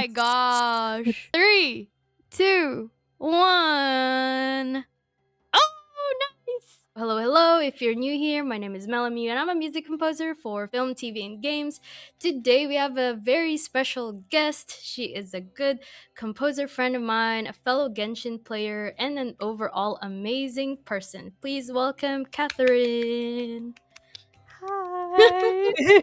my gosh. 3, 2, 1. Oh, nice. Hello, hello. If you're new here, my name is Melomue and I'm a music composer for film, TV, and games. Today we have a very special guest. She is a good composer friend of mine, a fellow Genshin player, and an overall amazing person. Please welcome Catherine. Hi.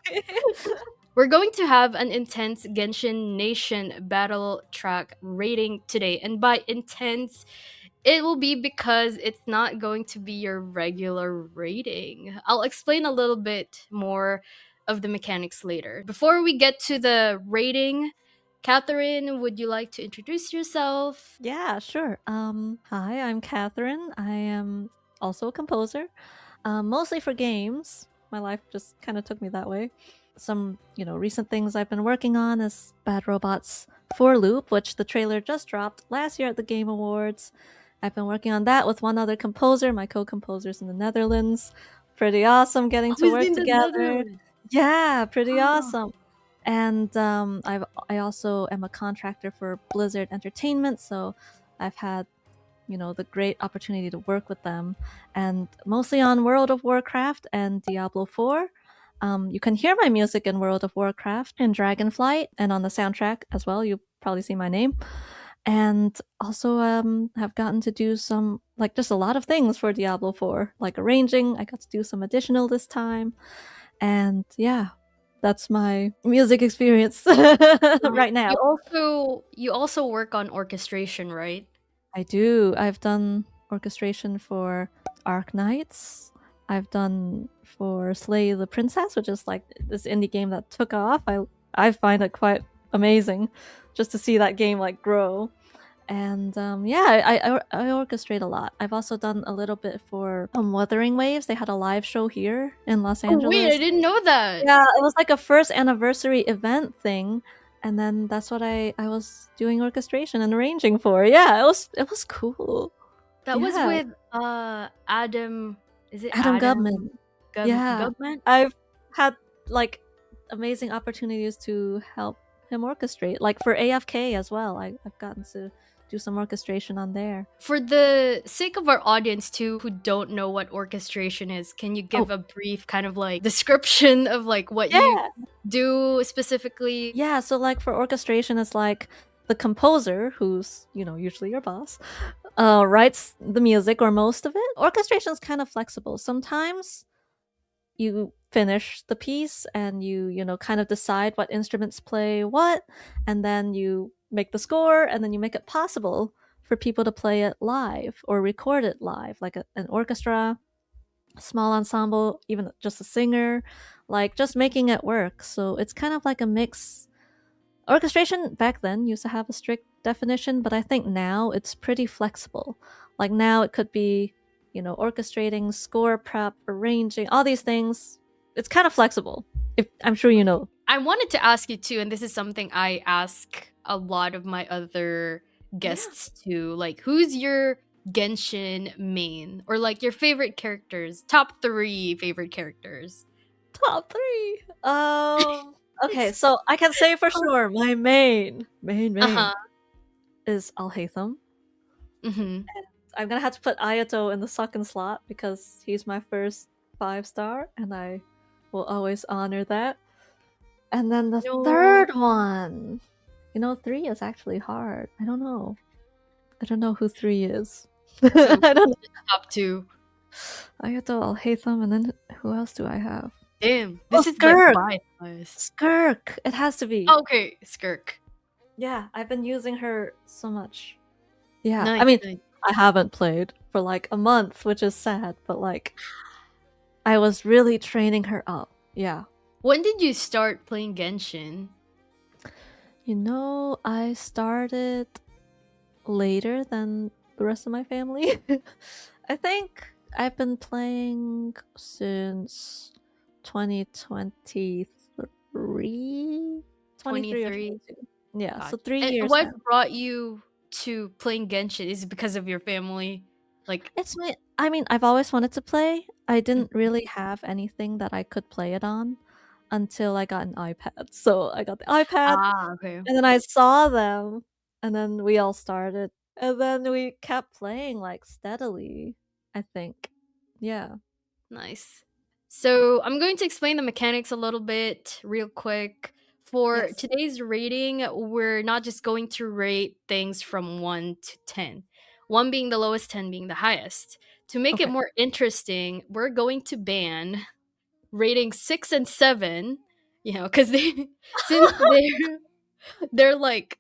We're going to have an intense Genshin Nation battle track rating today. And by intense, it will be because it's not going to be your regular rating. I'll explain a little bit more of the mechanics later. Before we get to the rating, Catherine, would you like to introduce yourself? Yeah, sure. Hi, I'm Catherine. I am also a composer, mostly for games. My life just kind of took me that way. Some, recent things I've been working on is Bad Robots 4 Loop, which the trailer just dropped last year at the Game Awards. I've been working on that with one other composer, my co-composers in the Netherlands. Pretty awesome getting to work together. Yeah, pretty awesome. And I also am a contractor for Blizzard Entertainment, so I've had, the great opportunity to work with them, and mostly on World of Warcraft and Diablo IV. You can hear my music in World of Warcraft and Dragonflight, and on the soundtrack as well. You'll probably see my name. And also have gotten to do some, just a lot of things for Diablo IV, like arranging. I got to do some additional this time. And yeah, that's my music experience right now. You also work on orchestration, right? I do. I've done orchestration for Arknights. I've done for Slay the Princess, which is like this indie game that took off. I find it quite amazing just to see that game grow. And I orchestrate a lot. I've also done a little bit for Wuthering Waves. They had a live show here in Los Angeles. Oh, wait, I didn't know that. Yeah, it was like a first anniversary event thing, and then that's what I was doing orchestration and arranging for. Yeah, it was cool. That was with Adam. Is it Adam Gubman? Gubman? I've had amazing opportunities to help him orchestrate, like for AFK as well. I've gotten to do some orchestration on there. For the sake of our audience too, who don't know what orchestration is, can you give a brief kind of description of what you do specifically? Yeah, so for orchestration, it's the composer, who's usually your boss, writes the music or most of it. Orchestration is kind of flexible. Sometimes you finish the piece and you kind of decide what instruments play what, and then you make the score, and then you make it possible for people to play it live or record it live, like an orchestra, a small ensemble, even just a singer, just making it work. So it's kind of like a mix. Orchestration back then used to have a strict definition, but I think now it's pretty flexible. Now it could be, orchestrating, score prep, arranging, all these things. It's kind of flexible. I'm sure you know. I wanted to ask you too, and this is something I ask a lot of my other guests too. Who's your Genshin main? Or your favorite characters? Top 3 favorite characters. Top 3? Okay, so I can say for sure my main is Alhaitham. Mm-hmm. I'm gonna have to put Ayato in the second slot because he's my first 5-star, and I will always honor that. And then the third one, 3 is actually hard. I don't know who 3 is. So I don't know. Top 2. Ayato, Alhaitham, and then who else do I have? Damn, this is Skirk. Skirk. It has to be. Okay, Skirk. Yeah, I've been using her so much. Yeah, nice, I mean, I haven't played for a month, which is sad, but I was really training her up. Yeah. When did you start playing Genshin? I started later than the rest of my family. I think I've been playing since 2023. 23. Yeah, so 3 years. And what brought you to playing Genshin? Is it because of your family? I've always wanted to play. I didn't really have anything that I could play it on. until I got an iPad. So I got the iPad, Ah, okay. and then I saw them, and then we all started, and then we kept playing like steadily, I think. Yeah. Nice. So I'm going to explain the mechanics a little bit real quick. For Yes. today's rating, we're not just going to rate things from 1 to 10, 1 being the lowest, 10 being the highest. To make it Okay. more interesting, we're going to ban rating 6 and 7, because since they're like,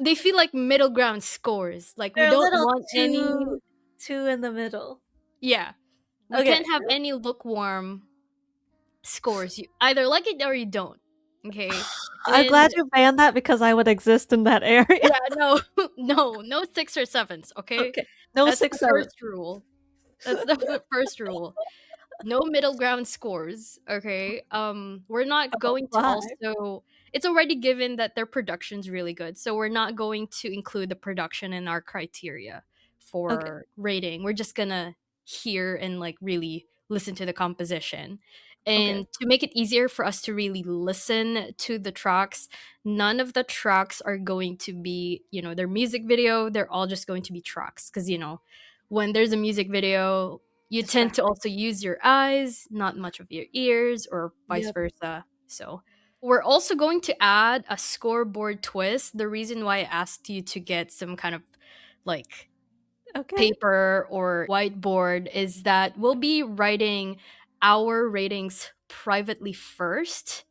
they feel like middle ground scores. Like, we They're a don't little want any, too in the middle. yeah, we Okay. can't have any lukewarm scores. You either like it or you don't. Okay. I'm And glad you banned that because I would exist in that area. yeah, no, no 6 or 7s. Okay, Okay. No that's the 6, 7. first rule. That's the first rule. No middle ground scores. Okay. We're not Oh, going to why? also. It's already given that their production's really good, so we're not going to include the production in our criteria Okay. for rating. We're just gonna hear and like really listen to the composition. Okay. And to make it easier for us to really listen to the tracks, none of the tracks are going to be, their music video. They're all just going to be tracks because, when there's a music video, you tend to Distracting. also use your eyes, not much of your ears, or vice Yep. versa. So, we're also going to add a scoreboard twist. The reason why I asked you to get some kind of like Okay. paper or whiteboard is that we'll be writing our ratings privately first.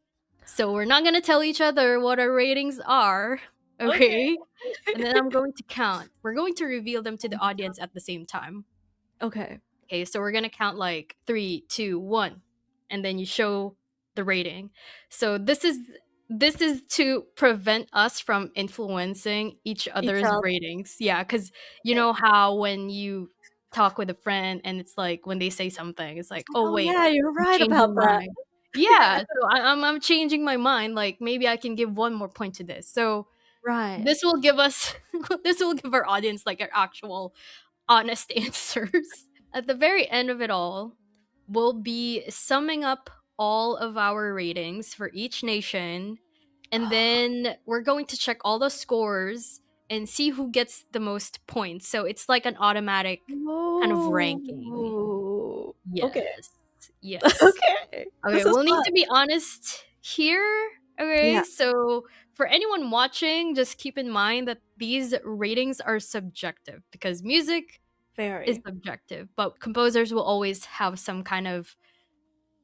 So, we're not going to tell each other what our ratings are. Okay. Okay. And then I'm going to count. We're going to reveal them to the audience at the same time. Okay. Okay, so we're gonna count like 3, 2, 1, and then you show the rating. So this is to prevent us from influencing each Each other's other. ratings. Yeah, because you Okay. know how when you talk with a friend and it's like when they say something, it's like, oh Oh, wait, yeah, you're I'm right about changing that. mine. Yeah. Yeah, so I'm changing my mind. Like maybe I can give one more point to this. So Right. this will give us this will give our audience like our actual honest answers. At the very end of it all, we'll be summing up all of our ratings for each nation, and then we're going to check all the scores and see who gets the most points. So it's like an automatic kind of ranking. Whoa. Okay. Yes. Yes. Okay. Okay, This is we'll need fun. to be honest here. Yeah. Okay, so for anyone watching, just keep in mind that these ratings are subjective because music is Very. subjective, but composers will always have some kind of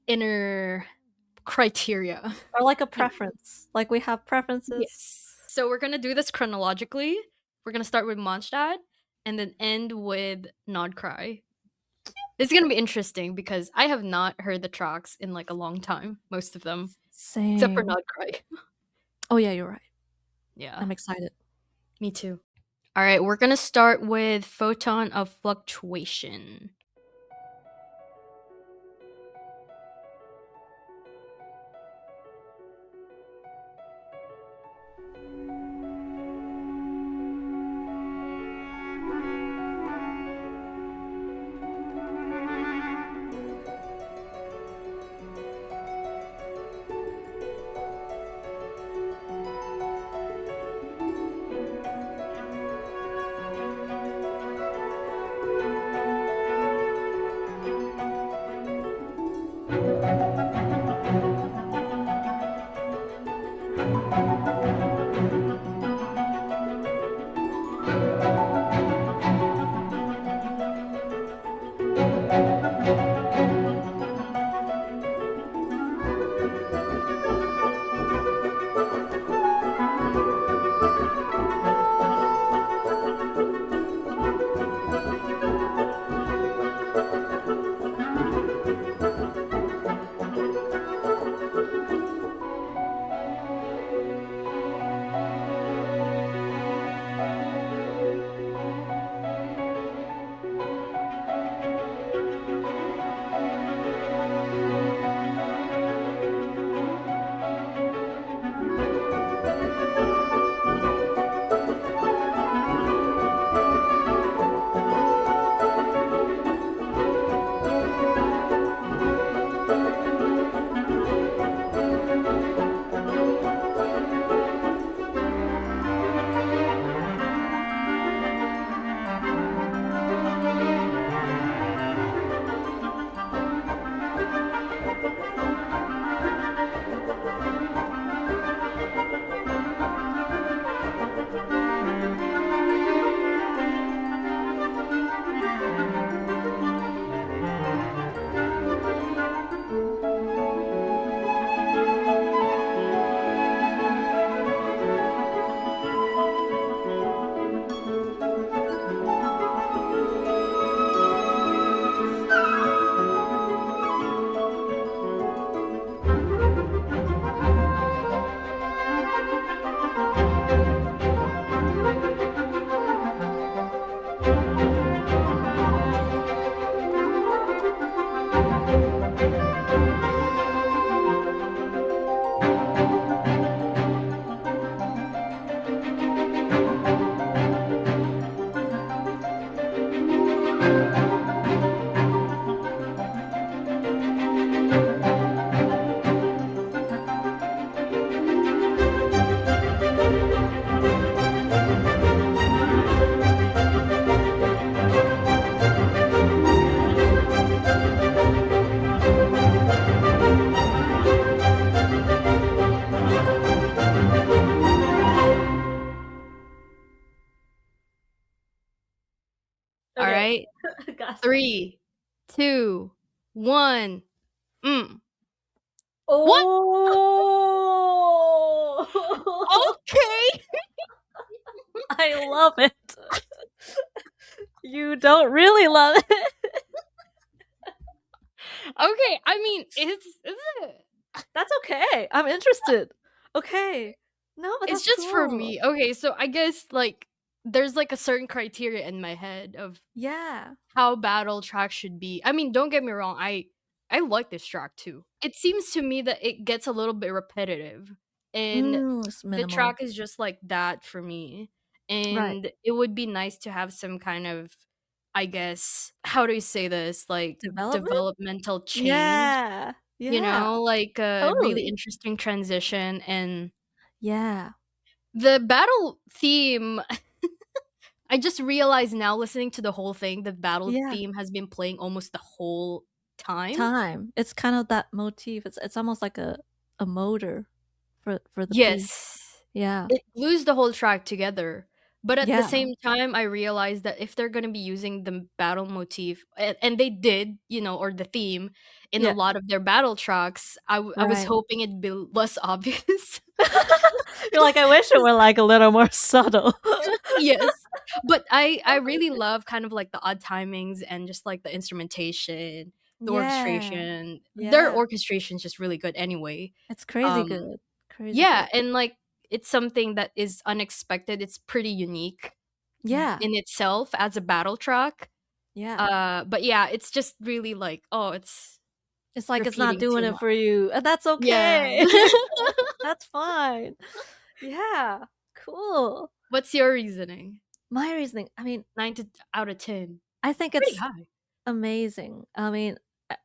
inner criteria. Or like a You preference. Like we have preferences. Yes. So we're gonna do this chronologically. We're gonna start with Mondstadt and then end with Nodkrai. It's gonna be interesting because I have not heard the tracks in like a long time, most of them, except for Same. Nodkrai. Oh, yeah, you're right. Yeah, I'm excited. me too. All right, we're gonna start with Photon of Fluctuation. 3, 2, 1. What? Oh! Okay. I love it. You don't really love it. Okay, I mean, is it? That's okay. I'm interested. Okay. No, but It's that's just for cool. me. Okay, so I guess, like, there's, like, a certain criteria in my head of Yeah. how battle tracks should be. I mean, don't get me wrong, I like this track too. It seems to me that it gets a little bit repetitive, and It's the minimal. track is just like that for me. Right. And it would be nice to have some kind of, I guess, how do you say this? Like Development? developmental change, Yeah. Yeah. like a really Totally. interesting transition. And Yeah. the battle theme, I just realized now listening to the whole thing, the battle Yeah. theme has been playing almost the whole time. Time. It's kind of that motif. It's almost like a motor for the piece. Yes. Yeah. It glues the whole track together. But at the Yeah. same time, I realized that if they're gonna be using the battle motif, and they did, or the theme in a Yeah. lot of their battle tracks, I was Right. hoping it'd be less obvious. You're like, I wish it were like a little more subtle. Yes. But I really love kind of like the odd timings and just like the instrumentation, the Yeah. orchestration. Their Yeah. orchestration's just really good anyway. It's crazy Um good. Crazy yeah, good. and like it's something that is unexpected. It's pretty unique Yeah. in itself as a battle track. Yeah. But yeah, it's just really like, oh, it's It's like it's not repeating doing too it much. for you, and that's Yeah. okay. That's fine. Yeah. Cool. What's your reasoning? My reasoning, I mean, 9 out of 10. I think Pretty it's high. amazing. I mean,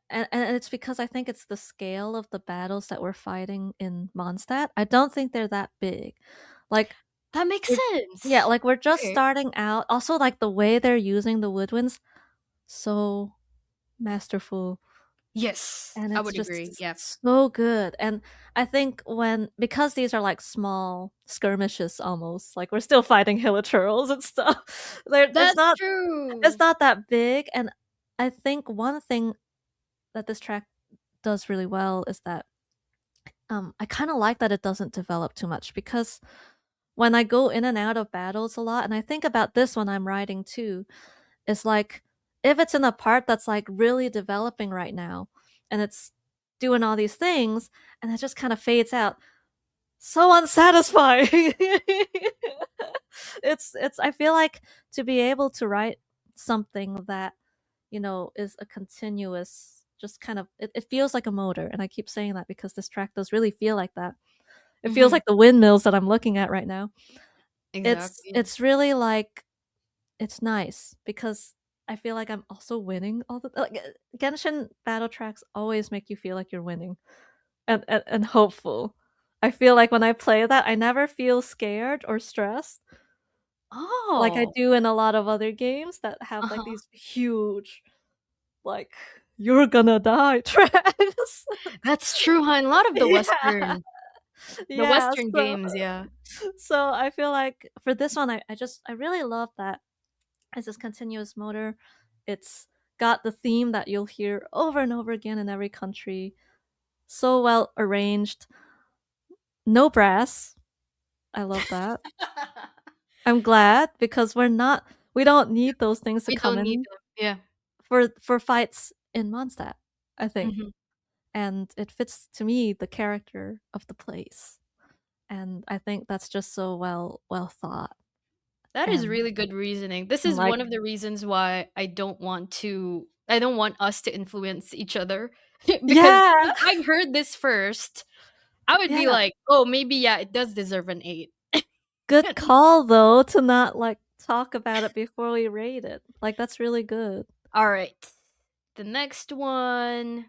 and it's because I think it's the scale of the battles that we're fighting in Mondstadt. I don't think they're that big. Like, That makes we're yeah, sense. like, we're just Okay. starting out. Also, like, the way they're using the woodwinds, so masterful. Yes, And I it's would agree. just Yeah. so good, and I think because these are, like, small skirmishes almost, like, we're still fighting hilichurls and stuff. It's That's not true. that big, and I think one thing that this track does really well is that, I kinda like that it doesn't develop too much because when I go in and out of battles a lot, and I think about this when I'm writing too, is like if it's in a part that's like really developing right now and it's doing all these things and it just kind of fades out, so unsatisfying. It's I feel like to be able to write something that is a continuous, just kind of, it feels like a motor, and I keep saying that because this track does really feel like that. It feels Mhm. like the windmills that I'm looking at right now. it's Exactly. it's really like, it's nice because I feel like I'm also winning all the like, Genshin battle tracks always make you feel like you're winning and hopeful. I feel like when I play that, I never feel scared or stressed like I Oh. do in a lot of other games that have like Uh-huh. these huge, like, you're gonna die tracks. That's true, huh? In a lot of the Yeah. Western the Yeah. Western games, yeah. So I feel like for this one, I really love that it's this continuous motor. It's got the theme that you'll hear over and over again in every country. So well arranged. No brass. I love that. I'm glad because we don't need those things to We come don't need in them. Yeah. for fights in Mondstadt, I think. Mhm. And it fits to me the character of the place. And I think that's just so well thought. That is And really good reasoning. This is like, one of the reasons why I don't want us to influence each other because yeah, if I heard this first, I would be yeah. like, "Oh, maybe yeah, it does deserve an 8." Good call though to not like talk about it before we rate it. Like that's really good. All right. The next one.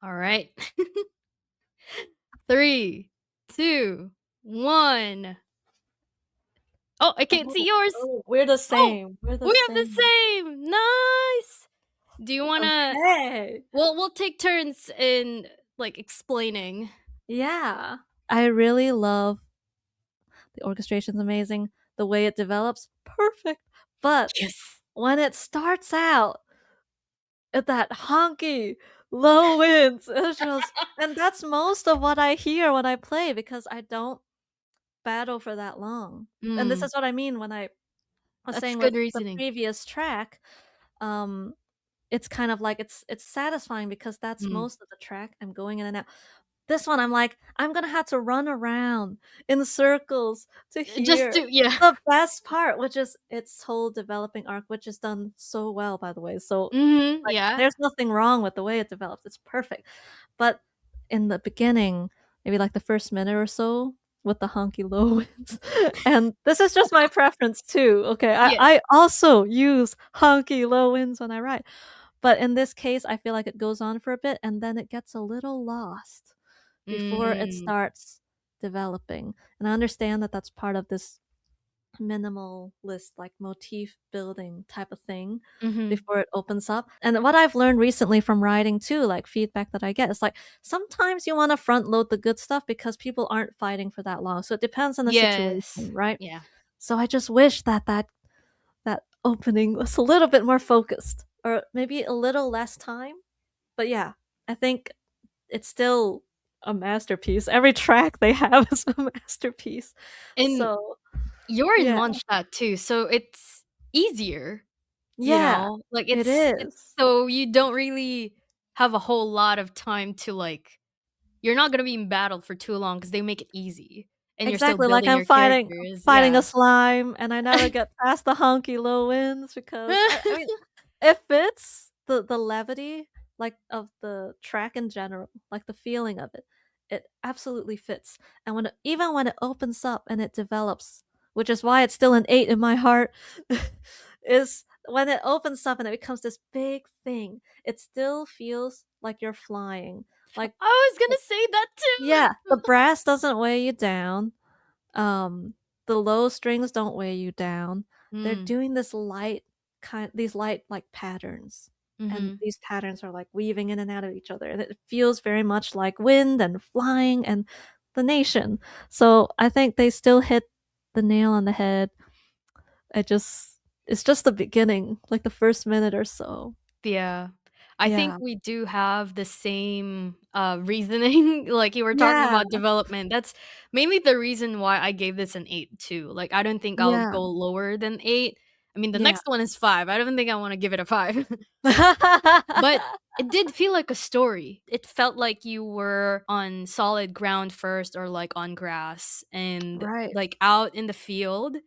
All right. 3, 2, 1. Oh, I can't see Oh, yours. oh, we're the Oh, same. We're the we have the same. same. Nice. Do you wanna? Okay. Well, we'll take turns in like explaining. Yeah. I really love the orchestration's amazing. The way it develops, perfect. But Yes. when it starts out at that honky low winds, it's just and that's most of what I hear when I play because I don't battle for that long. And this Mm, is what I mean when I was that's saying good with the reasoning. previous track, um, it's kind of like it's satisfying because that's Mm. most of the track. I'm going in and out. This one, I'm like, I'm gonna have to run around in circles to Just hear to yeah. the best part, which is its whole developing arc, which is done so well, by the way. So, like, Yeah. there's nothing wrong with the way it develops. It's perfect. But in the beginning, maybe like the first minute or so with the honky low winds, and this is just my preference too. Okay, Yes. I also use honky low winds when I write, but in this case, I feel like it goes on for a bit and then it gets a little lost before it Mm. starts developing. And I understand that that's part of this minimalist, like motif building type of thing Mhm. before it opens up. And what I've learned recently from writing too, like feedback that I get, is like sometimes you want to front load the good stuff because people aren't fighting for that long. So it depends on the situation, Yes. right? Yeah. So I just wish that that opening was a little bit more focused or maybe a little less time. But yeah, I think it's still a masterpiece. Every track they have is a masterpiece. And So, you're in yeah. Mondstadt too, so it's easier, Yeah, like, it it's is. so you don't really have a whole lot of time to, like you're not gonna be in battle for too long because they make it easy, and you're still Exactly, like building I'm your fighting characters, fighting a yeah. slime and I never get past the honky low winds because I mean it fits the levity like of the track in general, like the feeling of it. It absolutely fits. And when even when it opens up and it develops, which is why it's still an 8 in my heart, is when it opens up and it becomes this big thing, it still feels like you're flying. Like I was gonna say that yeah, too! the brass doesn't weigh you down. Um, the low strings don't weigh you down. They're Mm, doing this light these light like patterns. And mhm. these patterns are like weaving in and out of each other. And it feels very much like wind and flying and the nation. So I think they still hit the nail on the head. I just it's just the beginning, like the first minute or so. Yeah. I think Yeah. we do have the same, reasoning, like, you were talking Yeah. about development, that's mainly the reason why I gave this an 8 too, like, I don't think I'll Yeah. go lower than 8. I mean, the Yeah. next one is 5, I don't think I wanna give it a 5. But it did feel like a story. It felt like you were on solid ground first or, like, on grass and, Right. like, out in the field,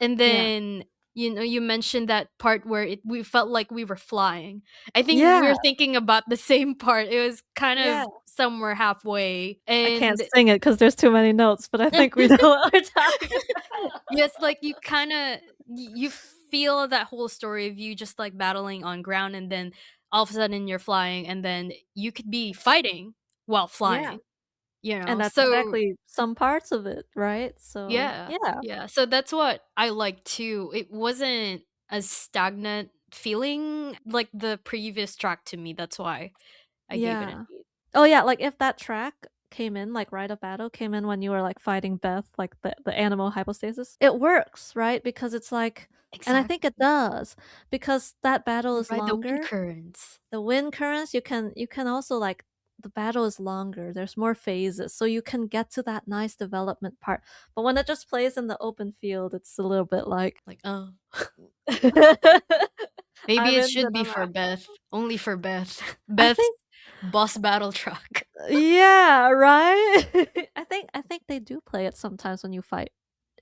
and Yeah. then, you mentioned that part where we felt like we were flying. I think Yeah. we're thinking about the same part. It was kind Yeah. of somewhere halfway, I can't and sing it because there's too many notes, but I think we know what we're talking about. yes, like, you kinda you feel that whole story of you just, like, battling on ground, and then all of a sudden you're flying, and then you could be fighting while Yeah, flying, you and know? that's So exactly some parts of it, right? So, yeah, yeah. yeah, so that's what I like too. It wasn't a stagnant feeling like the previous track to me, that's why I gave it an Yeah. 8. Oh, yeah, like, if that track came in, like, Rite of Battle came in when you were, like, fighting Beth, like, the animal hypostasis, it works, right? Because it's like and I think it Exactly. does, because that battle is Right, the wind longer. currents. The wind currents, you can also, like the battle is longer, there's more phases, so you can get to that nice development part. But when it just plays in the open field, it's a little bit like Like, oh, maybe I'm it in, should then be I'm for out. Beth, only for Beth. I Beth's think boss battle track. yeah, right? I think they do play it sometimes when you fight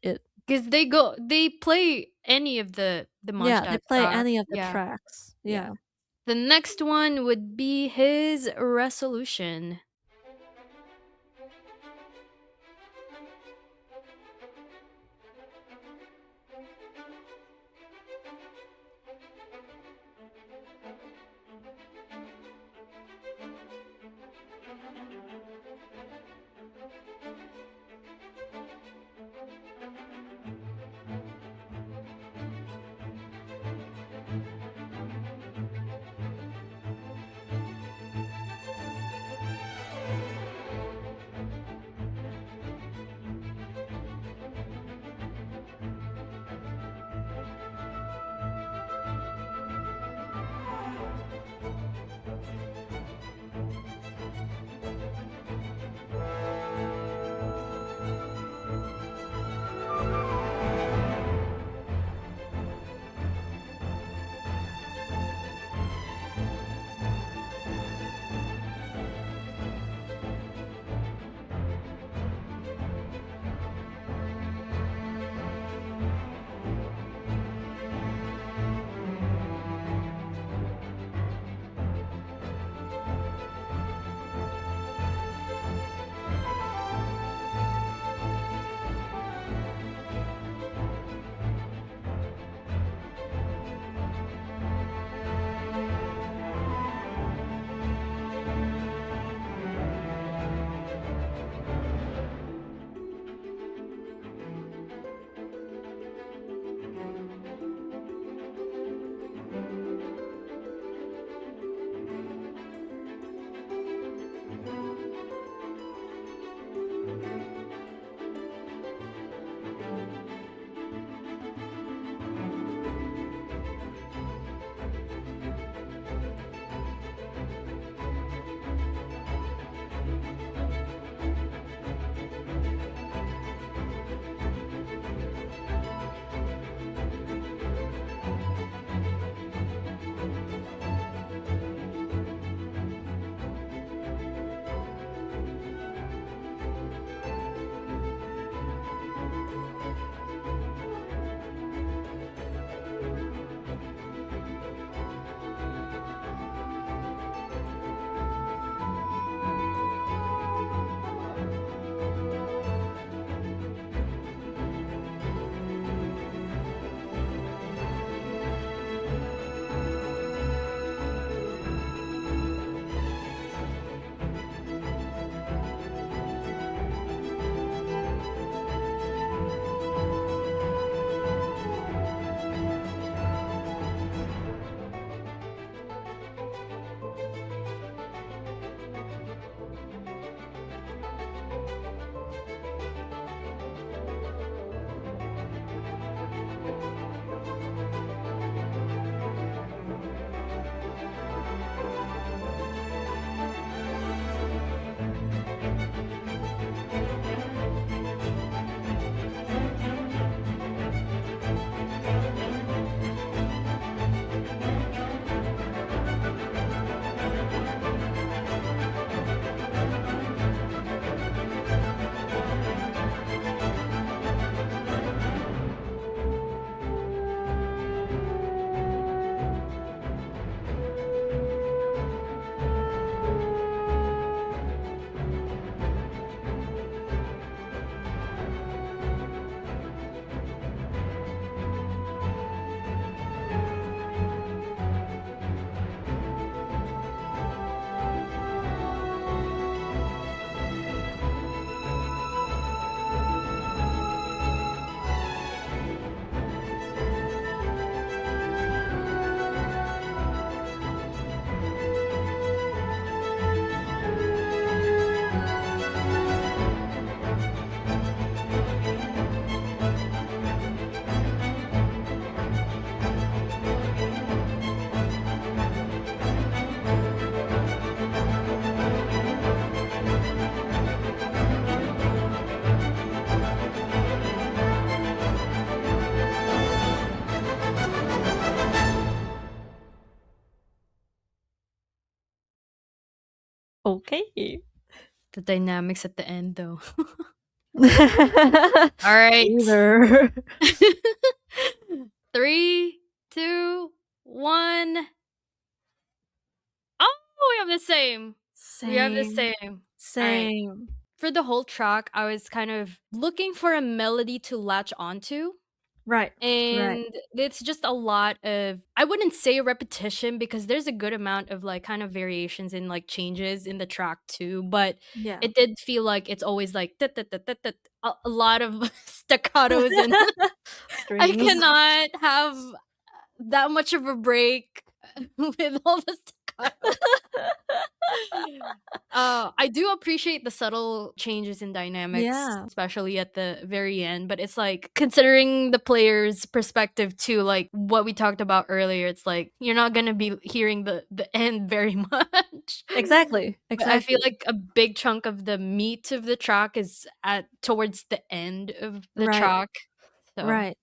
it. 'Cause they play any of the Yeah, they Mondstadt play tracks, any of the yeah, tracks. yeah. Yeah. The next one would be his resolution. Okay. The dynamics at the end, though. All All right. Either. 3, 2, 1. Oh, we have the same. We have the Same. same. All right. Same. For the whole track, I was kind of looking for a melody to latch onto. Right. And it's just a lot of, I wouldn't say repetition because there's a good amount of like kind of variations and like changes in the track too, but Yeah. it did feel like it's always like a lot of staccatos, and I Strings. cannot have that much of a break with all the staccatos. I do appreciate the subtle changes in dynamics, Yeah. especially at the very end, but it's like considering the player's perspective too, like what we talked about earlier, it's like you're not gonna be hearing the end very much. Exactly. But I feel Exactly. like a big chunk of the meat of the track is at towards the end of the Right. track. So Right.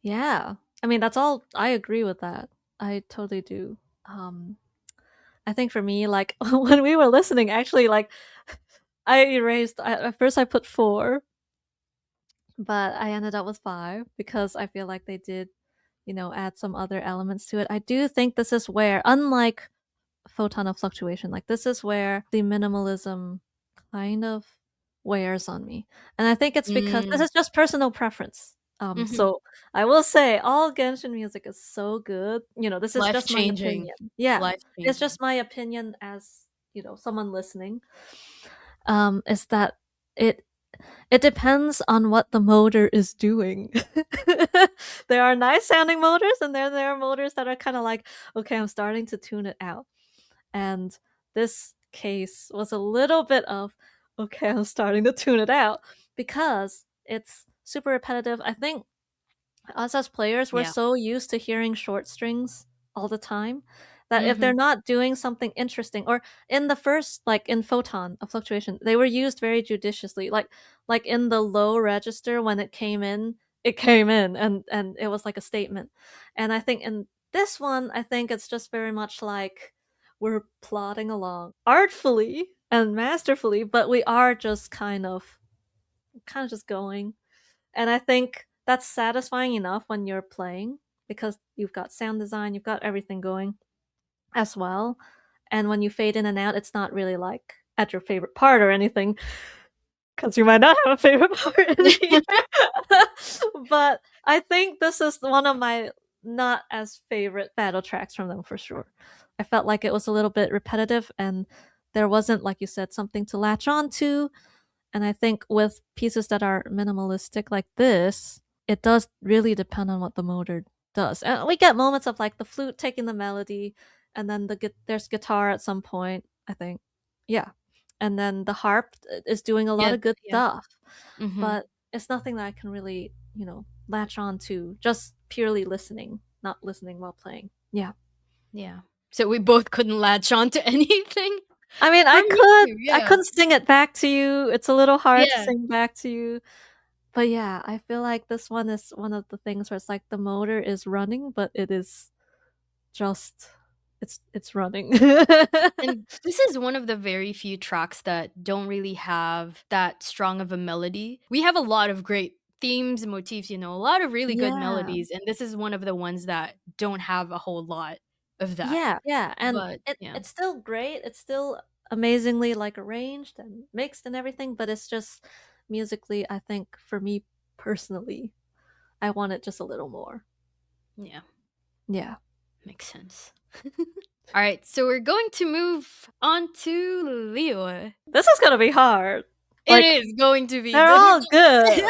Yeah. I mean, that's all. I agree with that. I totally do. I think for me, like when we were listening, actually, like I erased. At first, I put 4, but I ended up with 5 because I feel like they did, add some other elements to it. I do think this is where, unlike Photon of Fluctuation, like this is where the minimalism kind of wears on me, and I think it's because this mm, is just personal preference. mhm. So I will say all Genshin music is so good. This is Life just my changing. opinion. Yeah, Life it's changing. just my opinion as someone listening. Is that it it depends on what the motor is doing. There are nice sounding motors, and then there are motors that are kind of like, okay, I'm starting to tune it out. And this case was a little bit of, okay, I'm starting to tune it out because it's super repetitive. I think us as players, we're Yeah. so used to hearing short strings all the time that if they're Mhm. not doing something interesting, or in the first, like in Photon of Fluctuation, they were used very judiciously. Like in the low register when it came in, and it was like a statement. And I think in this one, I think it's just very much like we're plodding along artfully and masterfully, but we are just kind of just going. And I think that's satisfying enough when you're playing because you've got sound design, you've got everything going as well. And when you fade in and out, it's not really like at your favorite part or anything because you might not have a favorite part in here. But I think this is one of my not as favorite battle tracks from them for sure. I felt like it was a little bit repetitive and there wasn't, like you said, something to latch on to. And I think with pieces that are minimalistic like this, it does really depend on what the motor does. And we get moments of like the flute taking the melody, and then there's guitar at some point, I think. Yeah. And then the harp is doing a lot Yeah, of good yeah. stuff. Mhm. But it's nothing that I can really, latch on to just purely listening, not listening while playing. Yeah. Yeah. So we both couldn't latch on to anything? I mean, For I me could too, I yeah. couldn't sing it back to you. It's a little hard to Yeah. sing back to you. But yeah, I feel like this one is one of the things where it's like the motor is running, but it is just it's running. And this is one of the very few tracks that don't really have that strong of a melody. We have a lot of great themes and motifs, a lot of really good Yeah. melodies, and this is one of the ones that don't have a whole lot of that. Yeah, yeah, and But yeah. it's still great. It's still amazingly like arranged and mixed and everything, but it's just musically, I think for me personally, I want it just a little more. Yeah, Yeah. makes sense. All right, so we're going to move on to Liyue. This is gonna be hard. It Like is going to be they're all difficult. good.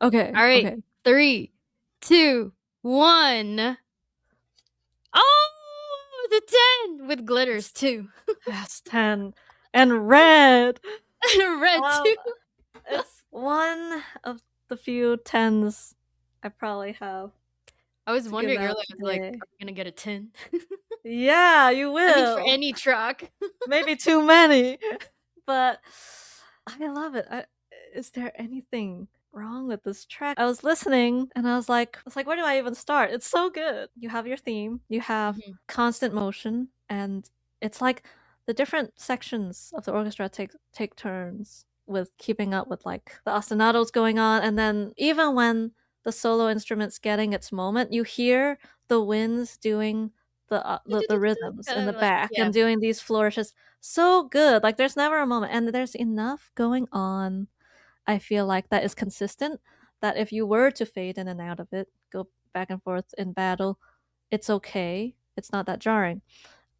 Okay. All right. Okay. 3, 2, 1. Oh, the 10 with glitters too. Yes, 10. And red. Red too. It's one of the few 10s I probably have I was to give wondering earlier, out I was like, today. are we gonna get a 10? Yeah, you I mean, for will. any track. Maybe too many. But I love it. Is there anything wrong with this track? I was listening and I was like, where do I even start? It's so good. You have your theme, you have Mhm. constant motion, and it's like the different sections of the orchestra take turns with keeping up with like the ostinatos going on, and then even when the solo instrument's getting its moment, you hear the winds doing the rhythms in the Like, back yeah. and doing these flourishes so good. Like there's never a moment, and there's enough going on. I feel like that is consistent. That if you were to fade in and out of it, go back and forth in battle, it's okay. It's not that jarring.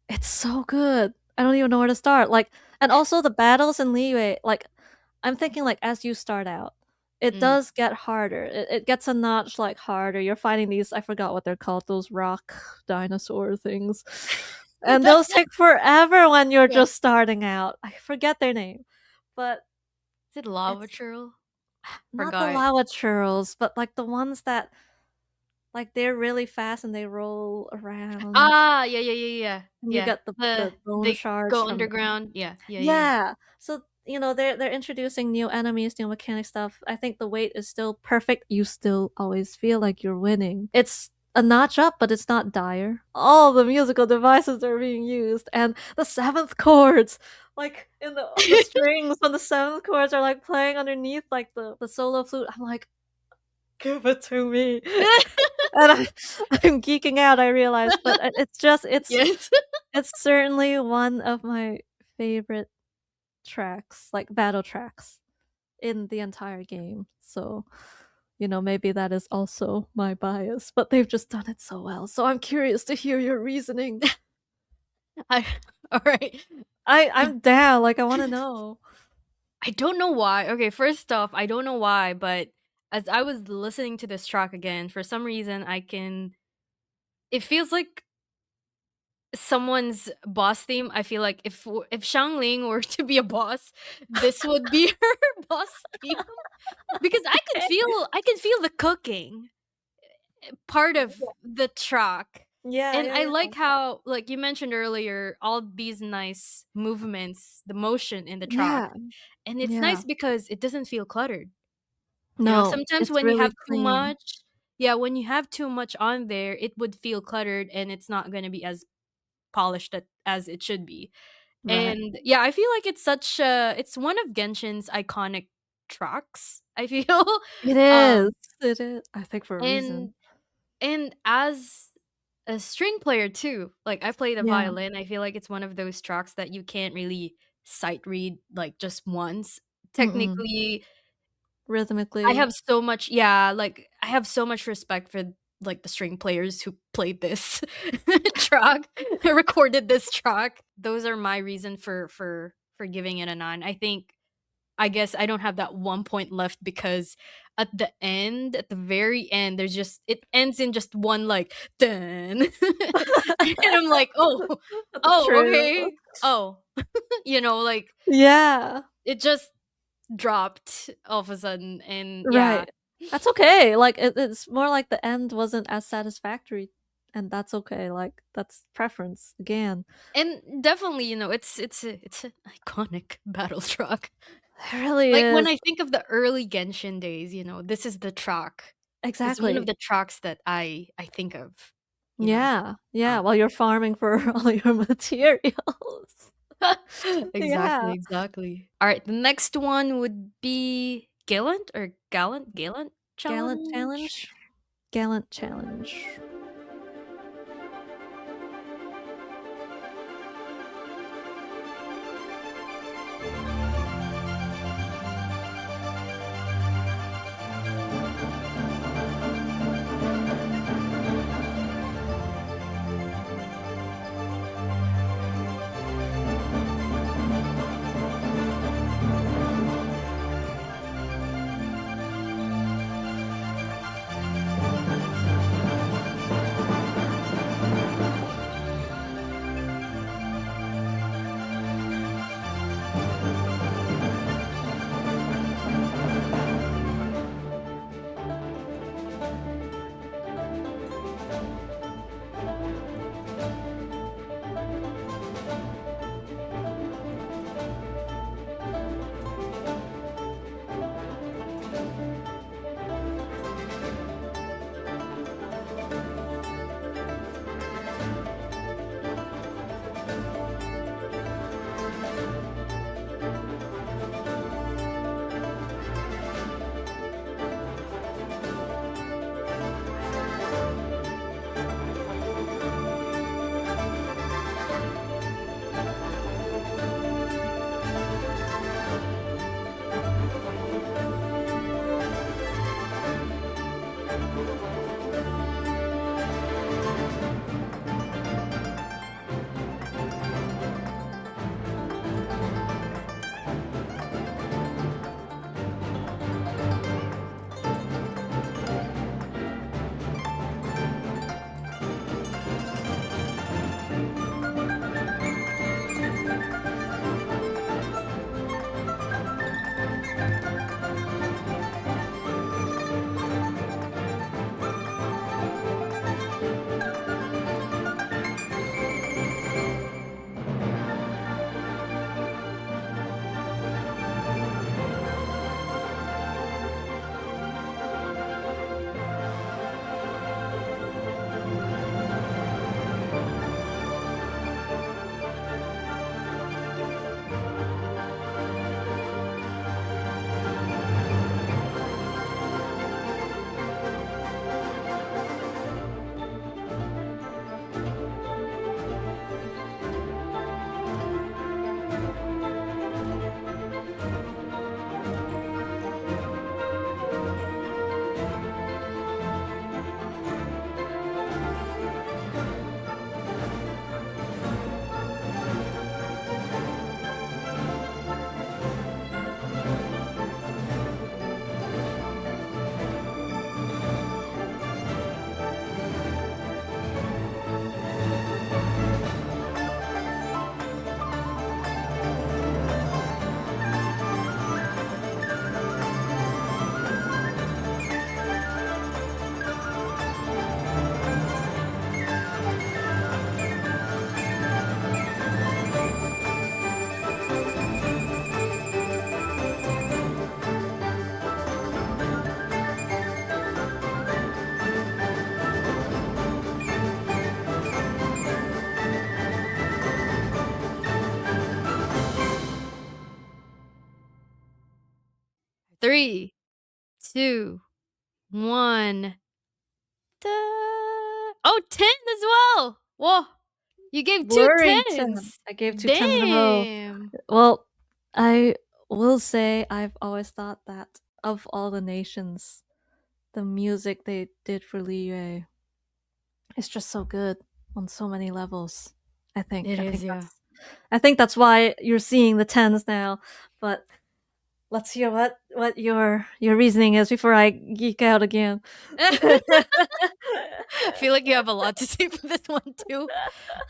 It's so good. I don't even know where to start. Like, and also the battles in Liyue. Like, I'm thinking like as you start out, it Mm. does get harder. It gets a notch like harder. You're fighting these. I forgot what they're called. Those rock dinosaur things. And those take forever when you're Yeah. just starting out. I forget their name, but Is it lava it's churl? not the Forgot. lava churls, but like the ones that like they're really fast and they roll around, Ah, yeah, yeah, yeah, yeah. and you Yeah. get the bone They shards go from them. underground. Yeah, yeah, yeah. Yeah. So they're introducing new enemies, new mechanic stuff. I think the weight is still perfect. You still always feel like you're winning. It's a notch up, but it's not dire. All the musical devices are being used, and the seventh chords, like in the strings when the seventh chords are like playing underneath like the solo flute. I'm like, give it to me. And I'm geeking out, I realize, but it's just Yes. it's certainly one of my favorite tracks, like battle tracks in the entire game. So, maybe that is also my bias, but they've just done it so well. So I'm curious to hear your reasoning. I all right. I'm down, like I want to know. I don't know why. Okay, first off, I don't know why, but as I was listening to this track again, for some reason it feels like someone's boss theme. I feel like if Xiangling were to be a boss, this would be her boss theme because I can feel the cooking part of the track. Yeah, And yeah, I yeah. like how, like you mentioned earlier, all these nice movements, the motion in the track. Yeah, And it's yeah. nice because it doesn't feel cluttered. No, Sometimes it's when you really have too clean. much, yeah, when you have too much on there, it would feel cluttered and it's not going to be as polished as it should be. Right. And yeah, I feel like it's one of Genshin's iconic tracks, I feel. It is. um It is. I think for a reason. and as a string player too, like I play the Yeah. violin, I feel like it's one of those tracks that you can't really sight read like just once. Mm-mm. Technically, I Rhythmically. have so much yeah, like, I have so much respect for, like, the string players who played this track, recorded this track. Those are my reason for giving it a 9. I guess I don't have that 1 point left because at the very end, there's just it ends in just one, like, "Dun." And I'm like, "Oh, oh, True. okay. Oh." Like, Yeah. it just dropped all of a sudden, and yeah. Right. That's okay. Like it's more like the end wasn't as satisfactory, and that's okay. Like that's preference again. And definitely, it's an iconic battle track. It really Like when is. I think of the early Genshin days, this is the track. It's one of Exactly. the tracks that I think of, you know. Yeah. Yeah. Um, While you're farming for all your materials. exactly, Yeah. exactly. All right, the next one would be Gallant Gallant challenge. challenge. Gallant challenge. 3, 2, 1. Da- Oh, 10 as well. Whoa. You gave 2 Blurring 10. 10s. I gave 2 10s in a row. Damn. Well, I will say I've always thought that of all the nations, the music they did for Liyue is just so good on so many levels. I think. It is, yeah. I think that's why you're seeing the 10s now. But let's hear what your reasoning is before I geek out again. I feel like you have a lot to say for this one too.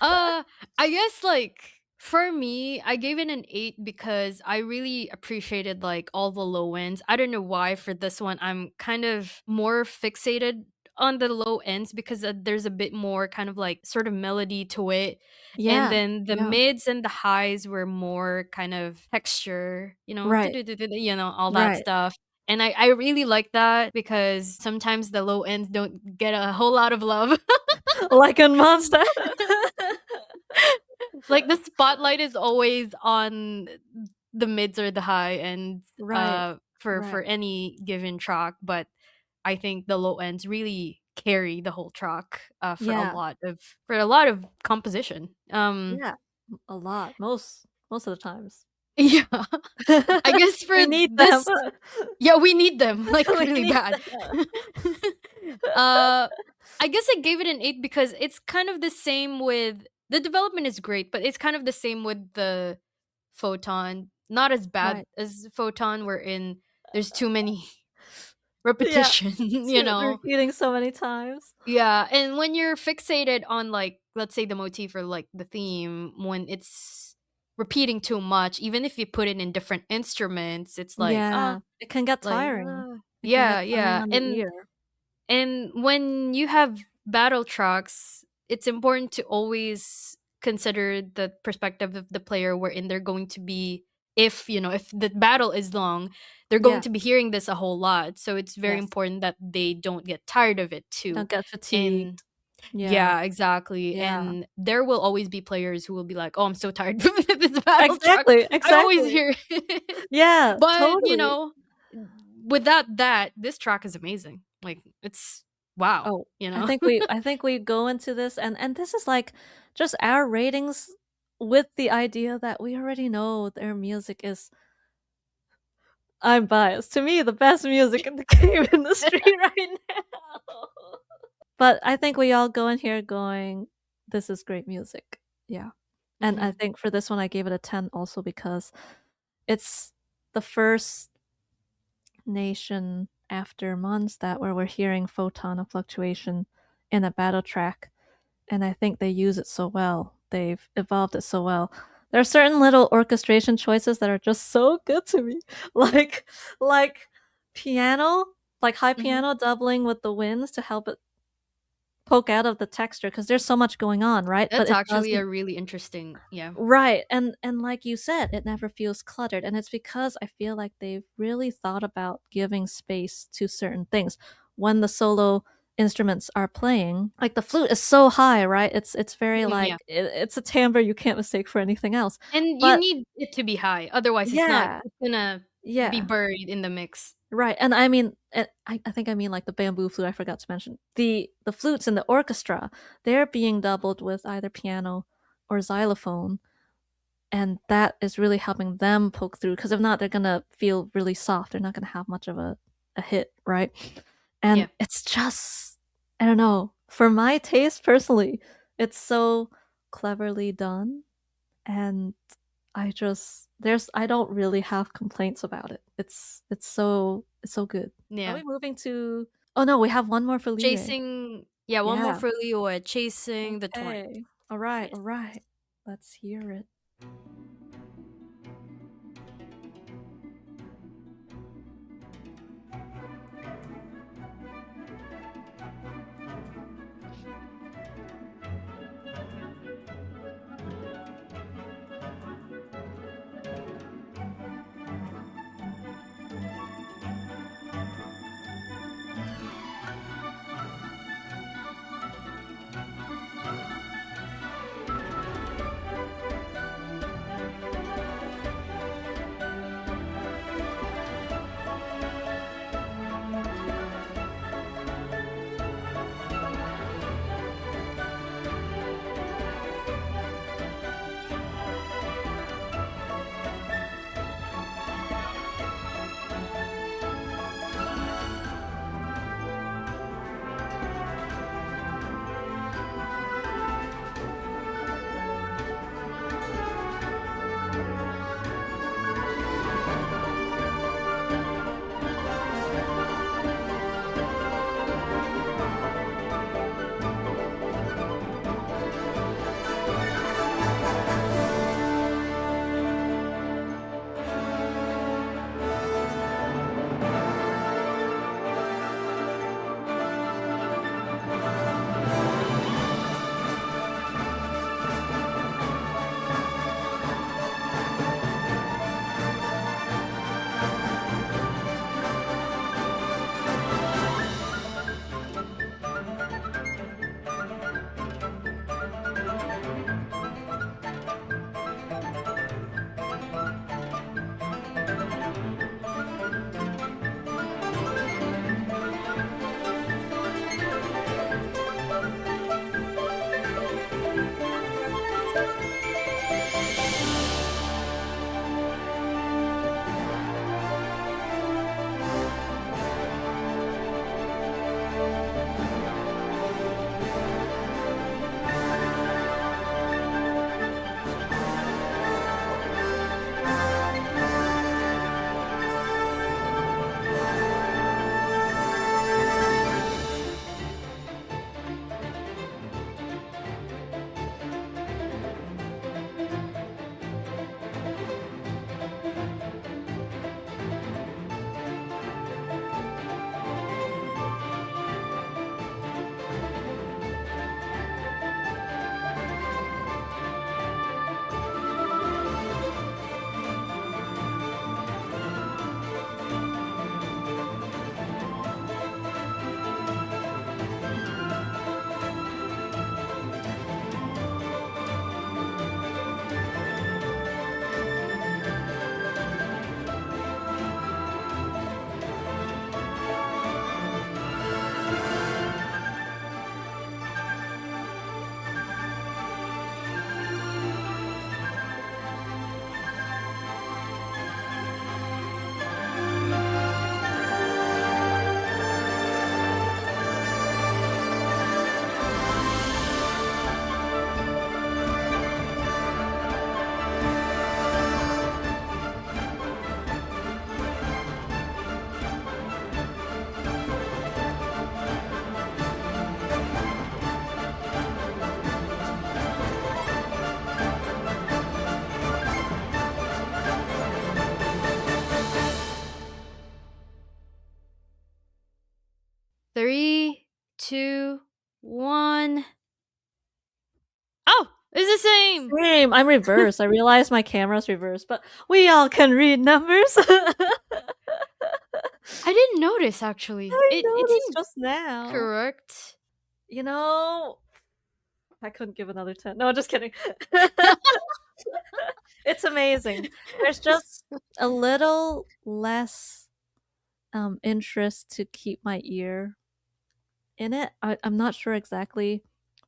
I guess like for me, I gave it an 8 because I really appreciated like all the low ends. I don't know why for this one I'm kind of more fixated on the low ends because there's a bit more kind of like sort of melody to it. And Yeah. then the Yeah. mids and the highs were more kind of texture, Right. all that Right. stuff. And I really like that because sometimes the low ends don't get a whole lot of love. Like in Mondstadt. Like the spotlight is always on the mids or the high ends Right. for Right. any given track, but I think the low ends really carry the whole track Yeah. for a lot of composition. Yeah. A lot. Most of the times. Yeah. I guess for We need them. this, yeah, we need them like We really need bad. them. I guess I gave it an 8 because it's kind of the same with the development is great, but it's kind of the same with the Photon. Not as bad Right. as Photon, wherein there's too many Yeah. repetition, you know? Repeating so many times. Yeah, and when you're fixated on like let's say the motif or like the theme, when it's repeating too much, even if you put it in different instruments, it's like Yeah. It can get like tiring. It can yeah, get tiring yeah. on the ear. And when you have battle tracks, it's important to always consider the perspective of the player wherein they're going to be if the battle is long, they're going Yeah. to be hearing this a whole lot. So it's very Yes. important that they don't get tired of it You too. don't get And fatigued. Yeah. yeah, exactly. Yeah. And there will always be players who will be like, "Oh, I'm so tired of this battle track. Exactly. I always Exactly. hear it." Yeah. But, Totally. without that, this track is amazing. Like it's wow, Oh, you know? I think we go into this and this is like just our ratings with the idea that we already know their music is I'm biased. To me, the best music in the game industry right now. But I think we all go in here going, this is great music. Yeah. And I Mhm. think for this one, I gave it a 10 also because it's the first nation after Mondstadt where we're hearing photon of fluctuation in a battle track. And I think they use it so well. They've evolved it so well. There are certain little orchestration choices that are just so good to me. Like like piano, like high Mhm. piano doubling with the winds to help it poke out of the texture because there's so much going on, right? But That's it actually doesn't. a really interesting yeah. Right. And like you said, it never feels cluttered. And it's because I feel like they've really thought about giving space to certain things. When the solo instruments are playing, like the flute is so high, right? It's very Mhm, like yeah. it's a timbre you can't mistake for anything else. And you But need it to be high, otherwise yeah, it's gonna be yeah. buried in the mix. Right, and I mean, I think I mean like the bamboo flute. I forgot to mention the flutes in the orchestra. They're being doubled with either piano or xylophone, and that is really helping them poke through. Because if not, they're gonna feel really soft. They're not gonna have much of a hit, right? And Yeah. it's just I don't know. For my taste personally, it's so cleverly done, and I don't really have complaints about it. It's so good. Are Yeah. we moving to Oh no, we have one more for Liyue. One more Yeah. for Liyue, Chasing the Torrent. Okay. Alright, Yes. alright. Let's hear it. 2, 1. Oh, it's the same. Same. I'm reversed. I realized my camera's reversed, but we all can read numbers. I didn't notice actually. I It noticed seemed just now. correct. You know, I couldn't give another 10. No, just kidding. It's amazing. There's just a little less interest to keep my ear in it. I'm not sure exactly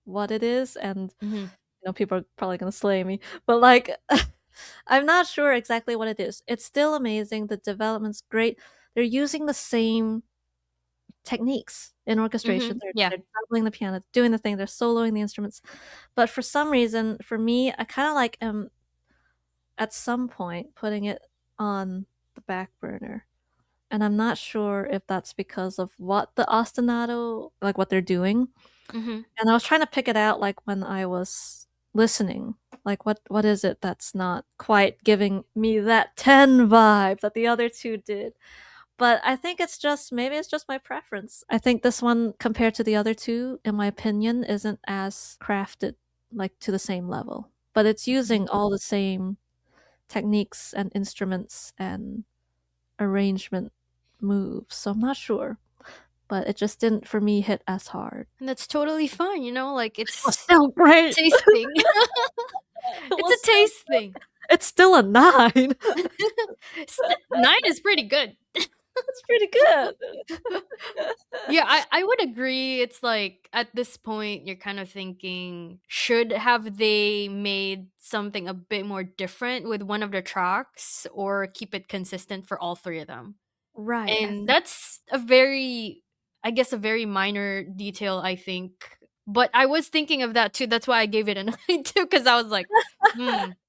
what it is, and Mhm. people are probably gonna slay me, but like, I'm not sure exactly what it is. It's still amazing. The development's great. They're using the same techniques in orchestration. Yeah. They're doubling the piano, doing the thing. They're soloing the instruments, but for some reason, for me, I kind of like at some point putting it on the back burner. And I'm not sure if that's because of what the ostinato, like what they're doing. Mhm. And I was trying to pick it out, like when I was listening, like what is it that's not quite giving me that 10 vibe that the other two did. But I think maybe it's just my preference. I think this one, compared to the other two, in my opinion, isn't as crafted, like to the same level. But it's using all the same techniques and instruments and arrangement moves. So I'm not sure. But it just didn't, for me, hit as hard. And that's totally fine, like It was it's still great. taste thing. It It's was a taste thing. It's still a 9. 9 is pretty good. It's pretty good. Yeah, I would agree. It's like at this point you're kind of thinking, should have they made something a bit more different with one of the tracks or keep it consistent for all three of them? Right. And that's I guess a very minor detail, I think. But I was thinking of that too. That's why I gave it a 9 too, because I was like,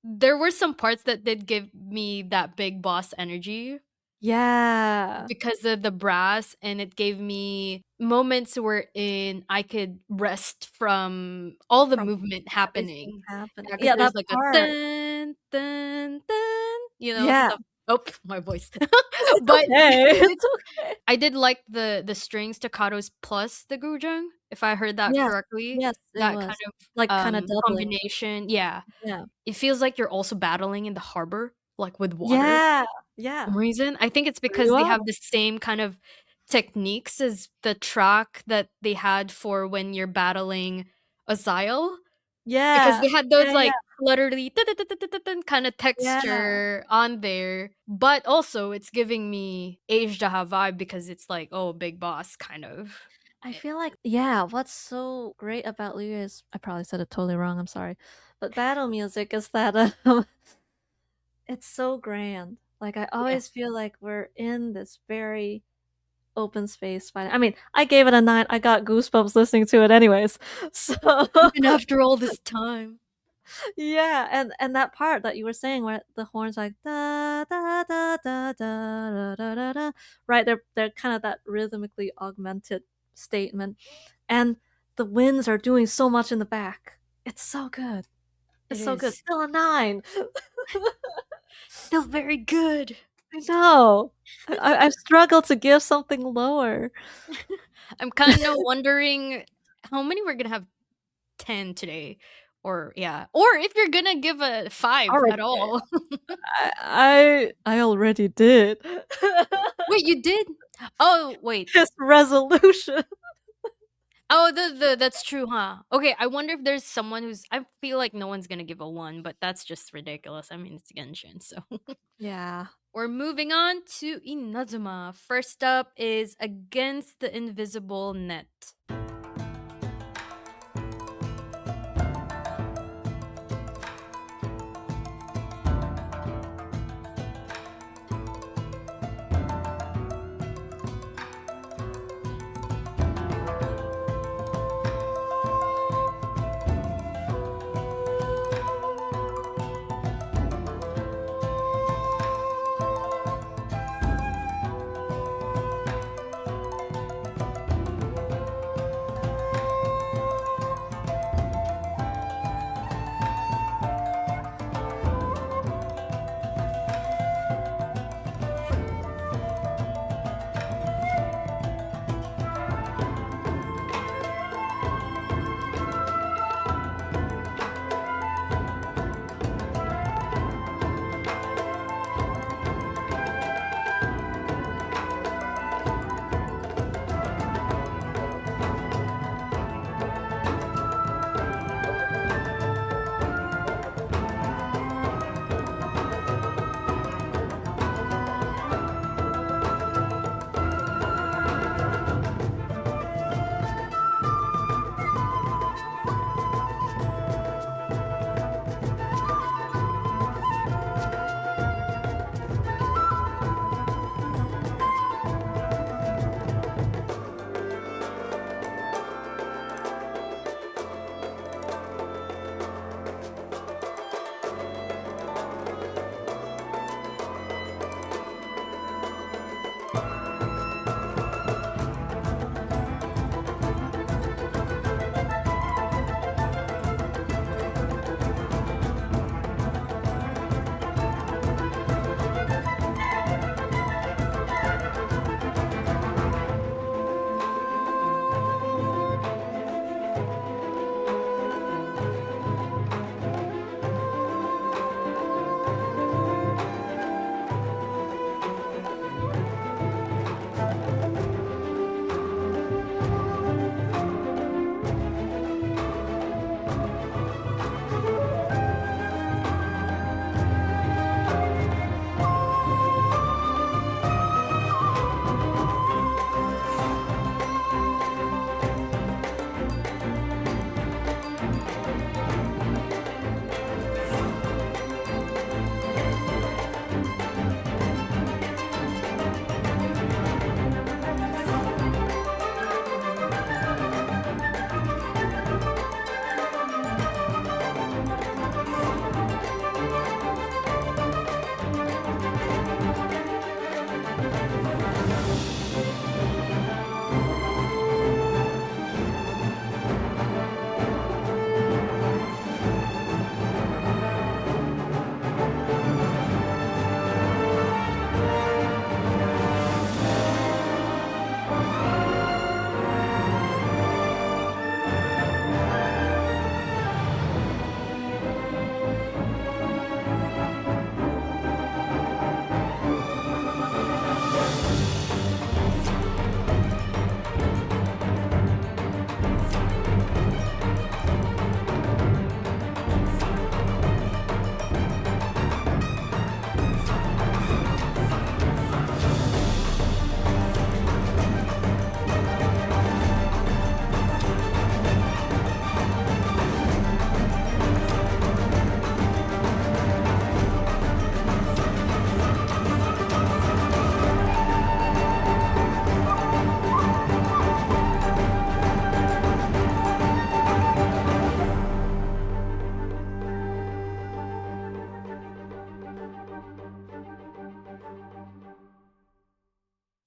there were some parts that did give me that big boss energy Yeah. because of the brass, and it gave me moments wherein I could rest from all the From movement everything happening. happening. Yeah, because Yeah, that there's like a part. dun dun dun, Yeah. stuff. Oh, my voice. It's But okay. It's okay. I did like the strings staccatos plus the guzheng, if I heard that Yes. correctly. Yes, it That kind was. of Like, kinda doubling. combination, yeah. Yeah. It feels like you're also battling in the harbor, like with water. Yeah. For Yeah. some reason, I think it's Very because they well. have the same kind of techniques as the track that they had for when you're battling Aziel. Because Yeah. they had those, Yeah, yeah. like, literally kinda Yeah. texture on there, but also it's giving me Age Daha vibe because it's like, oh, big boss, kind of. I feel like, yeah, what's so great about Liyue is, I probably said it totally wrong, I'm sorry, but battle music is that it's so grand. Like, I Yeah. always feel like we're in this very open space fighting. I mean, I gave it a 9. I got goosebumps listening to it anyways. So Even after all this time. yeah, and that part that you were saying where the horns like da da da da da da da da, da, right? They're kind of that rhythmically augmented statement, and the winds are doing so much in the back. It's so good. It It's so good. is. Still a 9. Still very good. I know. I've struggled to give something lower. I'm kinda wondering how many we're gonna have 10 today, or yeah, or if you're gonna give a 5 Already at did. all. I already did. Wait, you did? Oh, wait. His resolution. Oh, the that's true, huh? Okay, I wonder if there's someone who's I feel like no one's gonna give a 1, but that's just ridiculous. I mean, it's Genshin, so. Yeah. We're moving on to Inazuma. First up is Against the Invisible Net.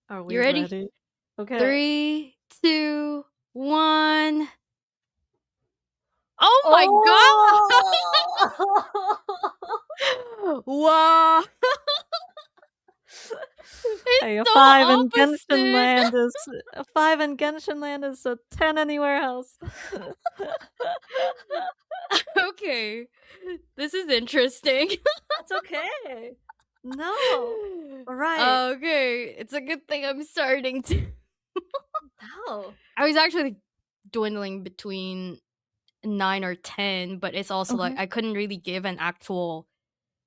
Are we You ready? ready? Okay. 3, 2, 1. Oh my Oh! god! Wow! It's Hey, a so 5 in Genshin opposite. Land is a 5 in Genshin Land is a 10 anywhere else. Okay. This is interesting. That's okay. No. All right. Okay. It's a good thing I'm starting to. No. I was actually dwindling between 9 or 10, but it's also like Okay. I couldn't really give an actual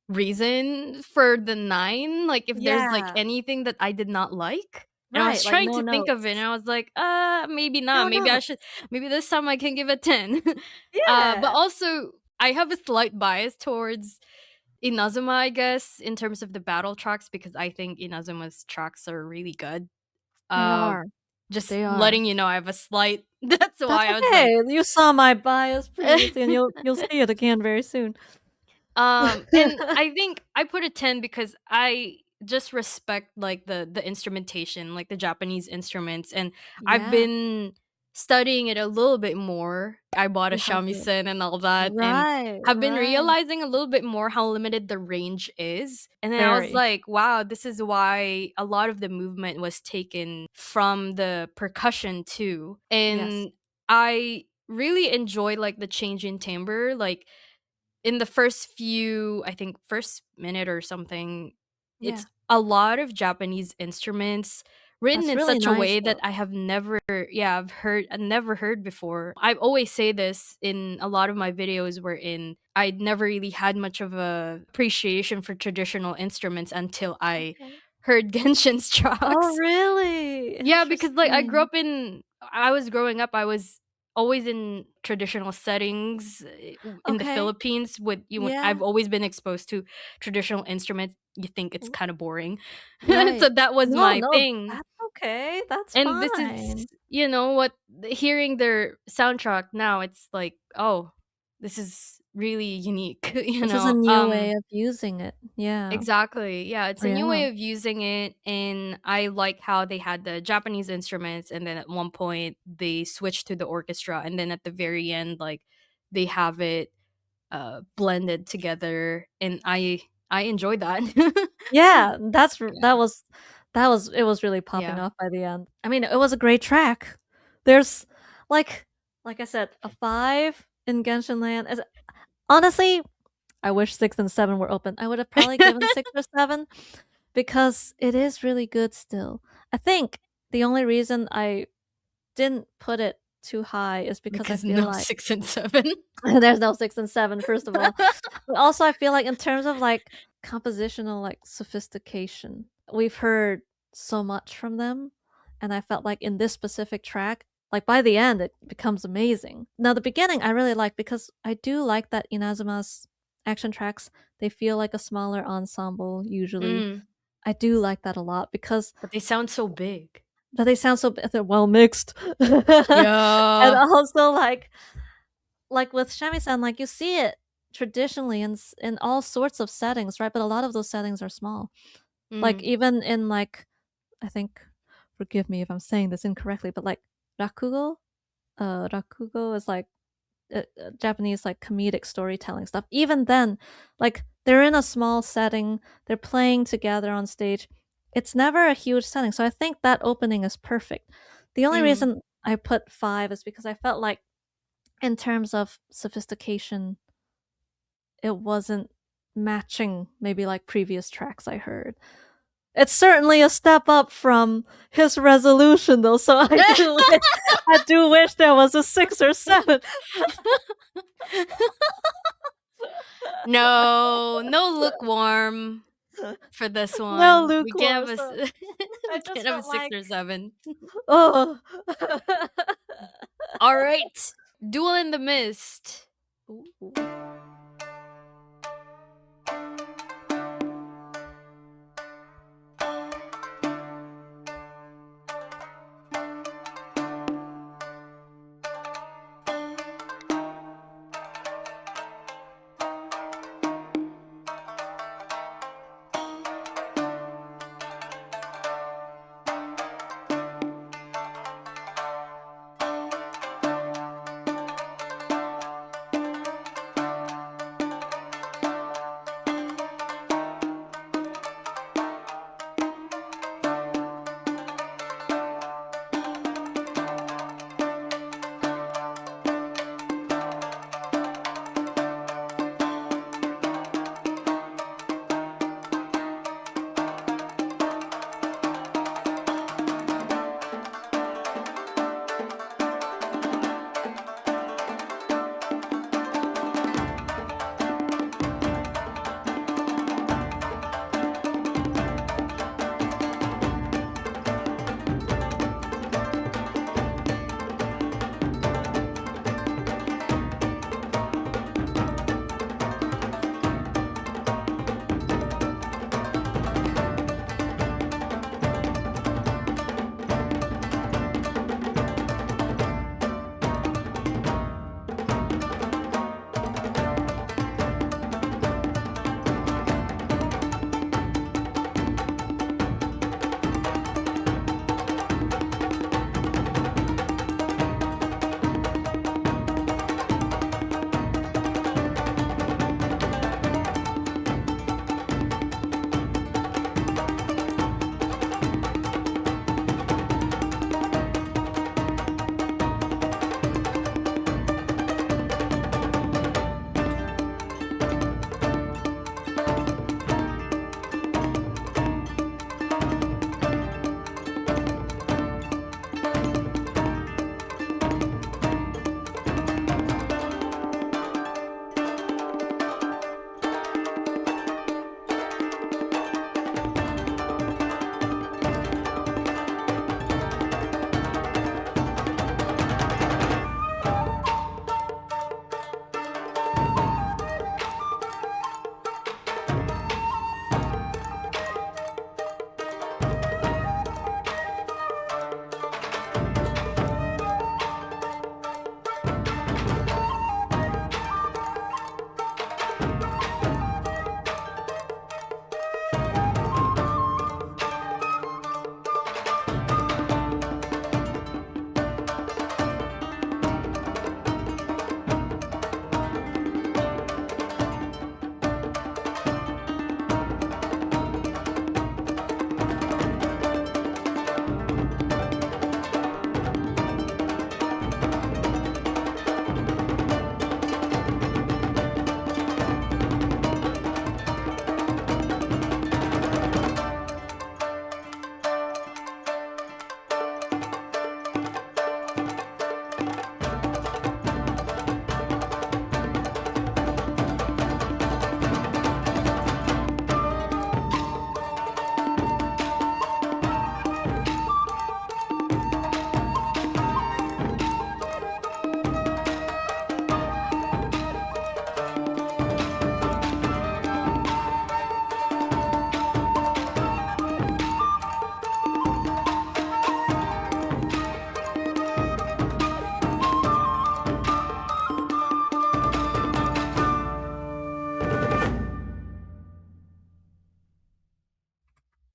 reason for the 9, like if there's like Yeah. anything that I did not like. And I was Right. Like trying no to think of it and notes. I was like, maybe not. No Maybe I notes. should maybe this time I can give it 10. But Yeah. also I have a slight bias towards Inazuma, I guess, in terms of the battle tracks because I think Inazuma's tracks are really good. They Uh are. just They are. letting you know I have a slight that's That's why I was like okay. You saw my bias previously, and you'll see it again very soon. And I think I put a 10 because I just respect like the instrumentation, like the Japanese instruments, and I've Yeah, been studying it a little bit more. I bought a you have to. shamisen and all that and Right, have been right. realizing a little bit more how limited the range is. And then I was Very. like, wow, this is why a lot of the movement was taken from the percussion too. Yes. And I really enjoy like the change in timbre, like in the first few, I think first minute or something, Yeah. it's a lot of Japanese instruments written That's in really such a nice way that though. I have never I never heard before. I always say this in a lot of my videos wherein I'd never really had much of a appreciation for traditional instruments until I Okay. heard Genshin's Oh, tracks. really? Yeah, because like Interesting. I was growing up, I was always in traditional settings in the Okay. Philippines with you Yeah. I've always been exposed to traditional instruments. You think it's w- kind of boring. Right. So that was No, my no, thing. that's okay. That's And this is, fine. what hearing their soundtrack now, it's like, oh, this is really unique, This is a new way of using it. Yeah. Exactly. Yeah, it's a new Yeah. way of using it, and I like how they had the Japanese instruments, and then at one point they switched to the orchestra, and then at the very end, like they have it blended together, and I enjoyed that. Yeah, Yeah. it was really popping Yeah. off by the end. I mean, it was a great track. There's like like I said, a 5 in Genshin Land. Honestly, I wish 6 and 7 were open. I would have probably given 6 or 7 because it is really good still. I think the only reason I didn't put it too high is because I Because feel no like 6 and 7. there's no 6 and 7 first of all. But also I feel like in terms of like compositional like sophistication, we've heard so much from them and I felt like in this specific track, like by the end it becomes amazing. Now the beginning I really like because I do like that Inazuma's action tracks, they feel like a smaller ensemble usually. Mm, I do like that a lot because but they sound so big. but they sound so they're well mixed. And Yeah. also like with shamisen, like you see it traditionally in all sorts of settings, right? But a lot of those settings are small. Like Mm, even in like I think forgive me if I'm saying this incorrectly, but like rakugo, rakugo is like Japanese like comedic storytelling stuff. Even then, like they're in a small setting, they're playing together on stage. It's never a huge setting, so I think that opening is perfect. The only mm. reason I put 5 is because I felt like in terms of sophistication it wasn't matching maybe like previous tracks I heard. It's certainly a step up from his resolution though, so I do wish there was a 6 or 7. No, no lukewarm for this No one. We can't lukewarm, have so I we just can't have a felt 6 like or 7. oh. All right. Duel in the Mist. Ooh.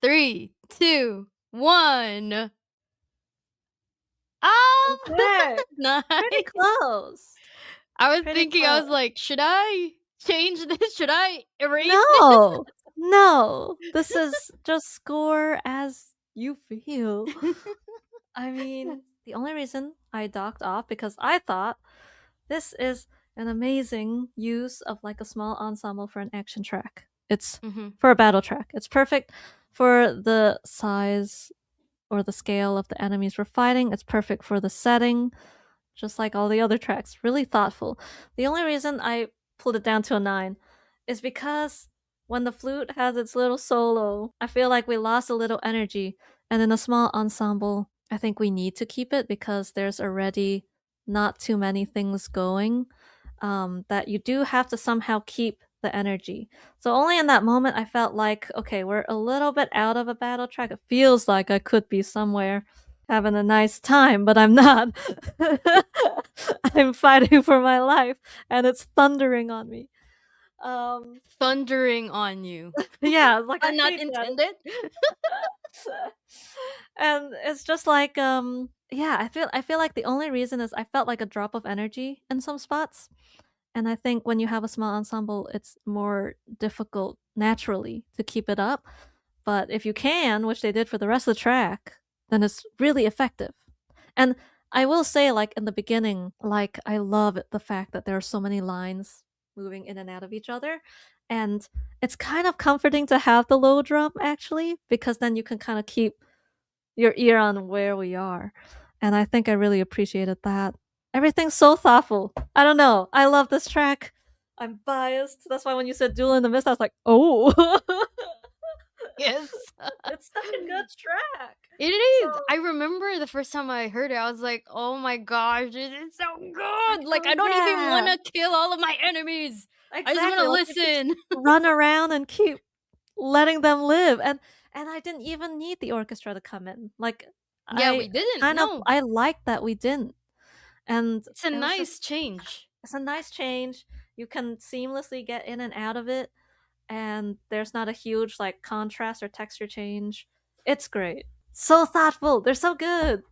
3, 2, 1. Ah! Okay. Pretty Nice. close. I was Pretty thinking, I was close. like, should I change this? Should I erase this? No, no. This is just score as you feel. I mean, the only reason I docked off because I thought this is an amazing use of like a small ensemble for an action track. It's for a battle track. It's perfect for the size or the scale of the enemies we're fighting. It's perfect for the setting, just like all the other tracks. Really thoughtful. The only reason I pulled it down to a 9 is because when the flute has its little solo, I feel like we lost a little energy. And in a small ensemble, I think we need to keep it because there's already not too many things going, that you do have to somehow keep the energy. So only in that moment I felt like, okay, we're a little bit out of a battle track. It feels like I could be somewhere having a nice time, but I'm not. I'm fighting for my life and it's thundering on me. Thundering on you. Yeah, like I Not hate that. intended. And it's just like yeah, I feel like the only reason is I felt like a drop of energy in some spots. And I think when you have a small ensemble, it's more difficult naturally to keep it up. But if you can, which they did for the rest of the track, then it's really effective. And I will say, like in the beginning, like I love the fact that there are so many lines moving in and out of each other. And it's kind of comforting to have the low drum actually, because then you can kind of keep your ear on where we are. And I think I really appreciated that. Everything's so thoughtful. I don't know. I love this track. I'm biased. That's why when you said Duel in the Mist, I was like, oh. Yes. It's such a good track. It is. So, I remember the first time I heard it, I was like, oh my gosh, this is so good. Like, I don't even want yeah, to kill all of my enemies. I just want exactly. to Like you just listen. run around and keep letting them live. And I didn't even need the orchestra to come in. Like Yeah, I we didn't. kind of No, I liked that we didn't. And it's a it was just nice change. it's a nice change. You can seamlessly get in and out of it, and there's not a huge like contrast or texture change. It's great. So thoughtful. They're so good.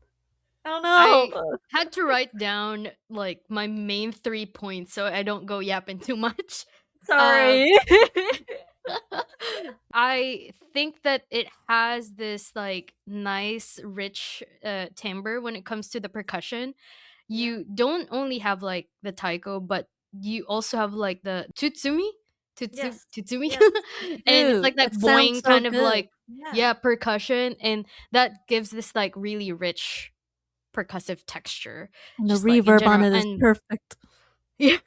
I don't I know. had to write down like my main 3 points so I don't go yapping too much. Uh, Sorry. I think that it has this like nice, rich timbre when it comes to the percussion. Yeah. You don't only have like the taiko, but you also have like the tutsumi, Yes. tutsumi, Yes. You and it's do. like that It sounds boing so kind of good. like Yeah. yeah percussion, and that gives this like really rich percussive texture, And the just like in reverb on general. it is And perfect. yeah,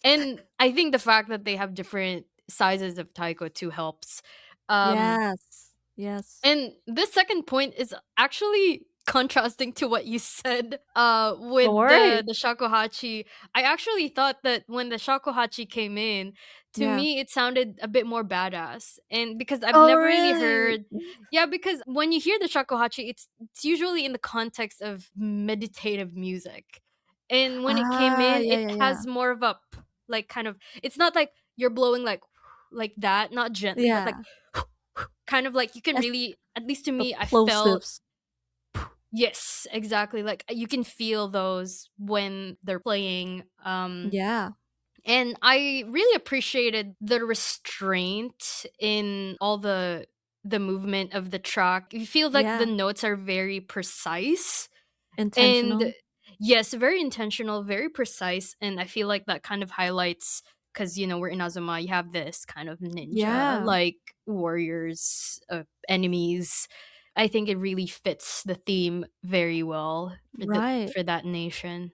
and I think the fact that they have different sizes of taiko too helps. Um, Yes. Yes. and this second point is actually contrasting to what you said Don't with worry. the shakuhachi. I actually thought that when the shakuhachi came in, to Yeah. me it sounded a bit more badass. And because I've Oh, never really really? heard, yeah, because when you hear the shakuhachi, it's usually in the context of meditative music. And when it came Ah, in, yeah, it yeah, yeah. has more of a like kind of, it's not like you're blowing like that, not gently, but like Yeah. kind of like you can It's really, at least to the me, I felt, plosives. yes, exactly, like you can feel those when they're playing. Yeah. And I really appreciated the restraint in all the movement of the track. You feel like the Yeah. notes are very precise. And Intentional. yes, very intentional, very precise, and I feel like that kind of highlights, because we're in Azuma, you have this kind of ninja Yeah. like warriors, enemies. I think it really fits the theme very well for Right. that nation.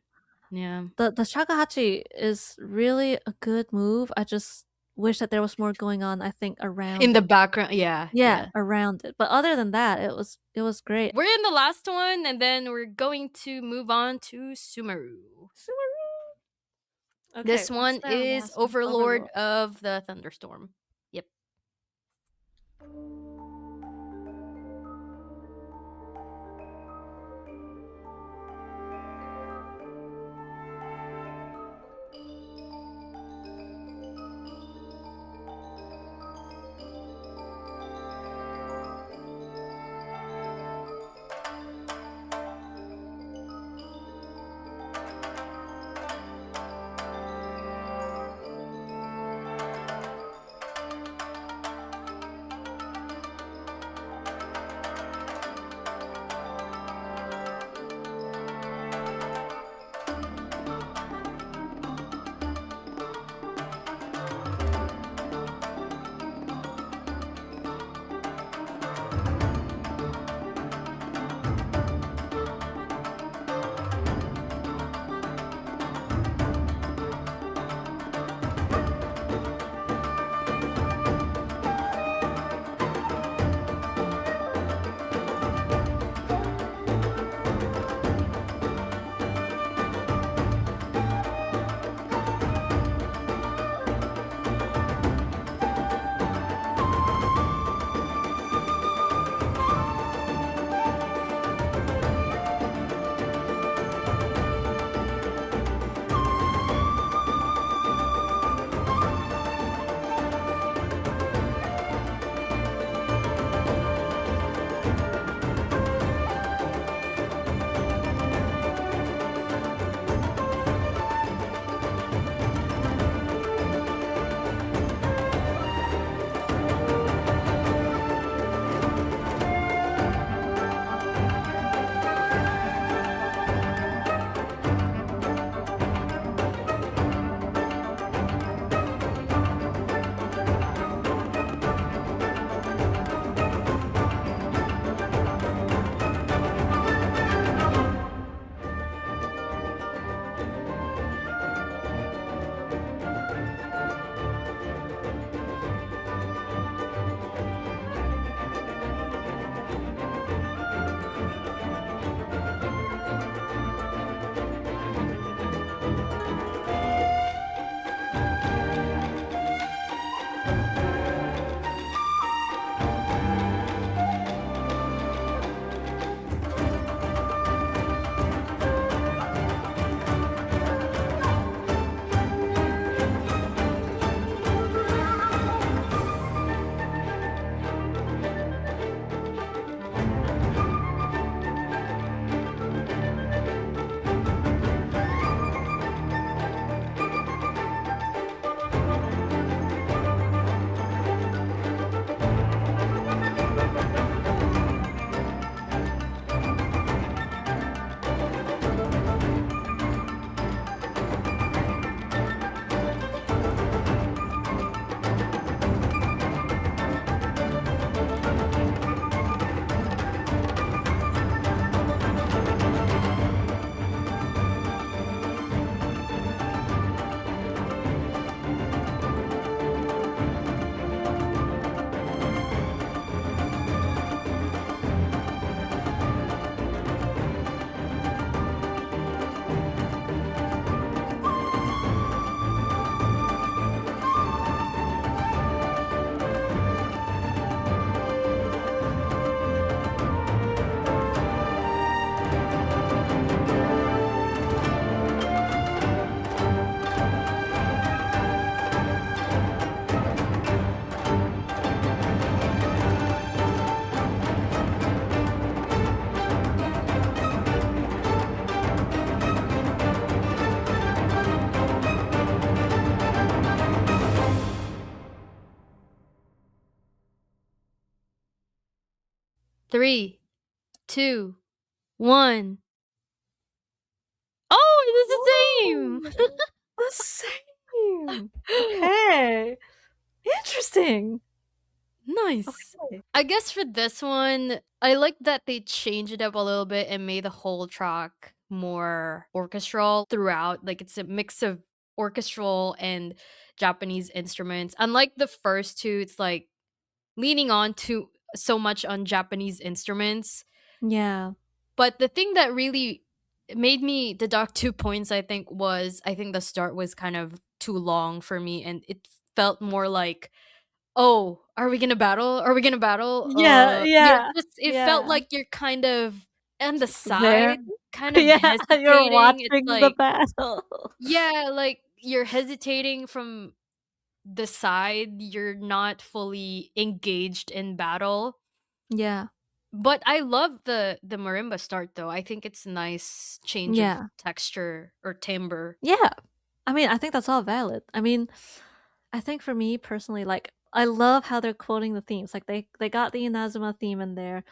Yeah. The shakuhachi is really a good move. I just wish that there was more going on, I think, In around the it. background, yeah, Yeah, yeah. around it. But other than that, it was great. We're in the last one, and then we're going to move on to Sumeru. Okay, This what's one their is last one? Overlord Overlord. of the Thunderstorm. Yep. 3, 2, 1. Oh, it was the same! Ooh, the same. Okay. Interesting. Nice. Okay. I guess for this one, I like that they changed it up a little bit and made the whole track more orchestral throughout. Like it's a mix of orchestral and Japanese instruments. Unlike the first two, it's like leaning on to so much on Japanese instruments. Yeah. But the thing that really made me deduct 2 points, I think, was I think the start was kind of too long for me and it felt more like, "Oh, are we gonna battle? Are we gonna battle?" Yeah, You're yeah, just it felt yeah. like you're kind of on the There. side, kind of Yeah, you're hesitating. It's watching the like battle. yeah, like you're hesitating from the side. You're not fully engaged in battle. Yeah, But I love the marimba start though. I think it's a nice change of yeah, texture or timbre. yeah. I mean, I think that's all valid. I mean, I think for me personally, like, I love how they're quoting the themes. Like, they got the Inazuma theme in there.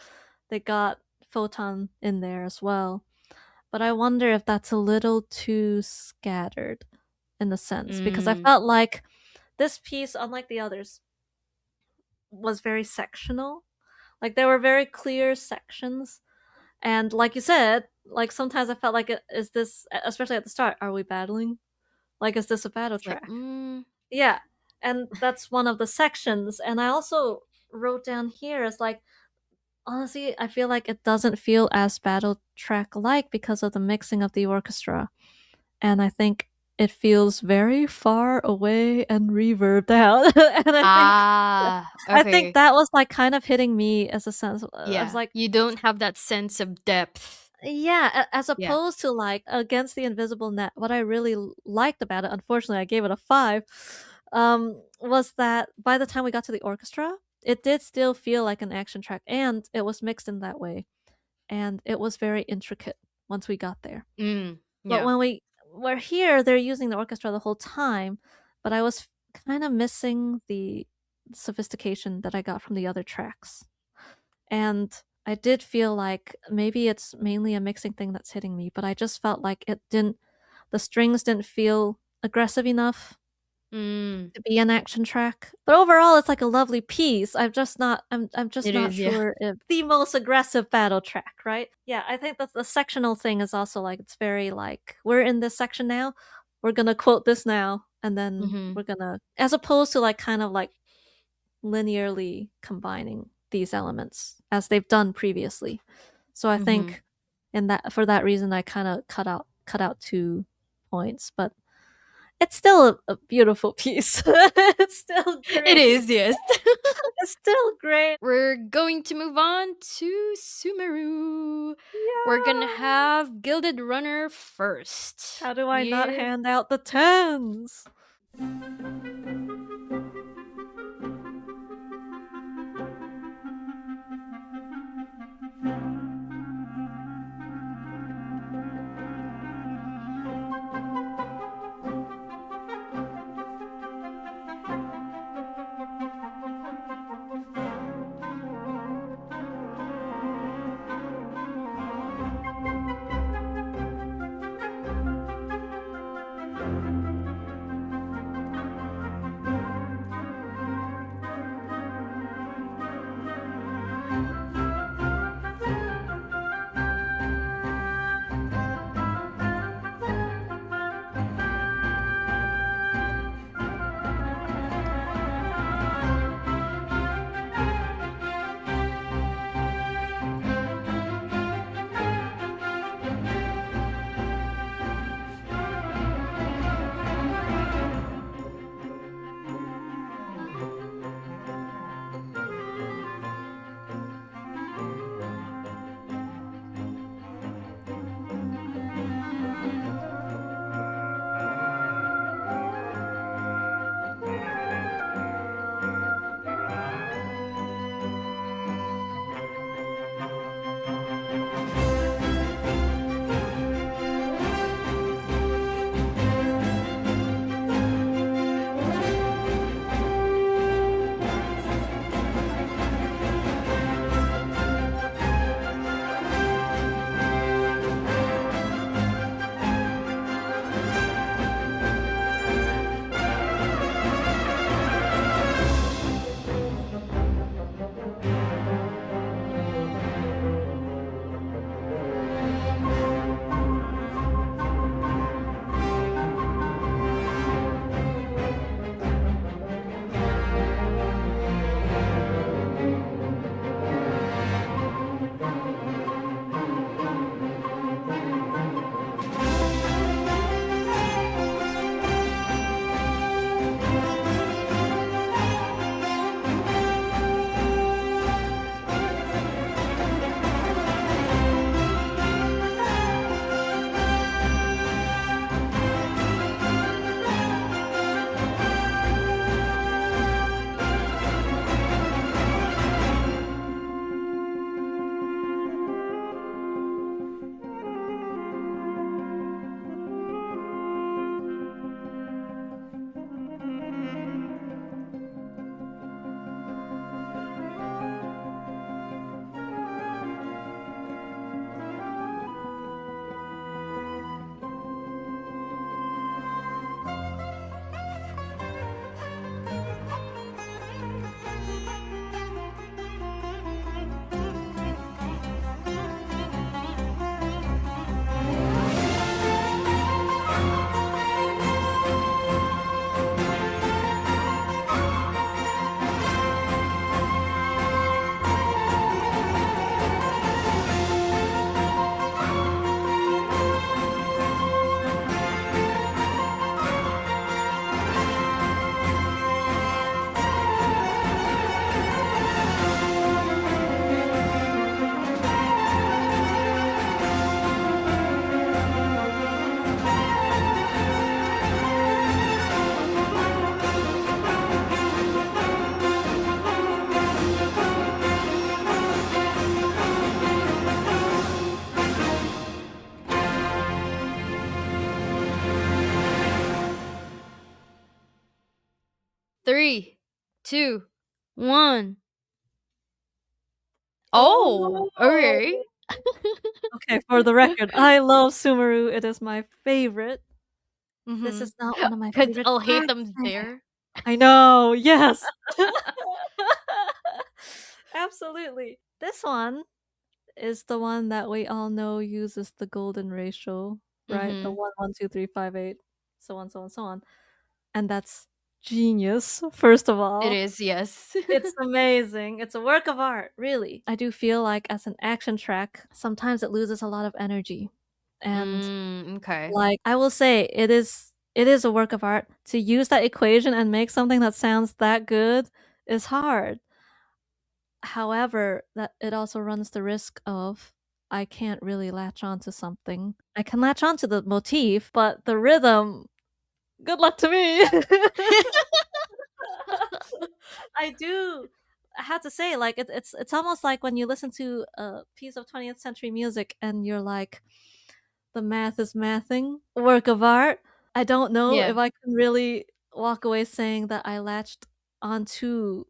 They got Photon in there as well. But I wonder if that's a little too scattered in a sense, because I Mm, felt like this piece, unlike the others, was very sectional. Like, there were very clear sections. And like you said, like sometimes I felt like, is this, especially at the start, are we battling? Like, is this a battle it's like, track? Yeah. And that's one of the sections. And I also wrote down here as like, honestly, I feel like it doesn't feel as battle track like because of the mixing of the orchestra. And I think it feels very far away and reverbed out. And I think okay. that was like kind of hitting me as a sense. I was Yeah. like, You don't have that sense of depth. yeah, as Yeah. opposed to like Against the Invisible Net, what I really liked about it, unfortunately I gave it a 5, was that by the time we got to the orchestra, it did still feel like an action track and it was mixed in that way. And it was very intricate once we got there. But Yeah. when we were here, they're using the orchestra the whole time, but I was kind of missing the sophistication that I got from the other tracks. And I did feel like maybe it's mainly a mixing thing that's hitting me, but I just felt like the strings didn't feel aggressive enough Mm. to be an action track. But overall, it's like a lovely piece. I'm just It not is, yeah. sure if the most aggressive battle track, right? Yeah, I think that the sectional thing is also like it's very like we're in this section now, we're gonna quote this now, and then Mhm. we're gonna, as opposed to like kind of like linearly combining these elements as they've done previously. So I Mhm. think in that for that reason I kind of cut out 2 points, but it's still a beautiful piece. It's still It great. is, yes. It's still great. We're going to move on to Sumeru. We're gonna Yeah. have Gilded Runner first. How do I not Yeah. hand out the tens? 3, 2, 1. Oh, Oh! okay. Okay, for the record, I love Sumeru. It is my favorite. This Mhm. is not one of my 'Cause favorite I'll hate tracks. them there. I know, yes. Absolutely. This one is the one that we all know uses the golden ratio, right? The Mhm. 1, 1, 2, 3, 5, 8, so on, so on, so on. And that's genius, first of It all. is, yes. It's amazing. It's a work of art, really. I do feel like as an action track, sometimes it loses a lot of energy. And Okay. like I will say it is a work of art. To use that equation and make something that sounds that good is hard. However, that it also runs the risk of I can't really latch on to something. I can latch on to the motif, but the rhythm, good luck to me. I do. I have to say, like it's almost like when you listen to a piece of 20th century music and you're like, the math is mathing, work of art. I don't know Yeah. if I can really walk away saying that I latched onto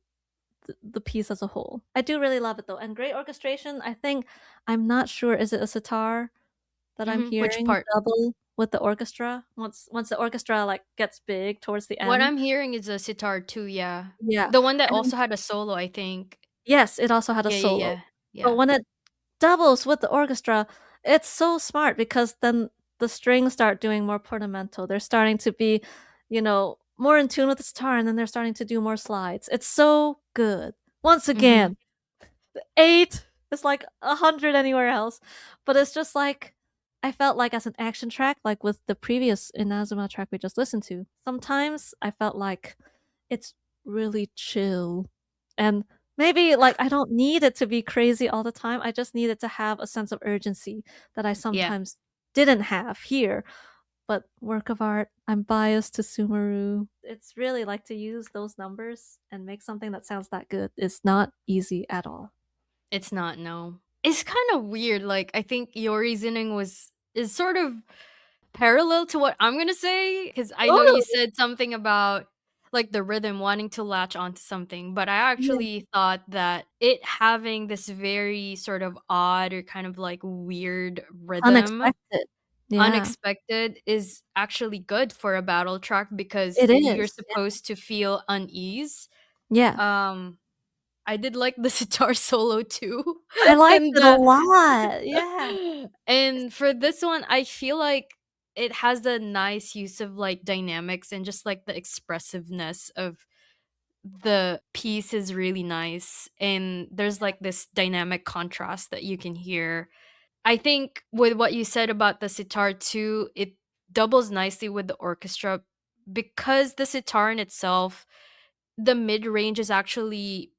the piece as a whole. I do really love it though, and great orchestration. I think I'm not sure is it a sitar that I'm Mhm. Which hearing part? double with the orchestra once the orchestra like gets big towards the What end. I'm hearing is a sitar too, yeah. Yeah, The one that and also had a solo, I think. yes, it also had a Yeah, yeah, solo. yeah. But Yeah. when it doubles with the orchestra, it's so smart because then the strings start doing more portamento. They're starting to be, more in tune with the sitar, and then they're starting to do more slides. It's so good. Once Mhm. again, 8 is like 100 anywhere else, but it's just like I felt like as an action track, like with the previous Inazuma track we just listened to, sometimes I felt like it's really chill. And maybe like I don't need it to be crazy all the time. I just need it to have a sense of urgency that I Yeah. sometimes didn't have here. But work of art, I'm biased to Sumeru. It's really like to use those numbers and make something that sounds that good is not easy at all. It's not, no. It's kind of weird. Like, I think your reasoning is sort of parallel to what I'm gonna say, because I know you Totally. said something about like the rhythm wanting to latch onto something, but I Yeah. actually thought that it having this very sort of odd or kind of like weird rhythm, Unexpected. Yeah. unexpected, is actually good for a battle track because It you're is. Yeah. supposed to feel unease. Yeah. Um, I did like the sitar solo too. I liked and it a lot. Yeah. and for this one, I feel like it has a nice use of like dynamics and just like the expressiveness of the piece is really nice. And there's like this dynamic contrast that you can hear. I think with what you said about the sitar too, it doubles nicely with the orchestra because the sitar in itself, the mid range is actually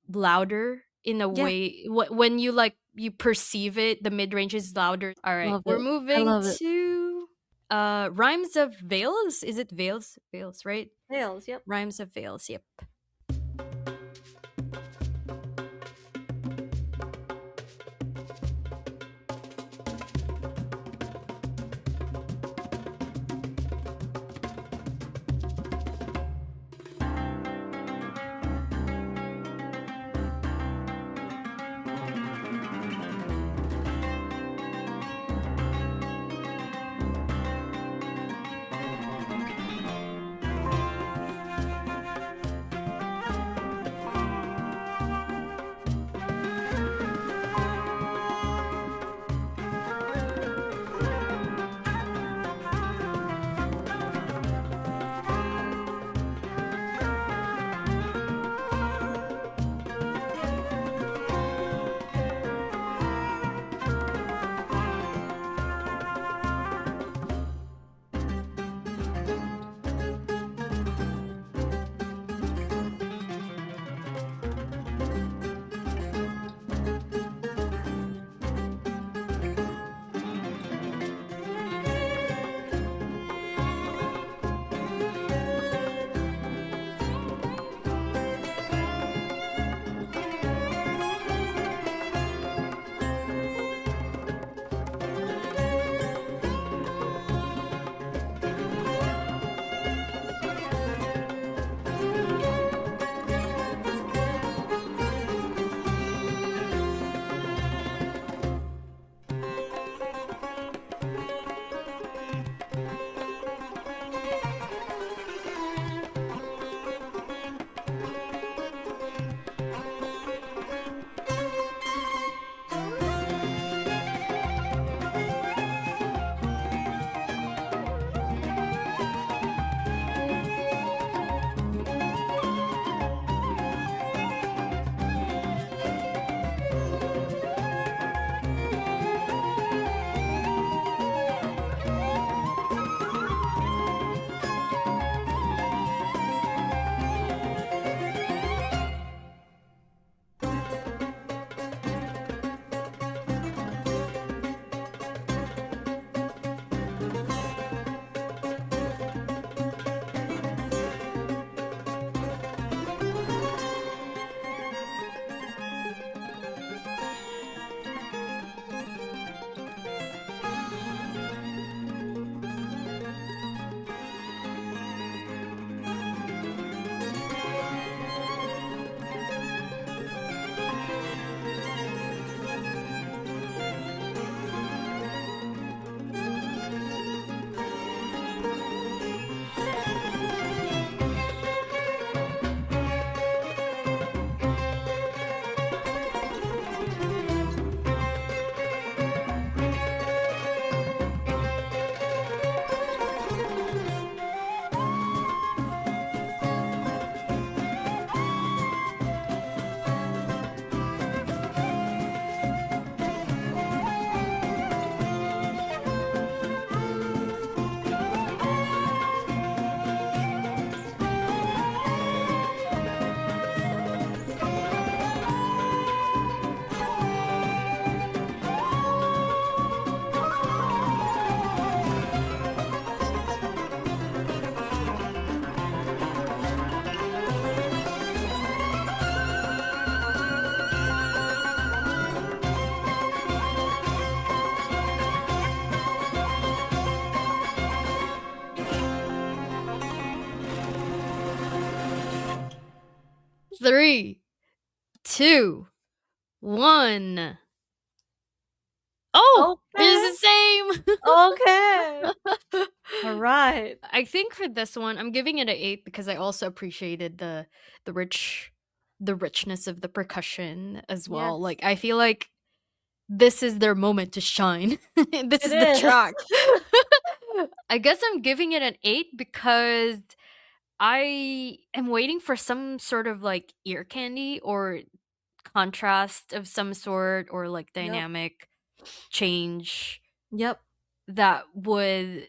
louder in a Yeah. way. When you like you perceive it, the mid range is louder. All right, Love we're it. I moving love it. to rhymes of veils. Is it veils? Veils, right? Tails, yep. Rhymes of veils. Yep. 3, 2, 1. Oh, Okay. it's the same. Okay. All right. I think for this one, I'm giving it an 8 because I also appreciated the rich the richness of the percussion as Yes. well. Like I feel like this is their moment to shine. This It is the is. track. I guess I'm giving it an 8 because I am waiting for some sort of like ear candy or contrast of some sort or like Yep. dynamic change Yep. that would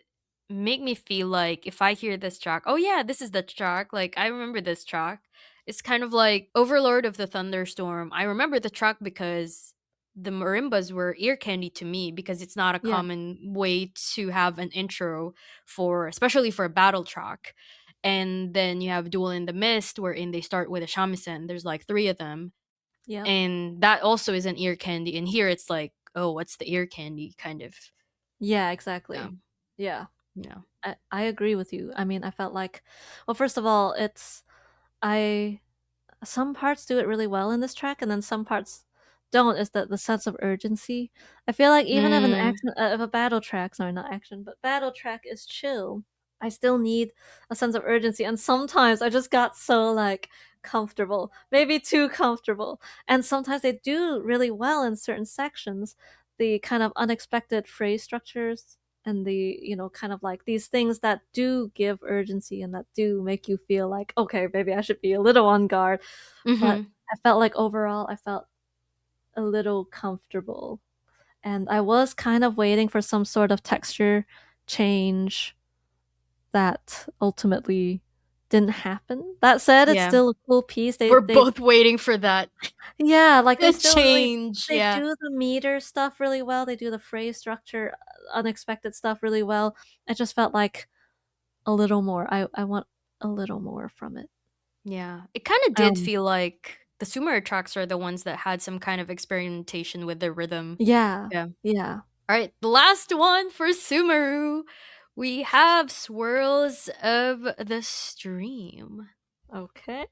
make me feel like if I hear this track, oh yeah, this is the track. Like I remember this track. It's kind of like Overlord of the Thunderstorm. I remember the track because the marimbas were ear candy to me because it's not a Yeah. common way to have an intro for especially for a battle track. And then you have Duel in the Mist wherein they start with a shamisen. There's like 3 of them. Yep. And that also is an ear candy. And here it's like, oh, what's the ear candy kind of. Yeah, Yeah. exactly. Yeah. Yeah. I agree with you. I mean, I felt like, well, first of all, I, some parts do it really well in this track, and then some parts don't. Is that the sense of urgency? I feel like even if an Mm. action, if a battle track, sorry, not action, but battle track is chill, I still need a sense of urgency, and sometimes I just got so like comfortable, maybe too comfortable, and sometimes they do really well in certain sections. The kind of unexpected phrase structures and the kind of like these things that do give urgency and that do make you feel like, okay, maybe I should be a little on guard. But Mhm. I felt like overall I felt a little comfortable, and I was kind of waiting for some sort of texture change that ultimately didn't happen. That said, it's Yeah. still a cool piece. they We're they both waiting for that Yeah, like they still really change, they yeah. do the meter stuff really well. They do the phrase structure, unexpected stuff really well. It just felt like a little more. I want a little more from it. Yeah. It kinda did Um, feel like the Sumeru tracks are the ones that had some kind of experimentation with the rhythm. yeah, Yeah. yeah. Alright, the last one for Sumeru. We have Swirls of the Stream. Okay.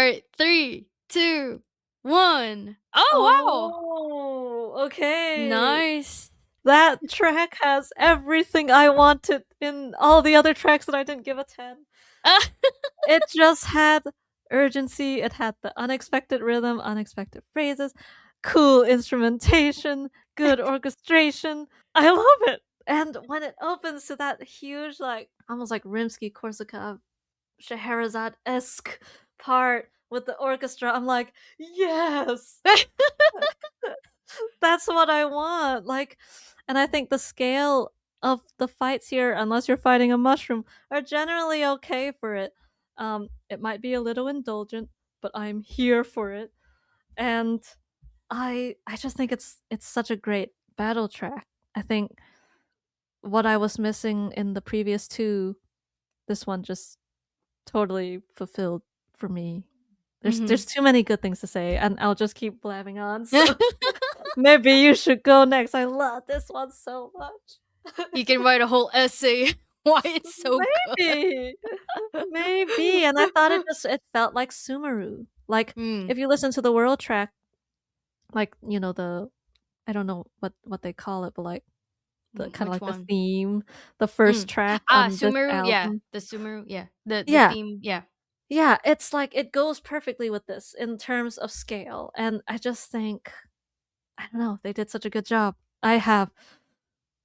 right, 3, 2, 1. Oh, Oh, okay. wow. Nice. That track has everything I wanted in all the other tracks that I didn't give a 10. It just had urgency, it had the unexpected rhythm, unexpected phrases, cool instrumentation, good orchestration. I love it. And when it opens to that huge, like, almost like Rimsky-Korsakov, Scheherazade-esque part with the orchestra, I'm like, yes! That's what I want. Like, and I think the scale of the fights here, unless you're fighting a mushroom, are generally okay for it. It might be a little indulgent, but I'm here for it. And I just think it's such a great battle track. I think what I was missing in the previous two, this one just totally fulfilled for me. There's too many good things to say, and I'll just keep blabbing on. So maybe you should go next. I love this one so much. You can write a whole essay why it's so good. Maybe. And I thought it felt like Sumeru. Like if you listen to the world track, like the I don't know what they call it, but like the kind of like one? the theme, the first track on Sumeru, this album. yeah, the Sumeru, yeah, the theme, yeah. Yeah, it's like it goes perfectly with this in terms of scale, and I just think I don't know, they did such a good job. I have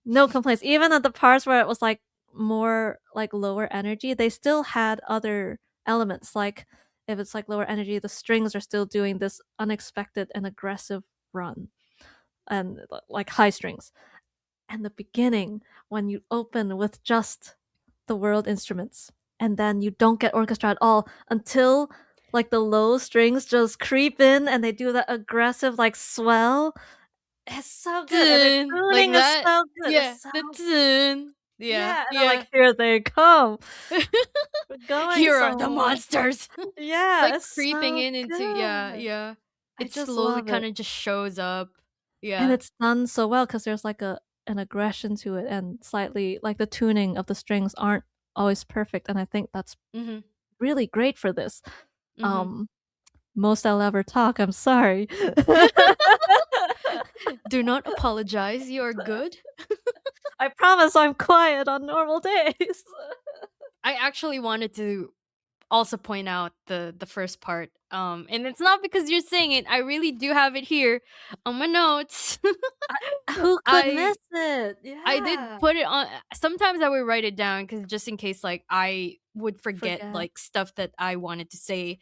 no complaints. Even at the parts where it was like more like lower energy, they still had other elements. Like if it's like lower energy, the strings are still doing this unexpected and aggressive run, and like high strings. And the beginning, when you open with just the world instruments, and then you don't get orchestra at all until like the low strings just creep in and they do that aggressive like swell. It's so good. And the tuning is so good. Yeah, it's so the tune. yeah. And I'm like, here they come. We're going here are the monsters. Yeah, it's like creeping so into good. yeah. It just slowly love kind it. of just shows up. Yeah. And it's done so well because there's like an aggression to it, and slightly like the tuning of the strings aren't always perfect, and I think that's really great for this. Most I'll ever talk, I'm sorry. Do not apologize, you're good. I promise I'm quiet on normal days. I actually wanted to also point out the first part, and it's not because you're saying it. I really do have it here on my notes. Who could miss it? Yeah, I did put it on. Sometimes I would write it down because just in case, like I would forget like stuff that I wanted to say.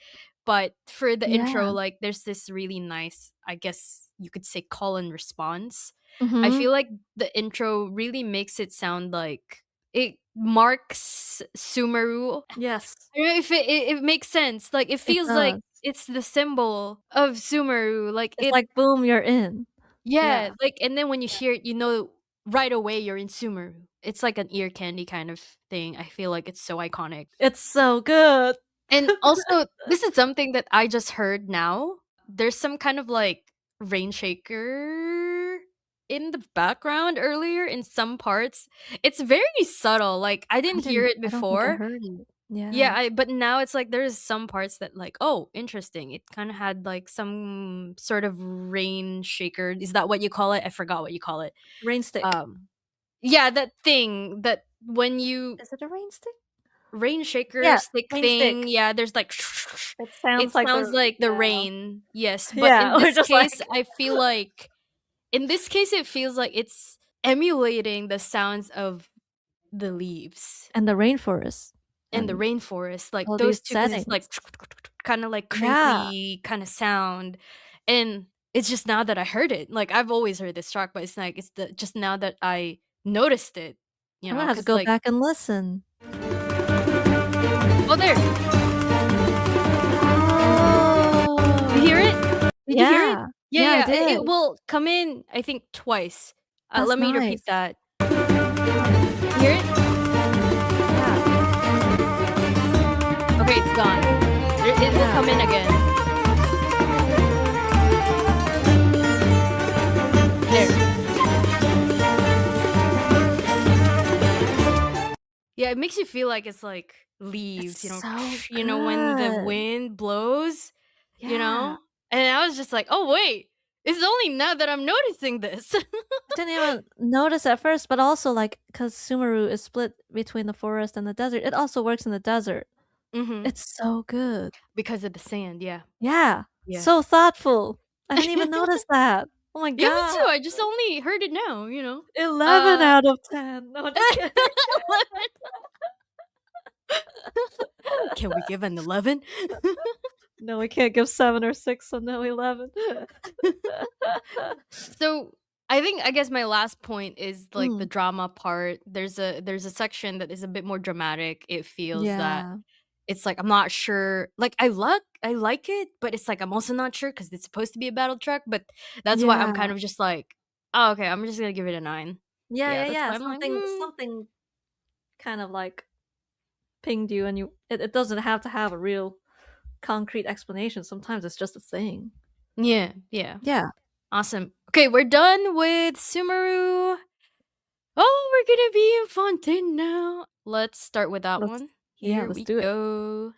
But for the intro, like there's this really nice, I guess you could say, call and response. I feel like the intro really makes it sound like it marks Sumeru. Yes. I don't know if it makes sense. Like it feels like it's the symbol of Sumeru. Like it's like boom, you're in. Yeah, like and then when you hear it, you know right away you're in Sumeru. It's like an ear candy kind of thing. I feel like it's so iconic. It's so good. And also, this is something that I just heard now. There's some kind of like rain shaker in the background earlier in some parts. It's very subtle. Like I didn't hear it before. I don't think I heard it. Yeah, but now it's like there's some parts that like, oh, interesting. It kind of had like some sort of rain shaker. Is that what you call it? I forgot what you call it. Rain stick. Yeah, that thing that when you Is it a rain stick? Rain shaker stick thing. Stick. Yeah, there's like it sounds like the rain. Yes, but in this case, I feel like in this case it feels like it's emulating the sounds of the leaves and the rainforest. And the rainforest, like those two, it's like kind of like crinkly kind of sound, and it's just now that I heard it. Like I've always heard this track, but it's like it's just now that I noticed it. You know, I'm gonna have to go back and listen. Oh, there! Oh. You hear it? Did you hear it? Yeah. It will come in, I think, twice. Let me repeat that. You hear it? Okay, it's gone. It will come in again. There. Yeah, it makes you feel like it's like It's leaves, so when the good. wind blows, you Yeah. know? And I was just like, "Oh, wait. It's only now that I'm noticing this." I didn't even notice at first, but also, like, because Sumeru is split between the forest and the desert, it also works in the desert. Mhm. It's so good. Because of the sand, yeah. Yeah. Yeah. So thoughtful. I didn't even notice that. Oh my Yeah, me too. god. I just only heard it now, you know? 11 Uh out of 10. No, just kidding. Can we give an 11? No, we can't give 7 or 6, so no 11. So, I guess my last point is, like, the Mm, drama part. There's a section that is a bit more dramatic. It feels that yeah. it's like, I'm not sure, like, I like it, but it's like, I'm also not sure because it's supposed to be a battle track, but that's why I'm Yeah. kind of just like, "Oh, okay, I'm just gonna give it a 9." Yeah, Yeah, yeah, that's yeah. why I'm like, Something kind of, like, pinged you and it doesn't have to have a real concrete explanation. Sometimes it's just a thing. yeah, yeah. Yeah. Awesome. Okay, we're done with Sumeru. Oh, we're gonna be in Fontaine now. Let's start with that Let's one. yeah, Here let's we do it. go.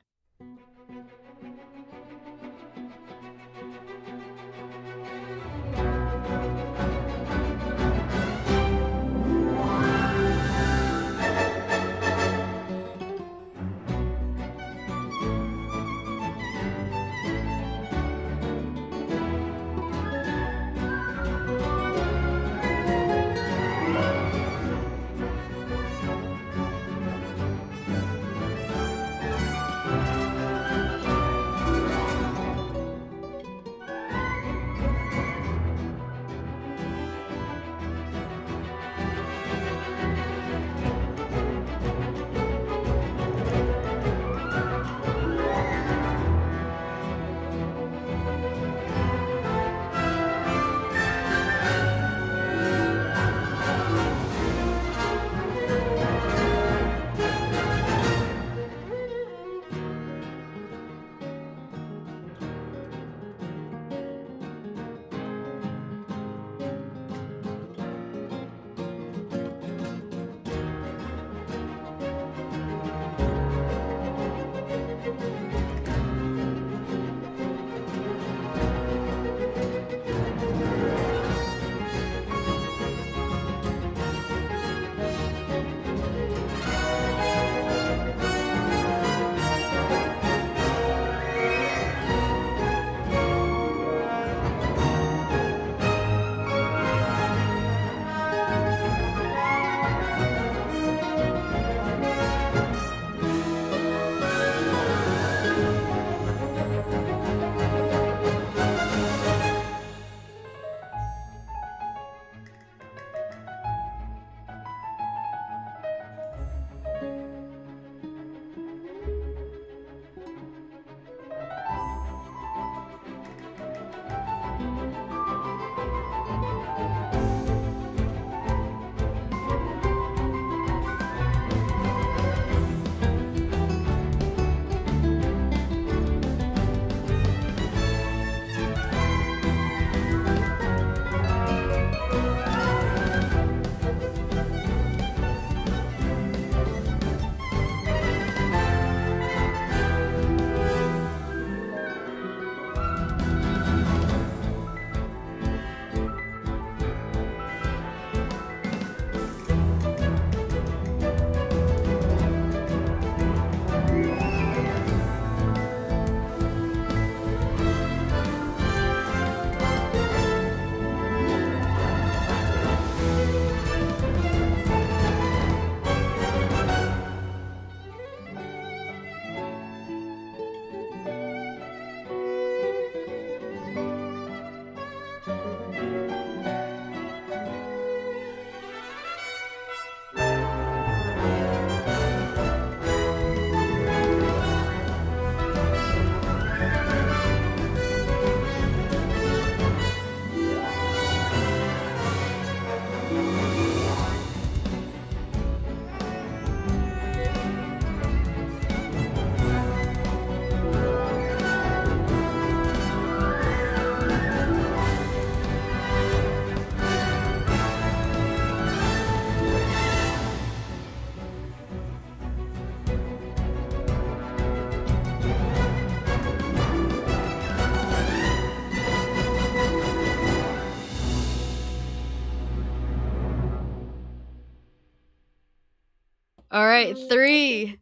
All right, 3,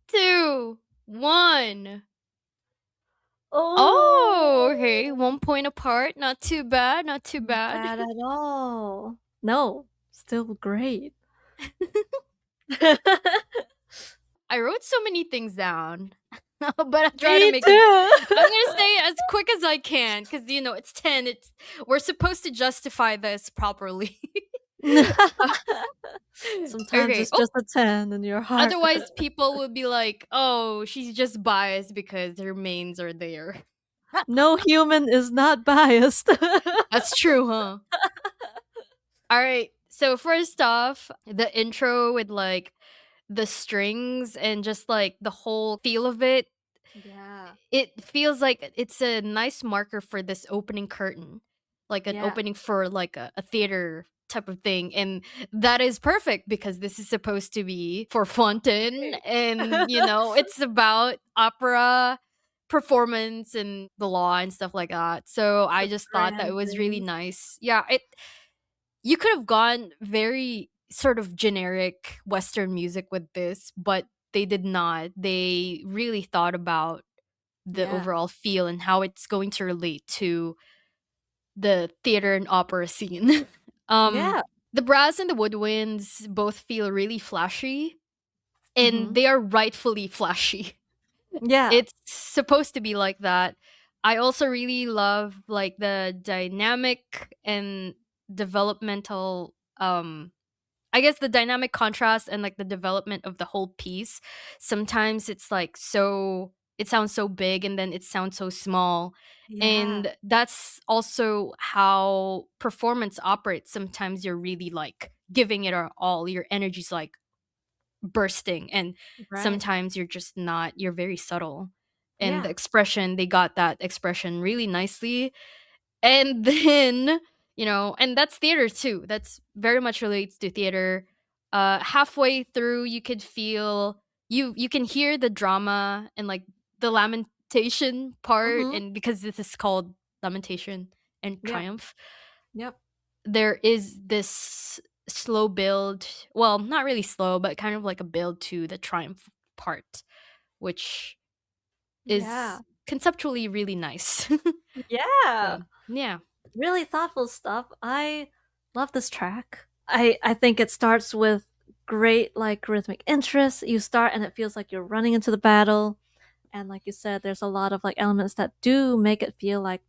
2, 1. Oh, okay. Oh, 1 point apart. Not too bad. Not too not bad. bad at all. No, still great. I wrote so many things down, but I'll try to Me make it. too. I'm gonna say it as quick as I can because it's 10. We're supposed to justify this properly. Sometimes Okay. it's Oh, just a 10 in your heart. otherwise people would be like, "Oh, she's just biased because her mains are there." No human is not biased. That's true, huh? All right. So first off, the intro with like the strings and just like the whole feel of it, Yeah. it feels like it's a nice marker for this opening curtain, like an Yeah. opening for like a theater type of thing. And that is perfect because this is supposed to be for Fontaine, Right. and it's about opera performance and the law and stuff like that. So I The just thought that it grand was really things. nice. Yeah, it you could have gone very sort of generic Western music with this, but they did not. They really thought about the Yeah. overall feel and how it's going to relate to the theater and opera scene. um, Yeah. the brass and the woodwinds both feel really flashy, and Hmm. they are rightfully flashy. Yeah. It's supposed to be like that. I also really love like the dynamic and developmental I guess the dynamic contrast and like the development of the whole piece. Sometimes it's like it sounds so big and then it sounds so small. Yeah. And that's also how performance operates. Sometimes you're really like giving it all. Your energy's like bursting, and Right. sometimes you're just not. You're very subtle. And the Yeah. expression, they got that expression really nicely. And then and that's theater too, that's very much relates to theater. Halfway through you could feel, you can hear the drama and like the lamentation part, Hmm. and because this is called lamentation and Yep. triumph, Yep. there is this slow build, well, not really slow, but kind of like a build to the triumph part, which is Yeah. conceptually really nice. Yeah. So yeah. Really thoughtful stuff. I love this track. I think it starts with great like rhythmic interest. You start and it feels like you're running into the battle. And like you said, there's a lot of like elements that do make it feel like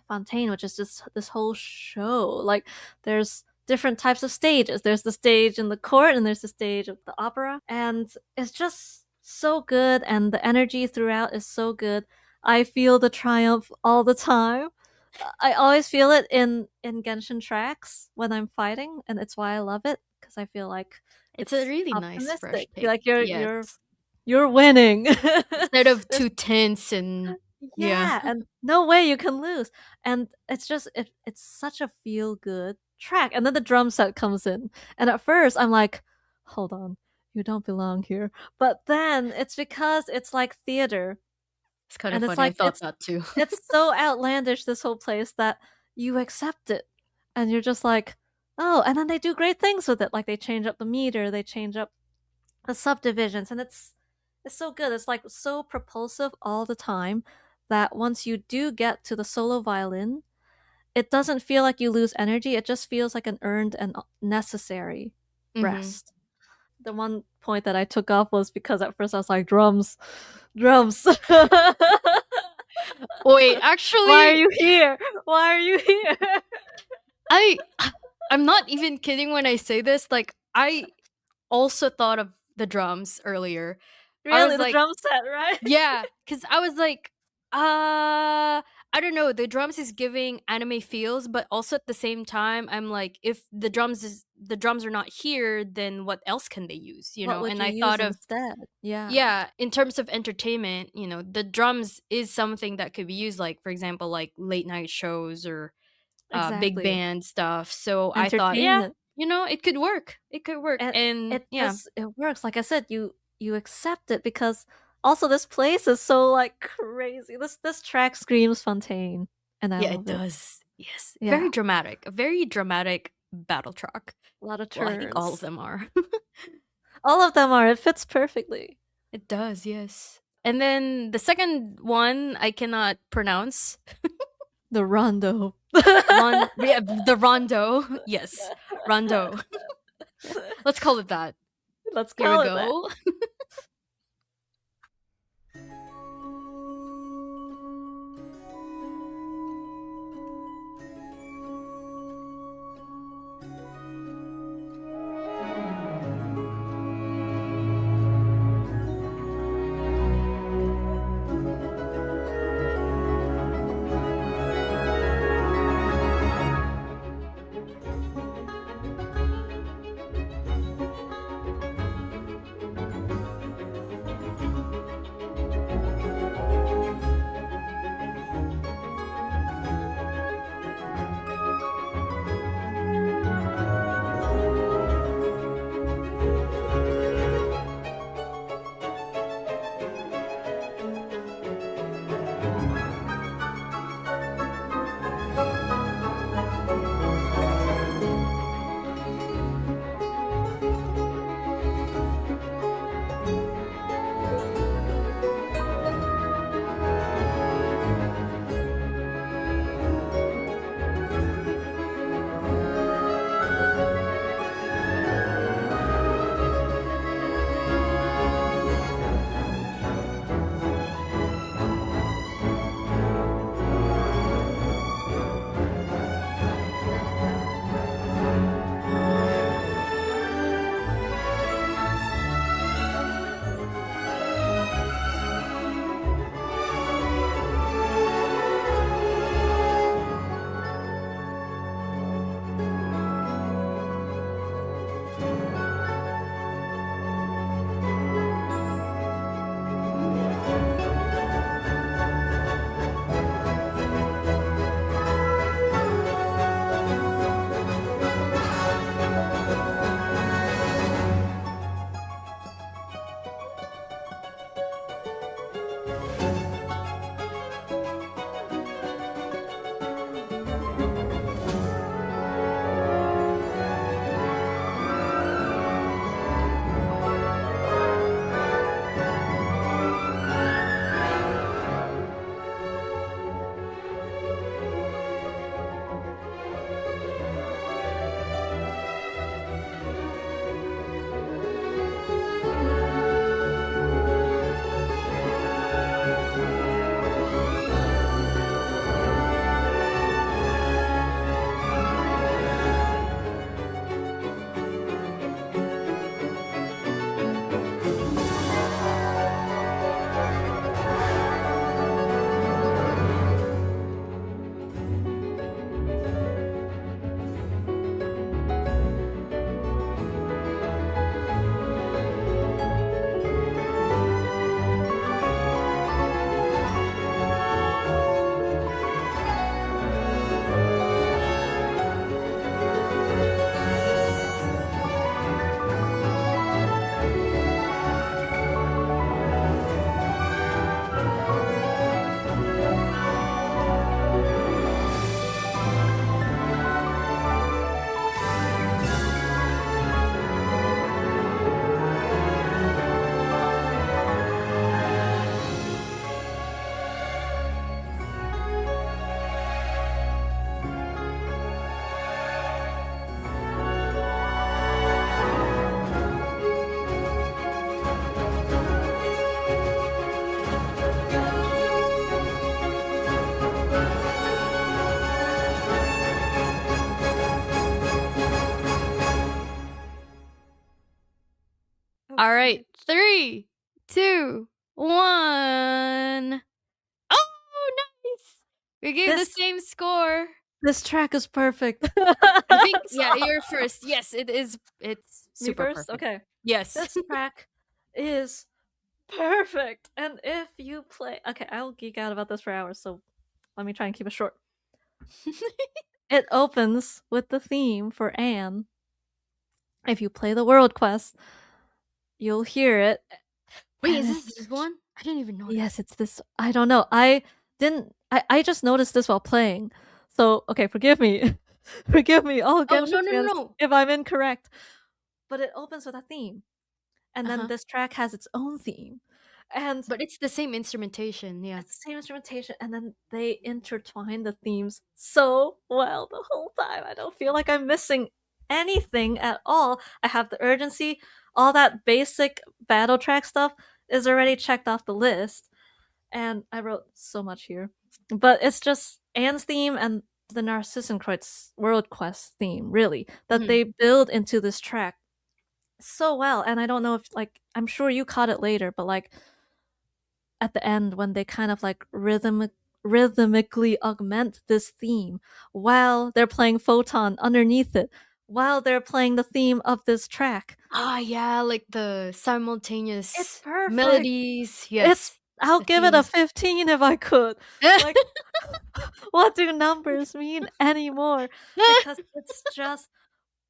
Fontaine, which is just this whole show. Like there's different types of stages. There's the stage in the court and there's the stage of the opera. And it's just so good and the energy throughout is so good. I feel the triumph all the time. I always feel it in Genshin tracks when I'm fighting, and it's why I love it because I feel like It's a it's really nice fresh optimistic. take. Like you're Yes. you're you're winning. Instead of There's too tense and yeah. yeah, and no way you can lose. And it's just it's such a feel good track. And then the drum set comes in. And at first I'm like, hold on, you don't belong here. But then it's because it's like theater. It's kind of And it's funny. I like thought that too. it's so outlandish this whole place that you accept it. And you're just like, oh, and then they do great things with it. Like they change up the meter, they change up the subdivisions, and it's so good. It's like so propulsive all the time that once you do get to the solo violin, it doesn't feel like you lose energy. It just feels like an earned and necessary Hmm. rest. The one point that I took off was because at first I was like, drums, drums. Wait, Why are actually, you here? Why are you here? I I'm not even kidding when I say this. Like I also thought of the drums earlier. I Really, was the like, drum set, right? yeah, because I was like, I don't know. The drums is giving anime feels, but also at the same time, I'm like, if the drums are not here, then what else can they use? What would And you I use thought of, instead? Yeah, yeah, in terms of entertainment, the drums is something that could be used, like for example, like late night shows or big exactly. band stuff. So I thought, yeah, Entertainment. it could work. It could work, And and it yeah, just it works. Like I said, you accept it because also this place is so like crazy. This track screams Fontaine, and I yeah, it love it. does. Yes, Yeah, a very dramatic battle track. a lot of Well, I think all of turns. them are. All of them are. It fits perfectly. It does, yes. And then the second one I cannot pronounce. The rondo. The rondo. Yes, rondo. Let's call it that. Let's Here call we it that. go. All right, 3, 2, 1. Oh, nice! We gave the same score. This track is perfect. I think, yeah, you're first. Yes, it is. It's super Me first? perfect. Okay. Yes. This track is perfect. And if you play... Okay, I'll geek out about this for hours, so let me try and keep it short. It opens with the theme for Anne. If you play the world quest, you'll hear it. Wait, is this one? I didn't even know. Yes, it's this. I don't know. I just noticed this while playing. So, okay, forgive me. Forgive me, all Genshin fans, no. if I'm incorrect. But it opens with a theme. and then this track has its own theme. And But it's the same instrumentation, yeah. it's the same instrumentation, and then they intertwine the themes so well the whole time. I don't feel like I'm missing anything at all. I have the urgency, all that basic battle track stuff is already checked off the list, and I wrote so much here. But it's just Anne's theme and the Narcissenkreuz World Quest theme, really, that they build into this track so well. And I don't know if, like, I'm sure you caught it later, but like at the end when they kind of like rhythmically augment this theme while they're playing Photon underneath it, while they're playing the theme of this track. Ah, yeah, like the It's simultaneous perfect. melodies. It's Yes. I'll give it a 15 if I could. Like, what do numbers mean anymore? Because it's just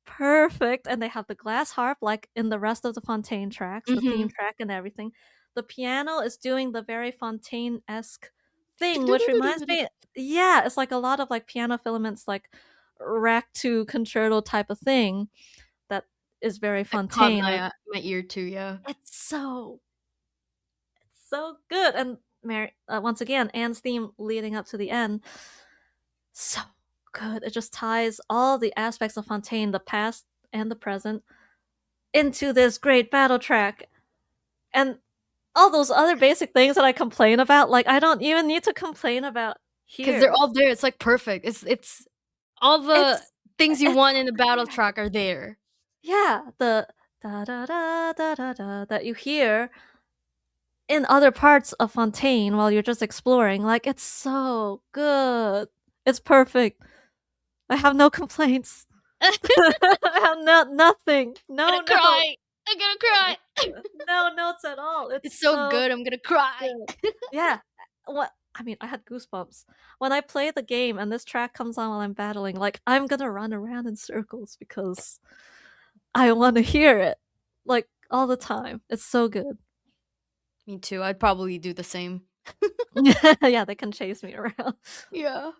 perfect. And they have the glass harp like in the rest of the Fontaine tracks, the theme track and everything. The piano is doing the very Fontaine-esque thing, which reminds me, yeah, it's like a lot of like piano filaments, like rack to concerto type of thing that is very It caught Fontaine. my ear too, yeah. It's so good. And once again, Anne's theme leading up to the end, so good. It just ties all the aspects of Fontaine, the past and the present, into this great battle track. And all those other basic things that I complain about, like, I don't even need to complain about here. Because they're all there. It's like perfect. It's all the things you want in the battle track are there. Yeah, the da da da da da da that you hear in other parts of Fontaine while you're just exploring, like, it's so good. It's perfect. I have no complaints. I have nothing. No, I'm gonna cry. I'm gonna cry. No notes at all. It's so good. I'm gonna cry. Yeah. I mean, I had goosebumps when I play the game and this track comes on while I'm battling. Like, I'm gonna run around in circles because I want to hear it, like, all the time. It's so good. Me too. I'd probably do the same. Yeah, they can chase me around. Yeah.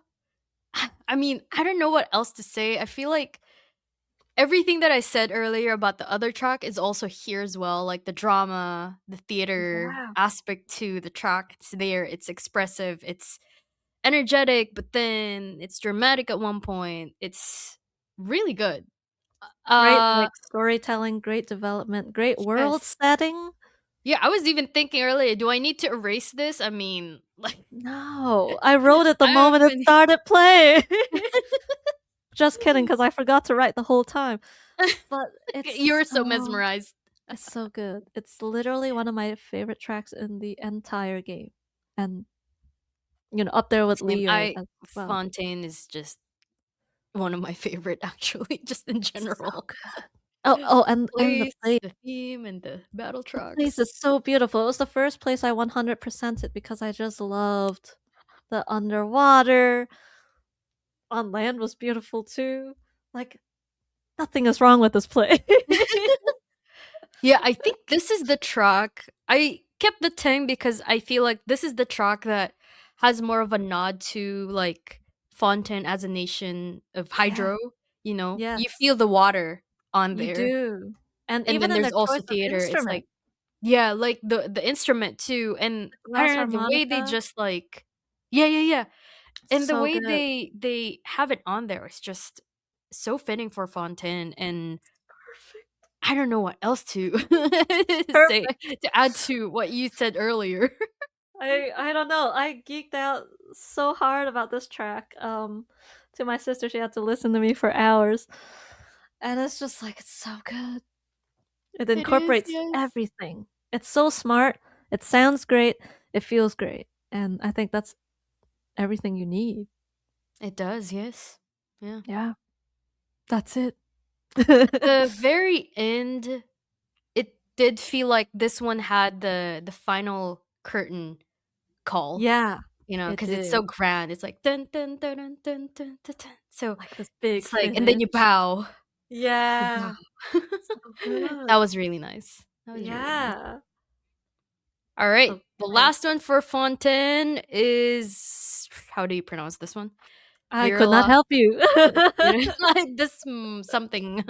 I mean, I don't know what else to say. I feel like everything that I said earlier about the other track is also here as well. Like the drama, the theater aspect to the track. It's there. It's expressive. It's energetic, but then it's dramatic at one point. It's really good. Great, like, storytelling, great development, great world setting. Yeah, I was even thinking earlier, do I need to erase this? I mean, like, no, I wrote it the moment it started playing. Just kidding, because I forgot to write the whole time. But you were so mesmerized. It's so good. It's literally one of my favorite tracks in the entire game, and you know, up there with Liyue as well. Fontaine is just one of my favorite, actually, just in general. So good. Oh, and the place, the theme, and the battle tracks. The place is so beautiful. It was the first place I 100%ed because I just loved the underwater. On land was beautiful too. Like, nothing is wrong with this place. Yeah, I think this is the track. I kept the 10 because I feel like this is the track that has more of a nod to like Fontaine as a nation of hydro. You know, you feel the water on there. You do, and even then there's also theater. It's like, yeah, like the instrument too, and I don't know, the way they just like, yeah, and the way they have it on there is just so fitting for Fontaine, and I don't know what else to say to add to what you said earlier. I don't know. I geeked out so hard about this track. To my sister, she had to listen to me for hours, and it's just like, it's so good. It incorporates everything. It's so smart. It sounds great. It feels great, and I think that's everything you need. It does, yes. Yeah. That's it. The very end, it did feel like this one had the final curtain call. Yeah. You know, because it's so grand. It's like dun dun dun dun dun dun dun dun. So like this big it's like, and then you bow. Yeah. That was really nice. That was really nice. All right. The last one for Fontaine is, how do you pronounce this one? I could not help you. This something.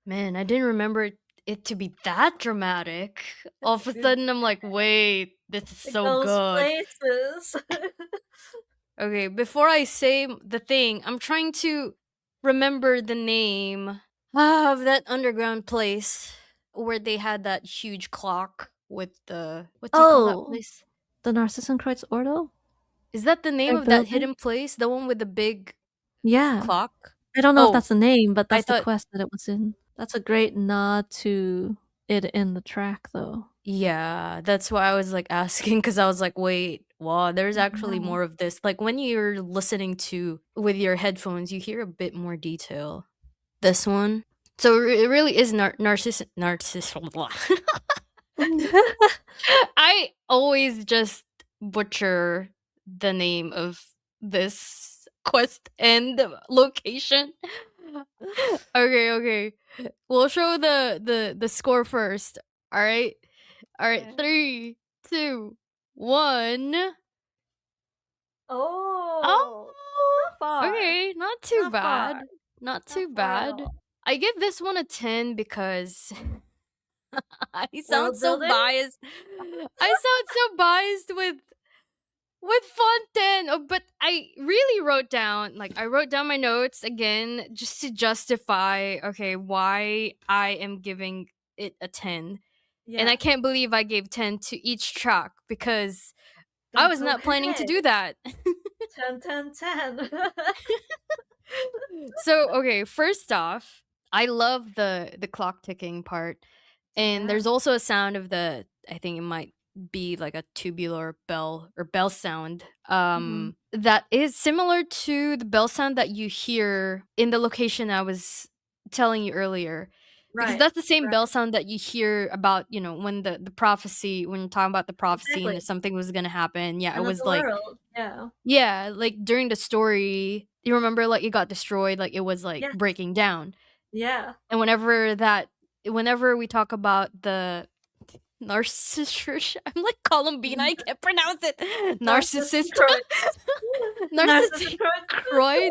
Man, I didn't remember it to be that dramatic. All of a sudden, I'm like, wait, this is It so goes good. places. Okay, before I say the thing, I'm trying to remember the name of that underground place where they had that huge clock with the what do you call that Oh, place? the Narcissenkreuz Ordo? Is that the name Their of that building? hidden place? The one with the big Yeah. clock? I don't know if Oh, that's the name, but I that's the thought quest that it was in. That's a great nod to it in the track, though. yeah, that's why I was like asking because I was like, wait, wow, there's actually Yeah. more of this. Like when you're listening to with your headphones, you hear a bit more detail. This one. So it really is narciss. I always just butcher the name of this quest and location. Okay, okay. We'll show the score first. All right. All right. Okay. 3, 2, 1. Oh, Oh, not far. okay, not too Not far. bad. Not Not too far at bad. all. I give this one a 10 because I sound World so building? biased. I sound so biased with Fontaine. Oh, but I really wrote down, like, I wrote down my notes again just to justify, okay, why I am giving it a 10. And I Yeah. can't believe I gave 10 to each track because I was That's not planning to okay. do that. 10, 10, 10. So, okay, first off, I love the clock ticking part. And Yeah. there's also a sound of I think it might be like a tubular bell or bell sound Mhm. that is similar to the bell sound that you hear in the location I was telling you earlier, because Right. that's the same bell Right. sound that you hear about, when the prophecy, when you're talking about the prophecy and Exactly. if something was gonna happen. Yeah, it End of was the like, world. Yeah. yeah, like during the story, you remember, like, it got destroyed, like it was like Yes. breaking down. Yeah. And whenever we talk about the narcissist, I'm like Columbine, I can't pronounce it. Narcissistic Narcissist. Croix. Narcissistic Narcissistic Croix. Croix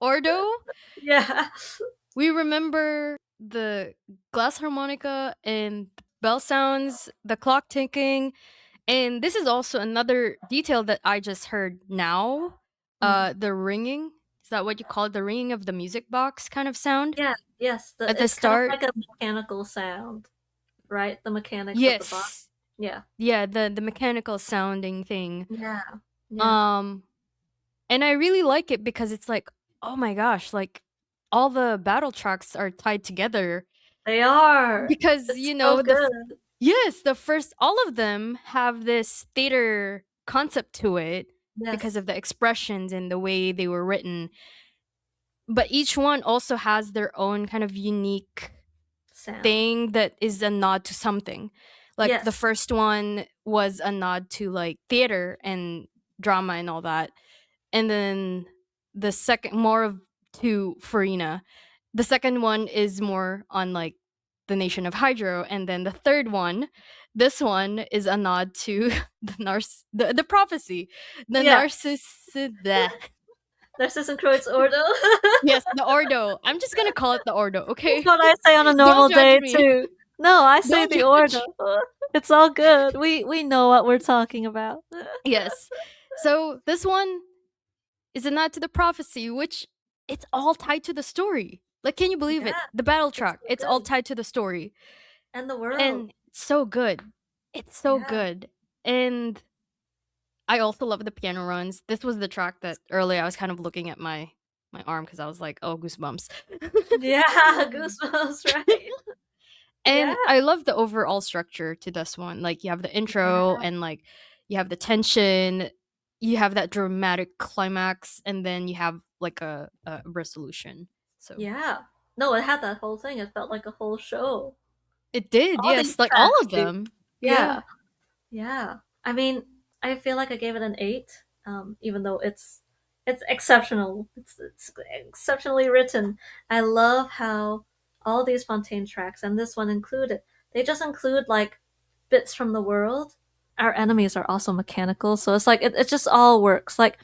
Ordo. Yeah. We remember the glass harmonica and bell sounds, the clock ticking, and this is also another detail that I just heard now. Mm. The ringing. Is that what you call it? The ringing of the music box kind of sound Yeah. Yes. at the It's kind of start. like a mechanical sound, right? The mechanics of the box. Yes. Yeah. Yeah, the mechanical sounding thing. Yeah. Yeah. Um and I really like it because it's like, oh my gosh, like all the battle tracks are tied together They are. because It's so good. yes, the first all of them have this theater concept to it because Yes. of the expressions and the way they were written. But each one also has their own kind of unique Sound. thing that is a nod to something. Like the Yes. first one was a nod to like theater and drama and all that. And then the second more of to Farina. The second one is more on like the nation of Hydro, and then the third one, this one is a nod to the prophecy, the Yeah. narcissist. Narcissus Croix Ordo. Yes, the Ordo. I'm just gonna call it the Ordo, That's okay? what I say on a Don't normal judge day me. too. No, I say Don't the Ordo. judge. It's all good. We know what we're talking about. Yes. So this one is a nod to the prophecy, which it's all tied to the story. Like, can you believe it? Yeah, The battle it's track, so it's all good. tied to the story. And the world. And it's so good. It's so Yeah. good. And I also love the piano runs. This was the track that earlier I was kind of looking at my arm because I was like, oh, goosebumps. Yeah, goosebumps, right? Yeah. And I love the overall structure to this one. Like, you have the Yeah. intro and like you have the tension, you have that dramatic climax, and then you have like a resolution. So Yeah. No, it had that whole thing. It felt like a whole show. it did, All these yes, like all tracks of do. them. Yeah. Yeah. Yeah. I mean, I feel like I gave it an 8, even though it's exceptional. It's exceptionally written. I love how all these Fontaine tracks, and this one included, they just include like bits from the world. Our enemies are also mechanical, so it's like it just all works. Like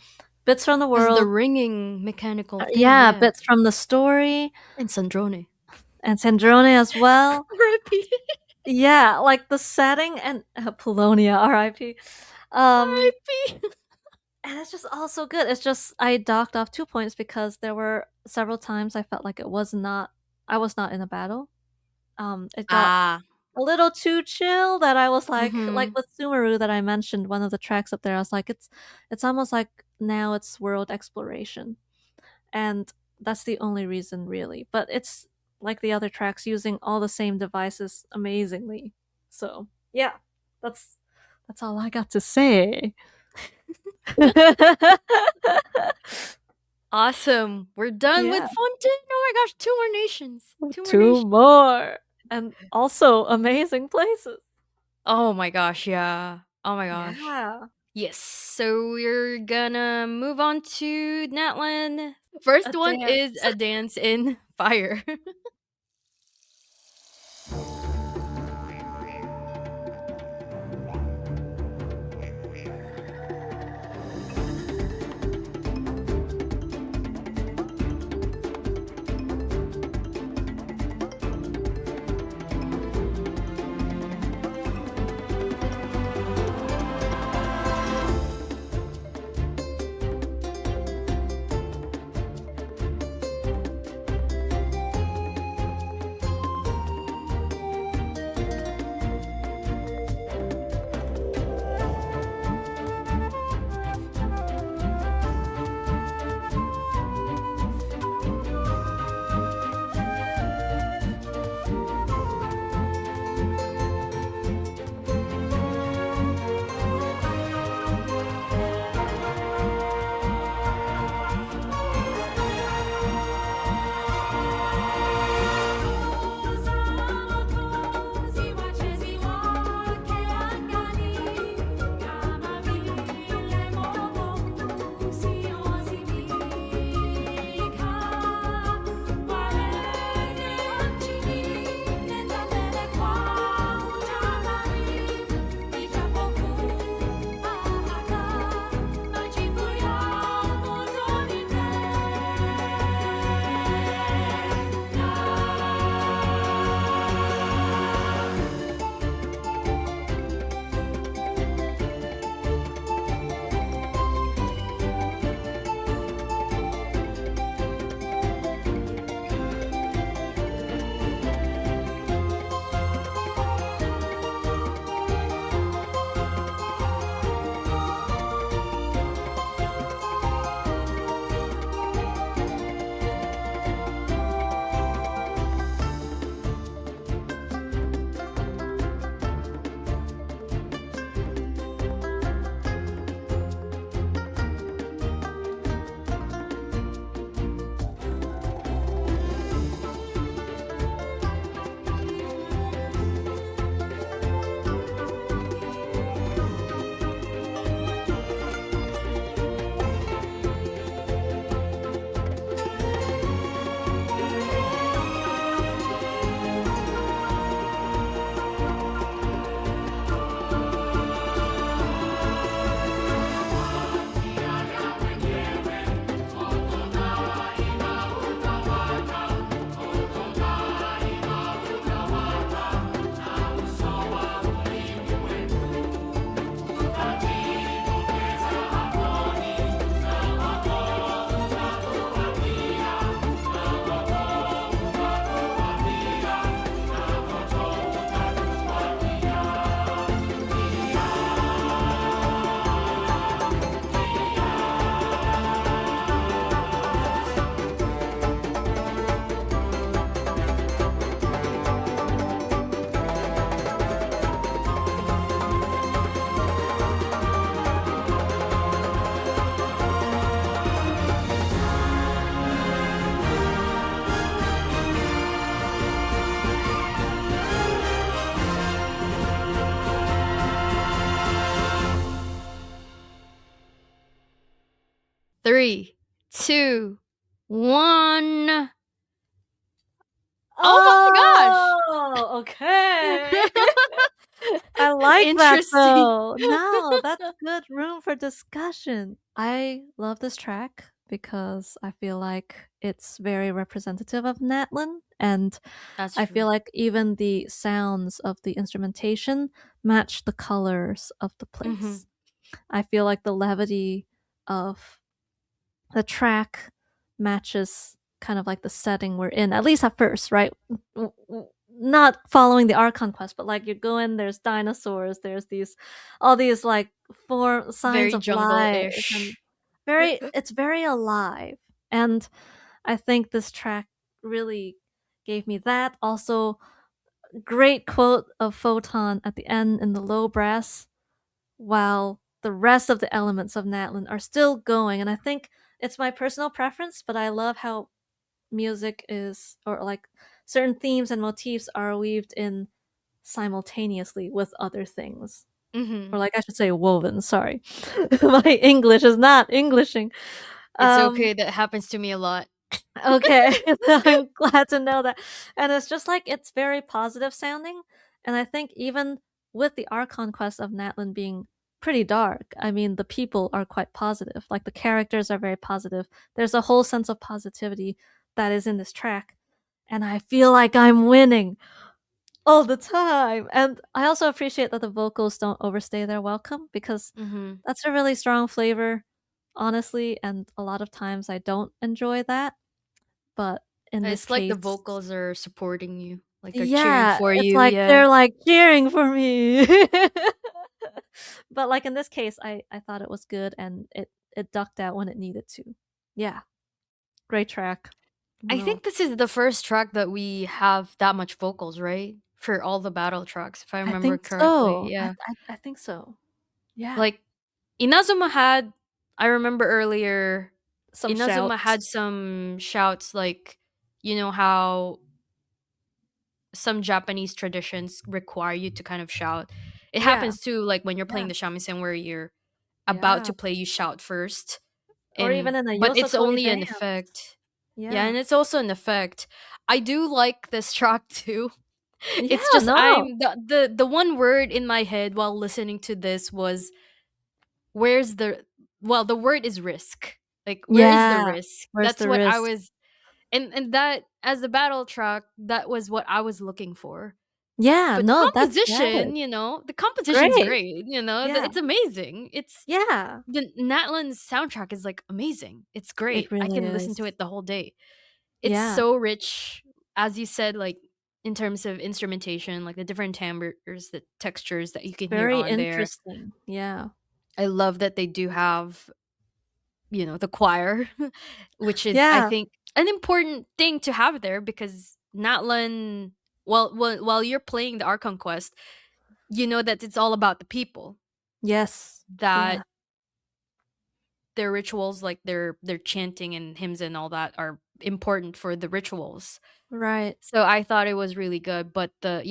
bits from the There's the world, ringing mechanical thing, yeah, yeah. bits from the story, And Sandrone. and Sandrone as well. R.I.P. Yeah, like the setting and Polonia, R.I.P. Um, R.I.P. and it's just all so good. It's just I docked off 2 points because there were several times I felt like I was not in a battle. It got Ah. a little too chill that I was like Mm-hmm. with Sumeru that I mentioned, one of the tracks up there. I was like, it's almost like now it's world exploration, and that's the only reason really. But it's like the other tracks using all the same devices amazingly. So yeah, that's that's all I got to say. Awesome. We're done with Yeah, Fontaine. Oh my gosh, 2 more nations. 2 more two nations. more, and also amazing places. Oh my gosh, yeah. Oh my gosh. Yeah, Yes. So we're gonna move on to Natlan. First a one is dance. a dance in fire. 3, 2, 1. Oh Oh, okay. my I gosh! like that Interesting. though. No, that's good room for discussion. I love this track because I feel like it's very representative of Natlan, and That's I true. feel like even the sounds of the instrumentation match the colors of the Mhm. place. I feel like the levity of the track matches kind of like the setting we're in, at least at first, right? Not following the Archon quest, but like you go in, there's dinosaurs, there's all these like form signs Very of life, and jungle-ish. it's very alive. And I think this track really gave me that. Also, great quote of Photon at the end in the low brass, while the rest of the elements of Natlan are still going. And I think it's my personal preference, but I love how music is, or like certain themes and motifs are weaved in simultaneously with other things. Or Mhm. like I should say woven, sorry. My English is not Englishing. It's Um okay, that happens to me a lot. Okay, I'm glad to know that. And it's just like it's very positive sounding. And I think even with the Archon quest of Natlan being pretty dark, I mean, the people are quite positive. Like the characters are very positive. There's a whole sense of positivity that is in this track. And I feel like I'm winning all the time. And I also appreciate that the vocals don't overstay their welcome, because Mhm. that's a really strong flavor, honestly. And a lot of times I don't enjoy that, but in this It's like the case, vocals are supporting you, like, are cheering yeah, for it's you, like yeah. they're, like, cheering for me. But, like, in this case, I thought it was good, and it ducked out when it needed to. Yeah, great track. I No, think this is the first track that we have that much vocals, right? For all the battle tracks, if I I remember think correctly, so. yeah. I think so. Yeah. Like, Inazuma had I remember earlier, Some Inazuma had shouts. some shouts, like, you know how some Japanese traditions require you to kind of shout. It Yeah, happens too, like, when you're playing yeah, the shamisen where you're about yeah. to play, you shout first, Or and even in the but it's Yosokoi only an dance. effect. Yeah, Yeah. and it's also an effect. I do like this track too. It's Yeah, just no. the one word in my head while listening to this was, where's the well, the word is risk. Like, where is the Yeah. risk? Where's That's the what I risk? was, and that, as the battle track, that was what I was looking for. Yeah, But no, that's valid. the composition's Great. great, Yeah. it's amazing. It's Yeah. the Natlan's soundtrack is, like, amazing. It's It great. I really can listen is. to it the whole day. It's Yeah. so rich, as you said, like, in terms of instrumentation, like the different timbres, the textures that you can hear Very on there. interesting. Yeah. I love that they do have, the choir, which is, I Yeah. think, an important thing to have there, because Natlan, while you're playing the Archon quest, you know that it's all about the people, Yes. that Yeah. their rituals, like their chanting and hymns and all that, are important for the rituals. Right. So I thought it was really good, but the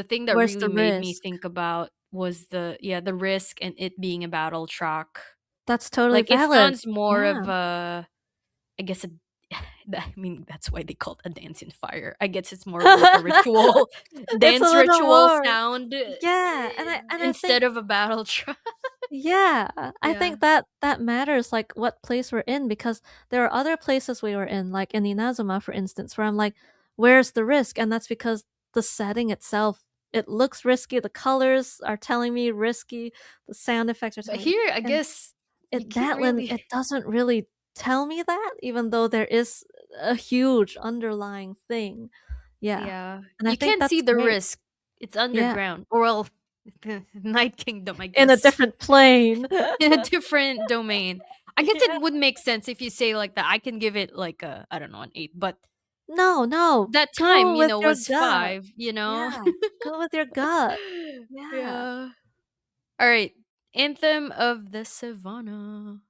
thing that Where's really the made me risk? think about was the risk and it being a battle track. That's totally Like, it valid. sounds more Yeah. of a, I guess, I mean, that's why they call it a dance in fire. I guess it's more of like a ritual, It's a dance little ritual more. sound, Yeah, and I think instead of a battle track. yeah, I Yeah. think that matters, like, what place we're in, because there are other places we were in, like in Inazuma, for instance, where I'm like, "Where's the risk?" And that's because the setting itself, it looks risky, the colors are telling me risky, the sound effects are But telling me, here, I and guess you it can't Natlan, really. it doesn't really tell me that, even though there is a huge underlying thing. Yeah, Yeah, and I you think can't see that's the great. risk. It's Yeah, underground, or well, Night Kingdom, I in a guess, different plane. in a different domain. I guess Yeah. it would make sense if you say like that. I can give it like a, I don't know, an 8, but No, no, that time, go with your was gut. 5. Yeah, go with your gut. Yeah. Yeah. All right, Anthem of the Savannah.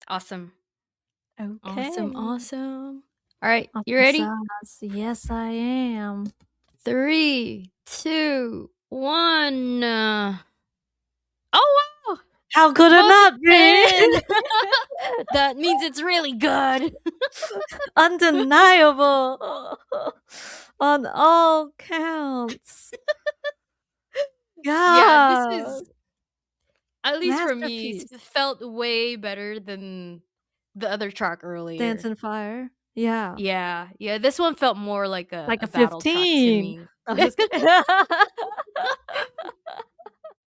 Awesome. Okay. Awesome. All right, you Awesome ready? sauce. Yes, I am. 3, 2, 1. Oh wow! How could it not be? Fontaine! That means it's really good. Undeniable on all counts. Yeah, this God, is, at least for me, masterpiece. felt way better than the other track Dance earlier. and Fire. Yeah, Yeah, yeah, this one felt more like like a a battle track to 15. me. No, just kidding.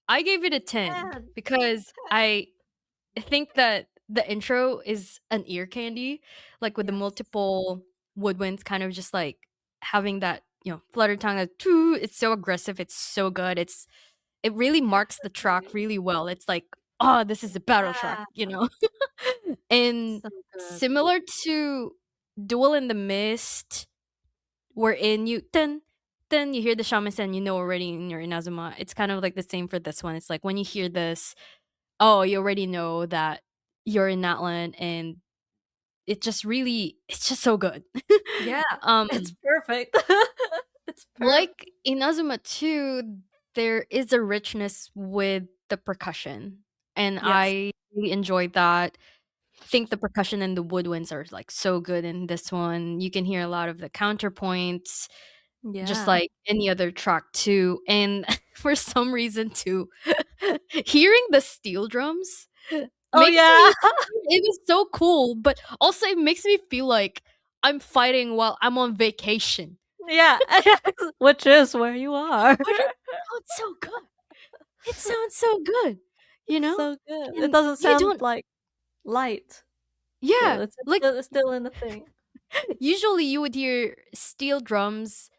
I gave it a 10 10. because I think that the intro is an ear candy, like with the Yes. multiple woodwinds kind of just like having that, flutter tongue, like, "Too," it's so aggressive, it's so good. It really marks the track Exactly. really well. It's like, "Oh, this is a battle track," Yeah. you know? And So good. similar to Duel in the Mist, wherein then you hear the shamisen, you know already in your Inazuma. It's kind of like the same for this one. It's like when you hear this, oh, you already know that you're in Natlan, and it's just so good. Yeah, um, it's perfect. It's perfect. like Inazuma 2, there is a richness with the percussion, and Yes. I really enjoyed that. I think the percussion and the woodwinds are like so good in this one. You can hear a lot of the counterpoints, just Yeah. like any other track too. And for some reason too, hearing the steel drums Oh, makes yeah. me, it was so cool, but also it makes me feel like I'm fighting while I'm on vacation. Yeah, which is where you are. Which it sounds so good. It sounds so good, you It's know? so good. It And doesn't you sound, don't, like, light still. yeah, It's like still it's still in the thing. usually you would hear steel drums.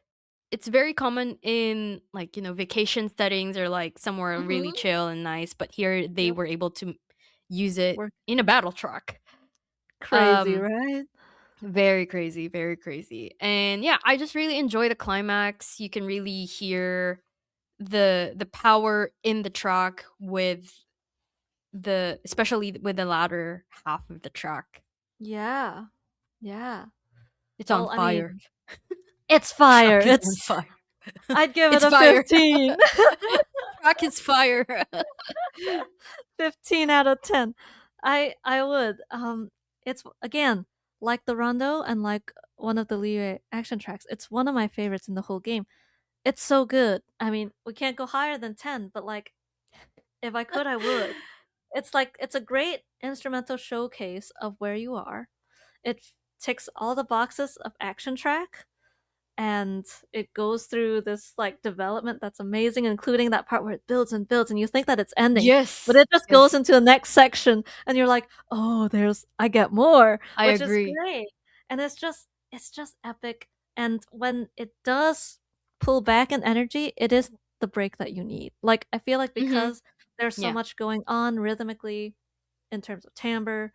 It's very common in, like, vacation settings or like somewhere really Mhm. chill and nice, but here they Yep. were able to use it Work in a battle truck. crazy, Um right? Very crazy, very crazy. And yeah, I just really enjoy the climax. You can really hear the power in the track with the, especially with the latter half of the track. Yeah. Yeah. It's on Well, I fire. mean, it's fire. Track is on fire. I'd give it It's a fire. 15. Track is fire. 15 out of 10. I would. It's again like the Rondo and like one of the Liyue action tracks. It's one of my favorites in the whole game. It's so good. I mean, we can't go higher than 10, but like if I could, I would. It's like it's a great instrumental showcase of where you are. It ticks all the boxes of action track, and it goes through this like development that's amazing, including that part where it builds and builds and you think that it's ending, but Yes. it just goes Yes. into the next section and you're like, oh, there's I get more, I which is agree. great. And it's just epic. And when it does pull back in energy, it is the break that you need. Like I feel like Mhm. because there's so Yeah. much going on rhythmically in terms of timbre,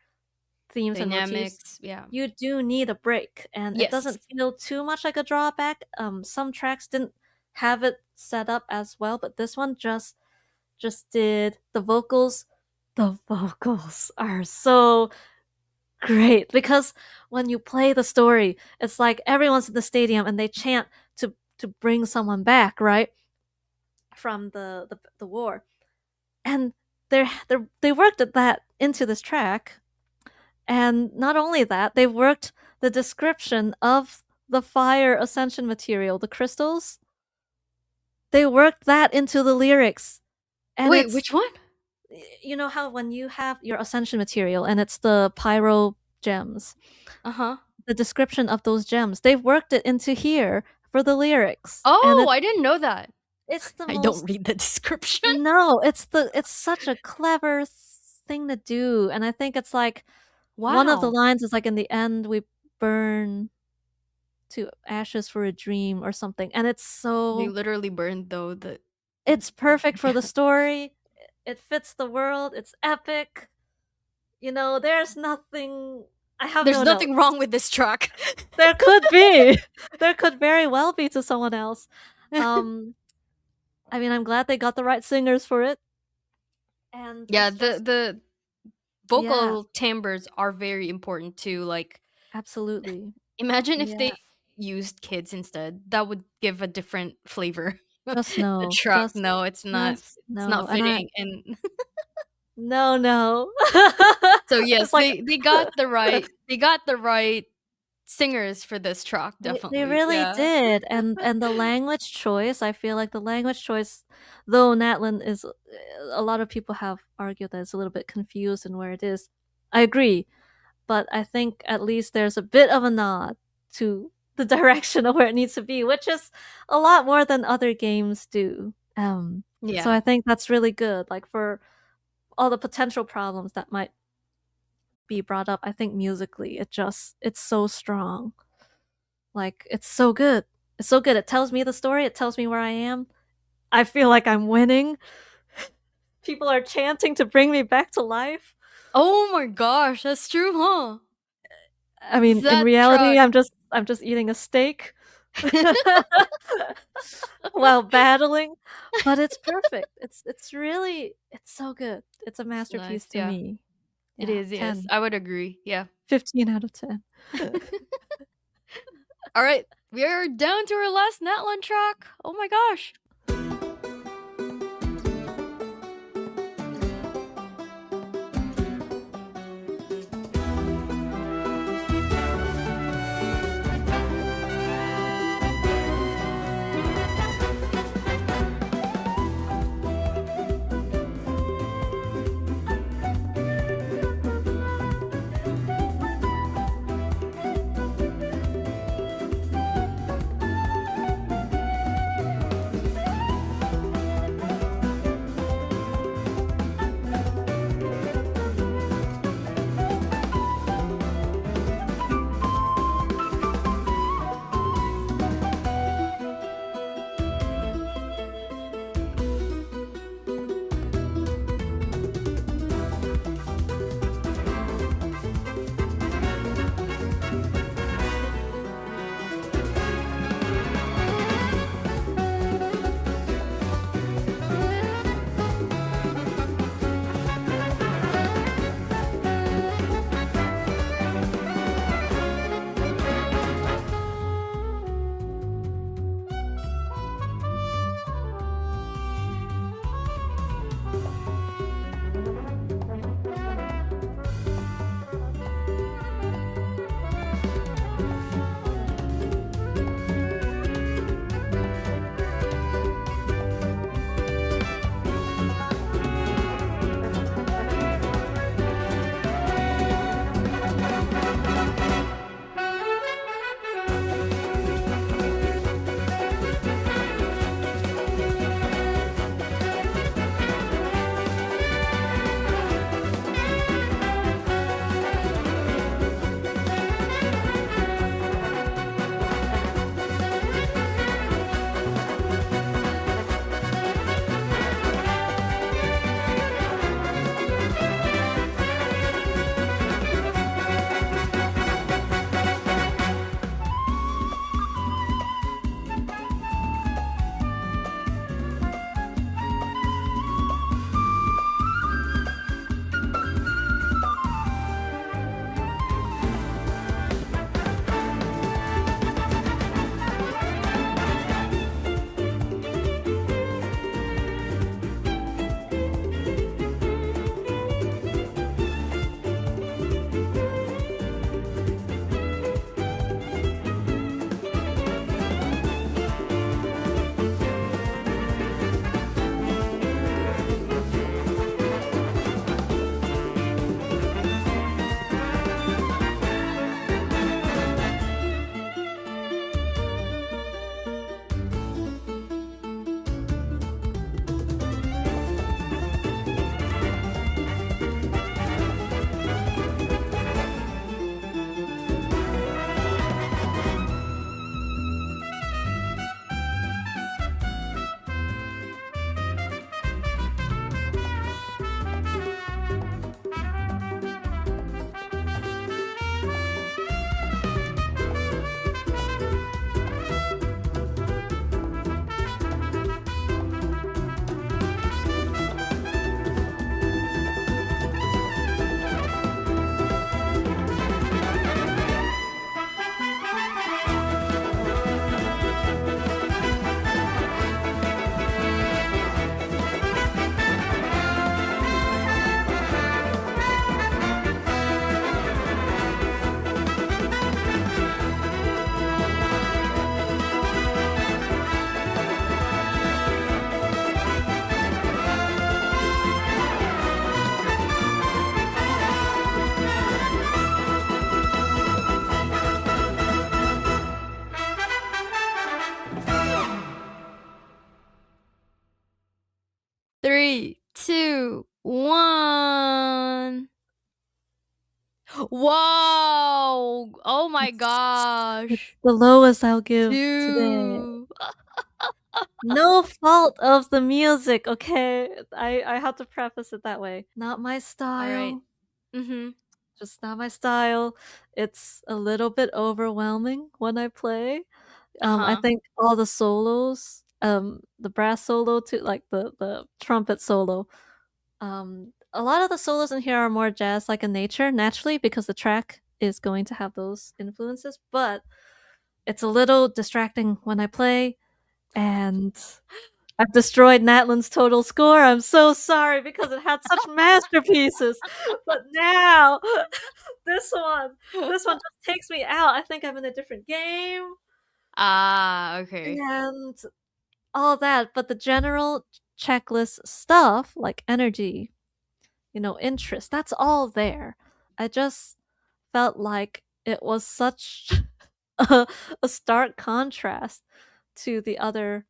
themes and motifs, Dynamics. Yeah. you do need a break, and it Yes. doesn't feel too much like a drawback. Some tracks didn't have it set up as well, but this one just did. The vocals are so great because when you play the story, it's like everyone's in the stadium and they chant to bring someone back, right, from the war, and they worked at that into this track. And not only that, they worked the description of the fire ascension material, the crystals. They worked that into the lyrics. And Wait, it's, which one? you know how when you have your ascension material and it's the pyro gems, Uh-huh. the description of those gems, they've worked it into here for the lyrics. And Oh, I didn't know that. it's the I don't most, read the description. no, it's such a clever thing to do. And I think it's like one of the Wow. lines is like in the end we burn to ashes for a dream or something, and They literally burned though the it's perfect for the story. It fits the world. It's epic. You know, there's nothing. I have There's no notes. nothing wrong with this track. There could be. There could very well be to someone else. Um, I mean, I'm glad they got the right singers for it, and Yeah, it's just the Yeah, vocal timbres are very important too. Like, absolutely. imagine if Yeah. they used kids instead. That would give a different flavor. Just The no. truck, no, it's not. Just It's no. not And I fitting. And no, no. so yes, It's like they got the right singers for this track. they Definitely, really yeah, did, and the language choice, I feel like the language choice, though Natlan is a lot of people have argued that it's a little bit confused in where it is. I agree, but I think at least there's a bit of a nod to the direction of where it needs to be, which is a lot more than other games do. So yeah. I think that's really good. Like for all the potential problems that might be brought up, I think musically it's so strong. Like it's so good. It's so good. It tells me the story, it tells me where I am. I feel like I'm winning. People are chanting to bring me back to life. Oh my gosh, that's true, huh? I mean, in That reality, truck. I'm just eating a steak while battling, but it's perfect. It's so good. It's a It's masterpiece nice, to yeah. me. It Yeah, is, yes. 10, I would agree, yeah. 15 out of 10. Alright, we are down to our last Natlan track. Oh my gosh. 2, 1. Whoa! Oh my It's gosh. the lowest I'll give today. 2. No fault of the music, okay? I have to preface it that way. Not my All right. style. Mhm. Just not my style. It's a little bit overwhelming when I play. I Uh-huh. think all the solos, the brass solo to like the trumpet solo, a lot of the solos in here are more jazz-like in nature, naturally, because the track is going to have those influences, but it's a little distracting when I play, and I've destroyed Natlan's total score. I'm so sorry because it had such masterpieces. But now this one just takes me out. I think I'm in a different game Ah, okay. and all that, but the general checklist stuff like energy, interest, that's all there. I just felt like it was such a, a stark contrast to the other,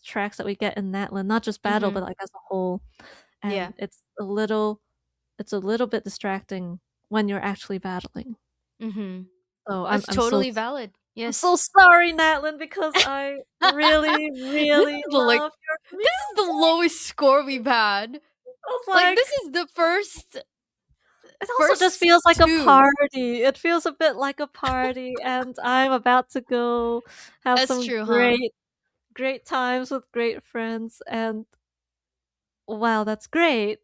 tracks that we get in Natlan, not just battle, but Mhm. like as a whole. Yeah. And it's a little bit distracting when you're actually battling. Mhm. So I'm That's I'm so totally valid. I'm so Yes. sorry, Natlan, because I really, This really is the like love your this is the music. lowest score we've had. I was Like this like, is the first it also just first feels like a 2. party. It feels a bit like a party, and I'm about to go have That's some true, huh? great, great times with great friends. And wow, that's great.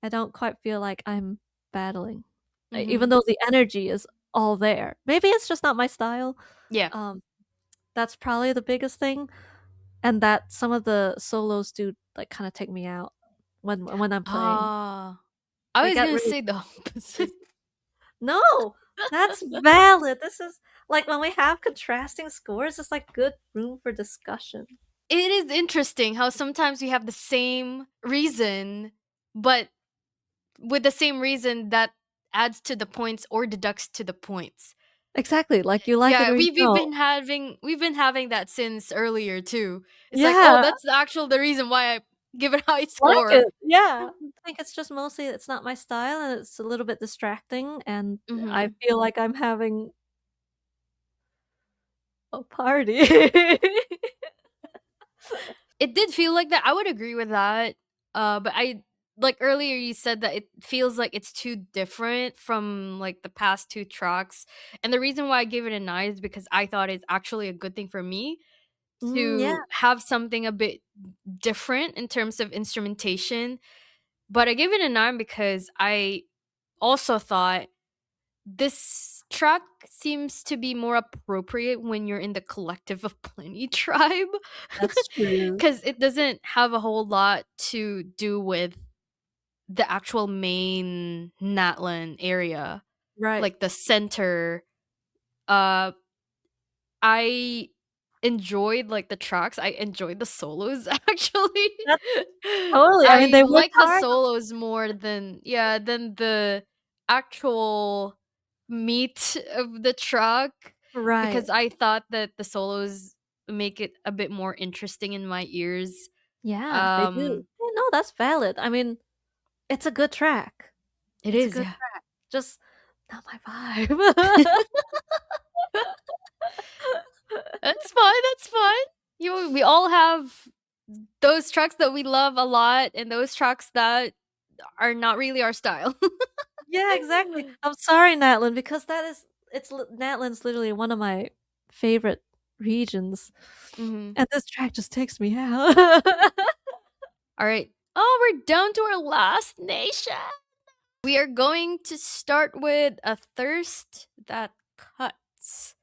I don't quite feel like I'm battling, even Mhm. though the energy is all there. Maybe it's just not my style. Yeah. Um, that's probably the biggest thing, and that some of the solos do like kind of take me out when I'm playing. Ah. I They was get gonna really say the opposite. no, that's valid. This is like when we have contrasting scores, it's like good room for discussion. It is interesting how sometimes we have the same reason, but with the same reason that adds to the points or deducts to the points. Exactly, like you like it Yeah, or you don't. we've been having that since earlier too. It's like, oh, Yeah, that's the reason why I give it a high like score. it. Yeah. I think it's just mostly it's not my style and it's a little bit distracting and I Mhm. feel like I'm having a party. It did feel like that. I would agree with that. But I like earlier you said that it feels like it's too different from like the past 2 tracks. And the reason why I gave it a 9 is because I thought it's actually a good thing for me Yeah, to have something a bit different in terms of instrumentation. But I gave it a 9 because I also thought this track seems to be more appropriate when you're in the collective of plenty tribe that's true. because it doesn't have a whole lot to do with the actual main Natlan area, Right. like the center. uh I enjoyed like the tracks. I enjoyed the solos actually. That's totally. I mean, I they work like the hard. solos more than than the actual meat of the track Right. because I thought that the solos make it a bit more interesting in my ears. Yeah, they do. Yeah, no, that's valid. I mean, it's a good track. It It's a is, good yeah. track. Just not my vibe. That's fine. That's fine. We all have those tracks that we love a lot, and those tracks that are not really our style. Yeah, exactly. I'm sorry, Natlan, because Natlan's literally one of my favorite regions, Hmm. and this track just takes me out. All right. Oh, we're down to our last nation. We are going to start with a thirst that cuts.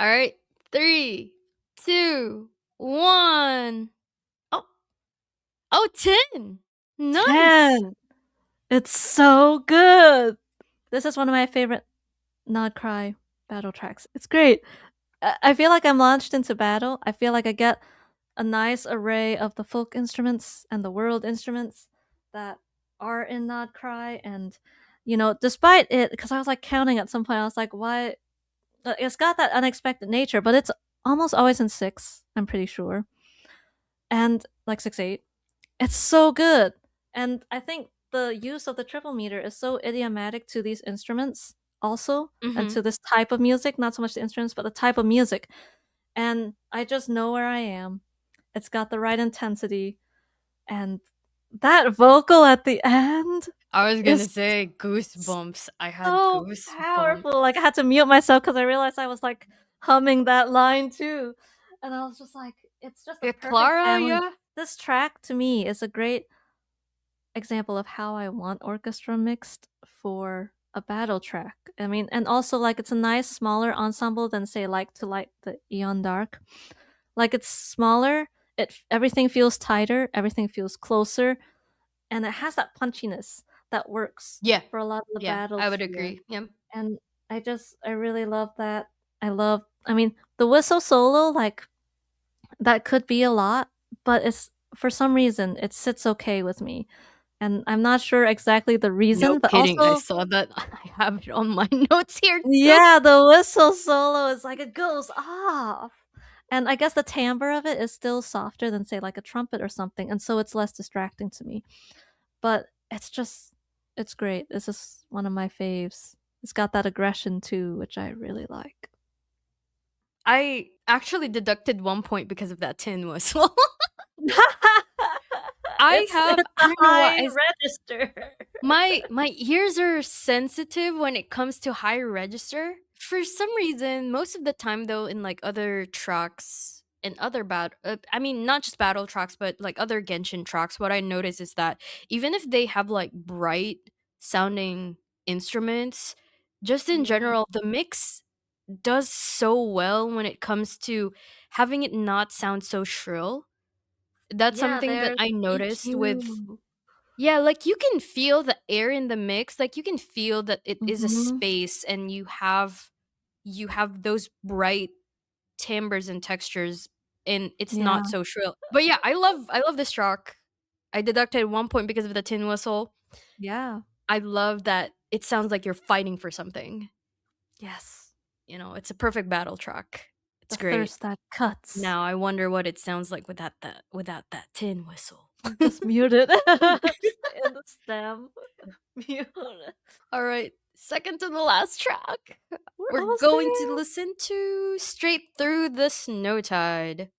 All right. 3, 2, 1. Oh, 10. Nice. 10. It's so good. This is one of my favorite Nodkrai battle tracks. It's great. I feel like I'm launched into battle. I feel like I get a nice array of the folk instruments and the world instruments that are in Nodkrai. And, despite it, because I was like counting at some point, I was like, why? It's got that unexpected nature, but it's almost always in 6, I'm pretty sure. And like 6/8. It's so good. And I think the use of the triple meter is so idiomatic to these instruments also, and to this type of music, not so much the instruments, but the type of music. And I just know where I am. It's got the right intensity. And that vocal at the end I was gonna is say goosebumps. I had so goosebumps. powerful. Like, I had to mute myself because I realized I was like humming that line too. And I was just like, it's just a Yeah, perfect Clara, balance. yeah. This track to me is a great example of how I want orchestra mixed for a battle track. I mean, and also like it's a nice smaller ensemble than say Like to Light the Eon Dark. Like it's smaller, everything feels tighter, everything feels closer, and it has that punchiness that works Yeah. for a lot of the Yeah, battles I would here. agree. Yep. And I really love that. I mean, the whistle solo, like that could be a lot, but it's for some reason it sits okay with me. And I'm not sure exactly the No reason, but kidding. I also saw that. I have it on my notes here too. yeah, the whistle solo is like it goes off. And I guess the timbre of it is still softer than say like a trumpet or something, and so it's less distracting to me. But it's great. This is one of my faves. It's got that aggression too, which I really like. I actually deducted 1 point because of that tin whistle. It's I a don't know why high register. my ears are sensitive when it comes to high register. For some reason, most of the time though, in like other tracks and other I mean, not just battle tracks, but like other Genshin tracks, what I notice is that even if they have like bright sounding instruments, just in Yeah. general, the mix does so well when it comes to having it not sound so shrill. That's Yeah, something that there's I noticed with EQ. yeah, like you can feel the air in the mix. Like you can feel that it is a Mhm. space and you have those bright timbres and textures and it's Yeah. not so shrill. But yeah, I love this track. I deducted 1 point because of the tin whistle. Yeah. I love that it sounds like you're fighting for something. Yes. You know, it's a perfect battle track. It's The great. thirst that cuts. Now I wonder what it sounds like without that tin whistle. Just mute it. In the stem. Mute it. All right, second to the last track. We're We're almost going to there. listen to Straight Through the Snow Tide.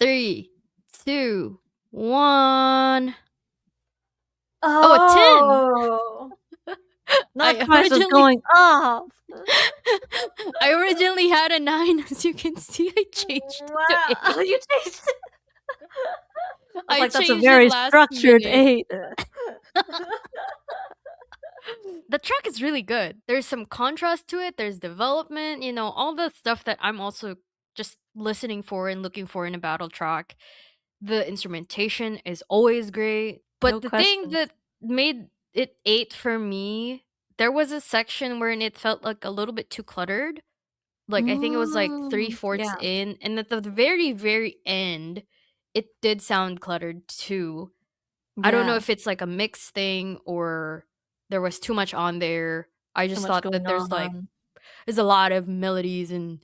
3, 2, 1. Oh, a 10! Oh, I Nodkrai is originally going off. I originally had a 9, as you can see. I changed it to Wow, 8. you changed it. I was I like, that's a changed it very last structured minute. 8. The track is really good. There's some contrast to it. There's development, all the stuff that I'm also just listening for and looking for in a battle track. The instrumentation is always great. But No the thing questions. that made it 8 for me, there was a section wherein it felt like a little bit too cluttered. Like, I think it was like three-fourths Yeah, in, and at the very, very end, it did sound cluttered too. I don't know yeah. if it's like a mix thing or there was too much on there. I Too just much thought going that on. there's a lot of melodies and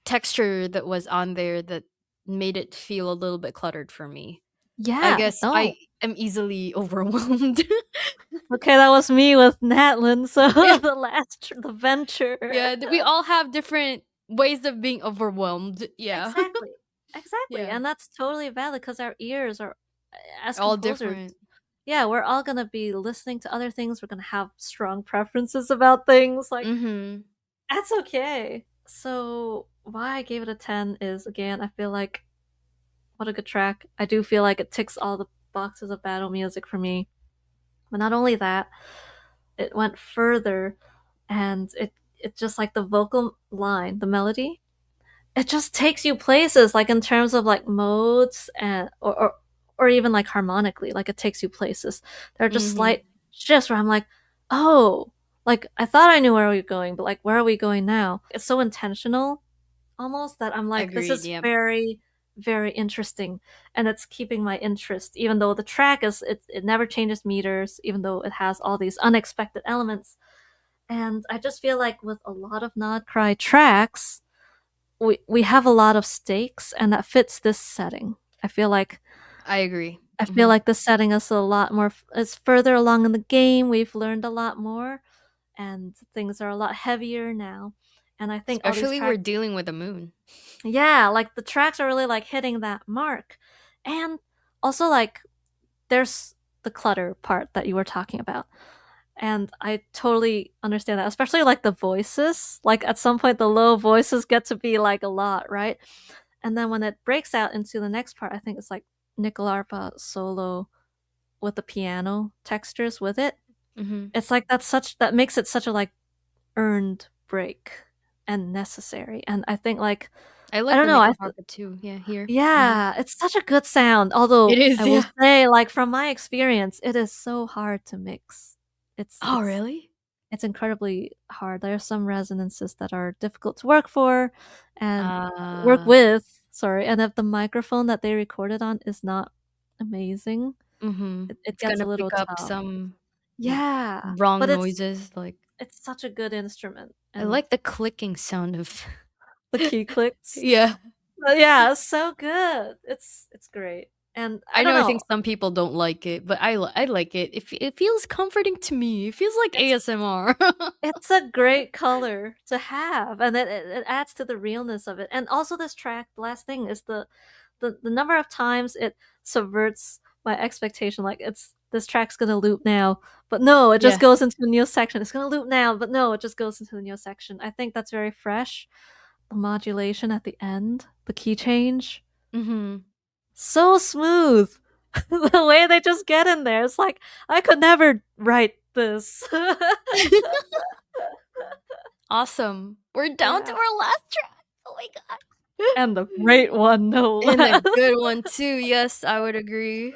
texture that was on there that made it feel a little bit cluttered for me. I Yeah, guess no. I am easily overwhelmed. Okay, that was me with Natlan, so Yeah. the venture. Yeah, we all have different ways of being overwhelmed. Yeah. Exactly. Exactly. Yeah. And that's totally valid because our ears are, as All composers, different. yeah, we're all going to be listening to other things. We're going to have strong preferences about things. Like, Mhm. that's okay. So, why I gave it a 10 is, again, I feel like, what a good track. I do feel like it ticks all the boxes of battle music for me. But not only that, it went further and it just like the vocal line, the melody, it just takes you places, like in terms of like modes and or even like harmonically, like it takes you places. There are just Mhm. slight shifts where I'm like, oh, like I thought I knew where we were going, but like where are we going now? It's so intentional almost that I'm like, this Agreed, is yeah. very, very interesting. And it's keeping my interest, even though the track it never changes meters, even though it has all these unexpected elements. And I just feel like with a lot of Nodkrai tracks, we have a lot of stakes, and that fits this setting. I feel like I agree. I feel Mhm. like this setting is a lot more. It's further along in the game. We've learned a lot more, and things are a lot heavier now. And I think all these Especially we're tracks, dealing with the moon. yeah, like the tracks are really like hitting that mark, and also like there's the clutter part that you were talking about. And I totally understand that, especially like the voices. Like at some point, the low voices get to be like a lot, right? And then when it breaks out into the next part, I think it's like Nicolarpa solo with the piano textures with it. Mhm. It's like that makes it such a like earned break and necessary. And I think like I I like don't the know, Nickelharpa too. Yeah, here. Mhm. yeah, it's such a good sound. It Although is, I will yeah. say, like from my experience, it is so hard to mix. It's Oh, it's really? it's incredibly hard. There are some resonances that are difficult to work for and work Uh, with. Sorry, and if the microphone that they recorded on is not amazing, mhm. it It's gets a gonna little pick up tough. some Yeah, but wrong noises, like it's such a good instrument, I and like the clicking sound of the key clicks. Yeah. Yeah, it's so good. It's great, and I I don't know I think know. some people don't like it, but I like it. It feels comforting to me. It feels like It's ASMR. It's a great color to have, and it adds to the realness of it. And also, this track, the last thing is the number of times it subverts my expectation. Like this track's gonna loop now, but no, it just Yeah. goes into a new section. It's gonna loop now, but no, it just goes into the new section. I think that's very fresh. The modulation at the end, the key change, Mhm. so smooth. The way they just get in there, it's like I could never write this. Awesome. We're down to Yeah. our last track. Oh my god. And the great one, no And a less. good one too. Yes, I would agree.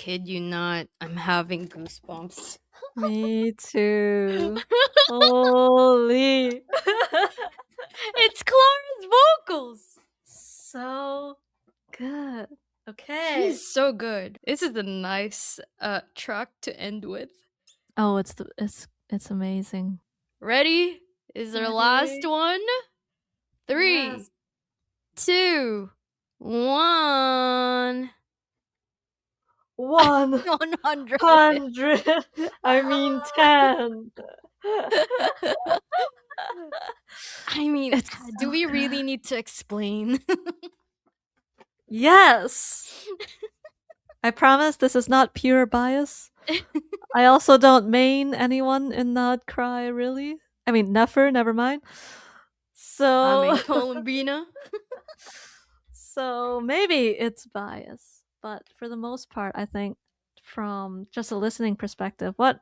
kid you not, I'm having goosebumps. Me too. Holy. It's Clara's vocals. So good. Okay. She's so good. This is a nice track to end with. Oh, it's amazing. Ready? Is our last one? 3, Yes. 2, 1. 100. 100. I mean 10. I mean, It's do so we good. really need to explain? Yes. I promise this is not pure bias. I also don't main anyone in Nodkrai, really. I mean, never mind. I'm So, in Columbina. so maybe it's bias, but for the most part, I think from just a listening perspective, what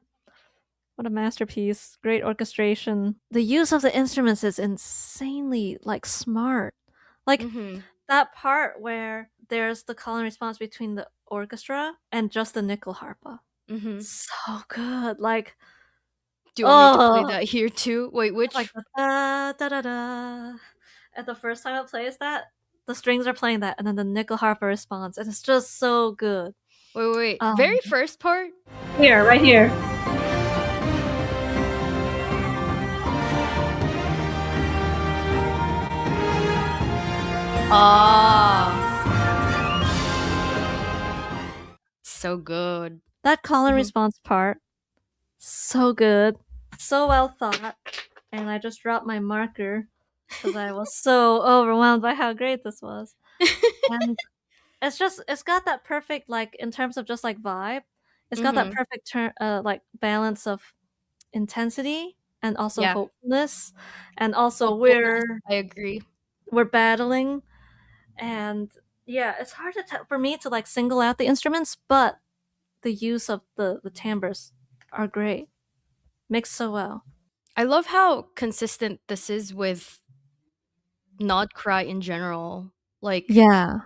a masterpiece! Great orchestration. The use of the instruments is insanely like smart. Like that part where there's the call and response between the orchestra and just the nickel harpa. So good. Like, do you want me to play that here too? Wait, which? Like da da da da. And the first time it plays that, the strings are playing that, and then the nickel harpa responds, and it's just so good. Wait. Very first part? Here, right here. So good. That call and response part, so good, so well thought. And I just dropped my marker because I was so overwhelmed by how great this was. And it's got that perfect, like, in terms of just like vibe, it's got that perfect like balance of intensity and also hopefulness, and also I agree. We're battling, and yeah, it's hard to for me to like single out the instruments, but the use of the timbres are great, mixed so well. I love how consistent this is with Nodkrai in general. Like, yeah,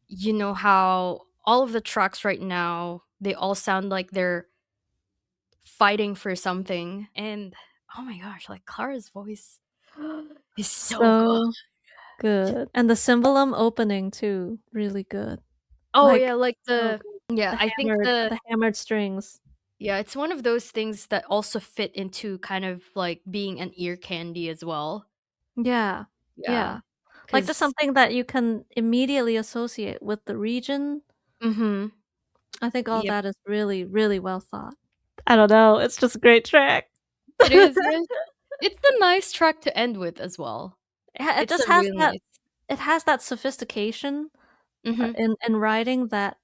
you know how all of the tracks right now, they all sound like they're fighting for something. And oh my gosh, like Clara's voice is so good. And the symbolum opening too, really good. Oh like, yeah, like so I think the hammered strings. Yeah, it's one of those things that also fit into kind of like being an ear candy as well. Yeah. Like just something that you can immediately associate with the region. I think all that is really, really well thought. I don't know. It's just a great track. It is. Yes. It's a nice track to end with as well. It just has that. It has that sophistication in writing that,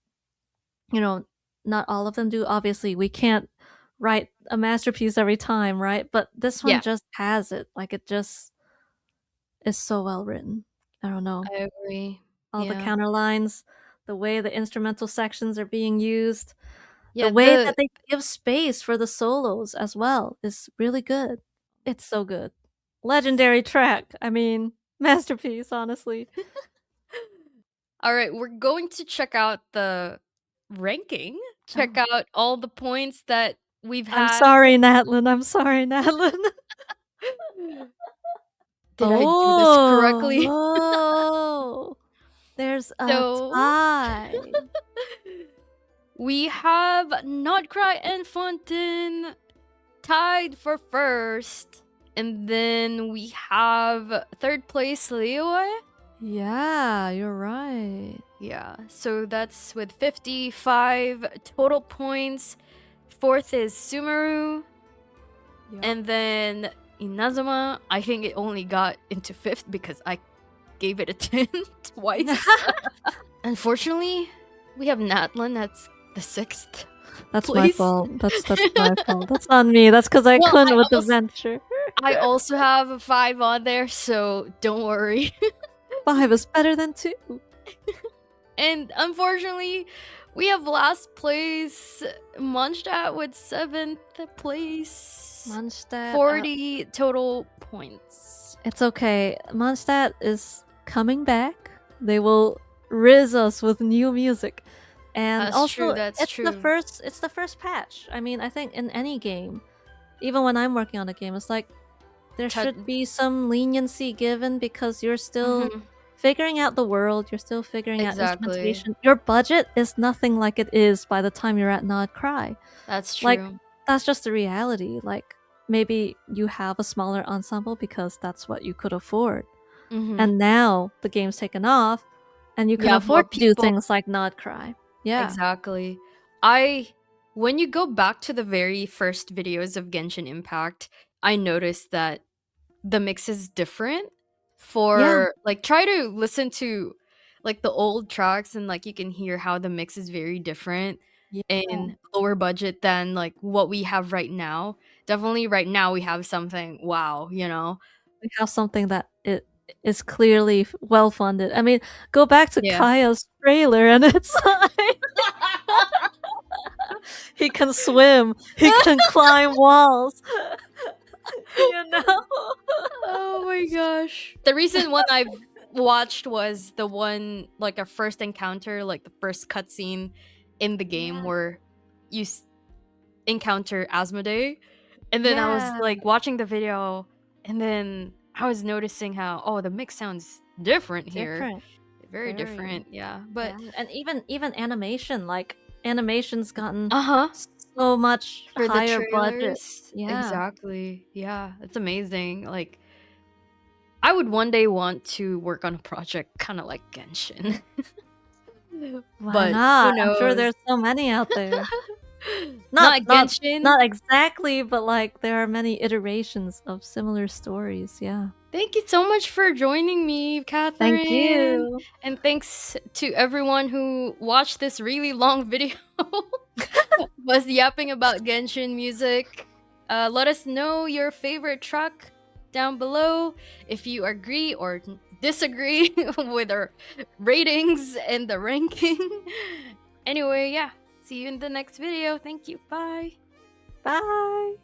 you know, not all of them do. Obviously, we can't write a masterpiece every time, right? But this one just has it. Like, it just is so well written. I don't know. I agree. All the counter lines, the way the instrumental sections are being used, the way that they give space for the solos as well is really good. It's so good. Legendary track. I mean, masterpiece, honestly. All right, we're going to check out the ranking. Check out all the points that we've had. I'm sorry, Natlan. Did I do this correctly? Oh, there's a tie. We have Nodkrai and Fontaine tied for first. And then we have third place Liyue. Yeah, you're right. Yeah, so that's with 55 total points. Fourth is Sumeru. Yep. And then Inazuma, I think it only got into fifth because I gave it a 10 twice. Unfortunately, we have Natlan. That's the sixth. That's my fault. That's my fault. That's on me. That's because I couldn't with the venture. I also have a 5 on there, so don't worry. 5 is better than 2. And unfortunately, we have last place Mondstadt with 7th place. Mondstadt 40 total points. It's okay. Mondstadt is coming back. They will riz us with new music. And That's also, true. That's true. it's the first patch. I mean, I think in any game, even when I'm working on a game, it's like there should be some leniency given because you're still Mhm. figuring out the world, you're still figuring out Exactly. instrumentation. Your budget is nothing like it is by the time you're at Nodkrai. That's Like, true. that's just the reality. Like, maybe you have a smaller ensemble because that's what you could afford. Mhm. And now the game's taken off, and you can You have more afford to do people. things like Nodkrai. Yeah. Exactly. When you go back to the very first videos of Genshin Impact, I noticed that the mix is different. Yeah. For like, try to listen to like the old tracks, and like you can hear how the mix is very different Yeah. and lower budget than like what we have right now. Definitely right now we have something wow, you know. We have something that it is clearly well funded. I mean, go back to Yeah. Kaya's trailer, and it's like he can swim, he can climb walls. You know? Oh my gosh. The recent one I've watched was the one, like a first encounter, like the first cutscene in the game Yeah. where you encounter Asmodee. And then I was Yeah. like watching the video, and then I was noticing how, oh, the mix sounds different here. Different. Very different, yeah. But yeah. And even animation, like animation's gotten uh-huh. so much For the higher budget. trailers. Yeah. Exactly. Yeah. It's amazing. Like, I would one day want to work on a project kind of like Genshin. Why But not? who I'm sure knows? there's so many out there. Not Genshin. Not exactly, but like there are many iterations of similar stories. Yeah. Thank you so much for joining me, Catherine. Thank you. And thanks to everyone who watched this really long video. Was yapping about Genshin music. Let us know your favorite track down below if you agree or disagree with our ratings and the ranking. Anyway, yeah. See you in the next video. Thank you. Bye. Bye.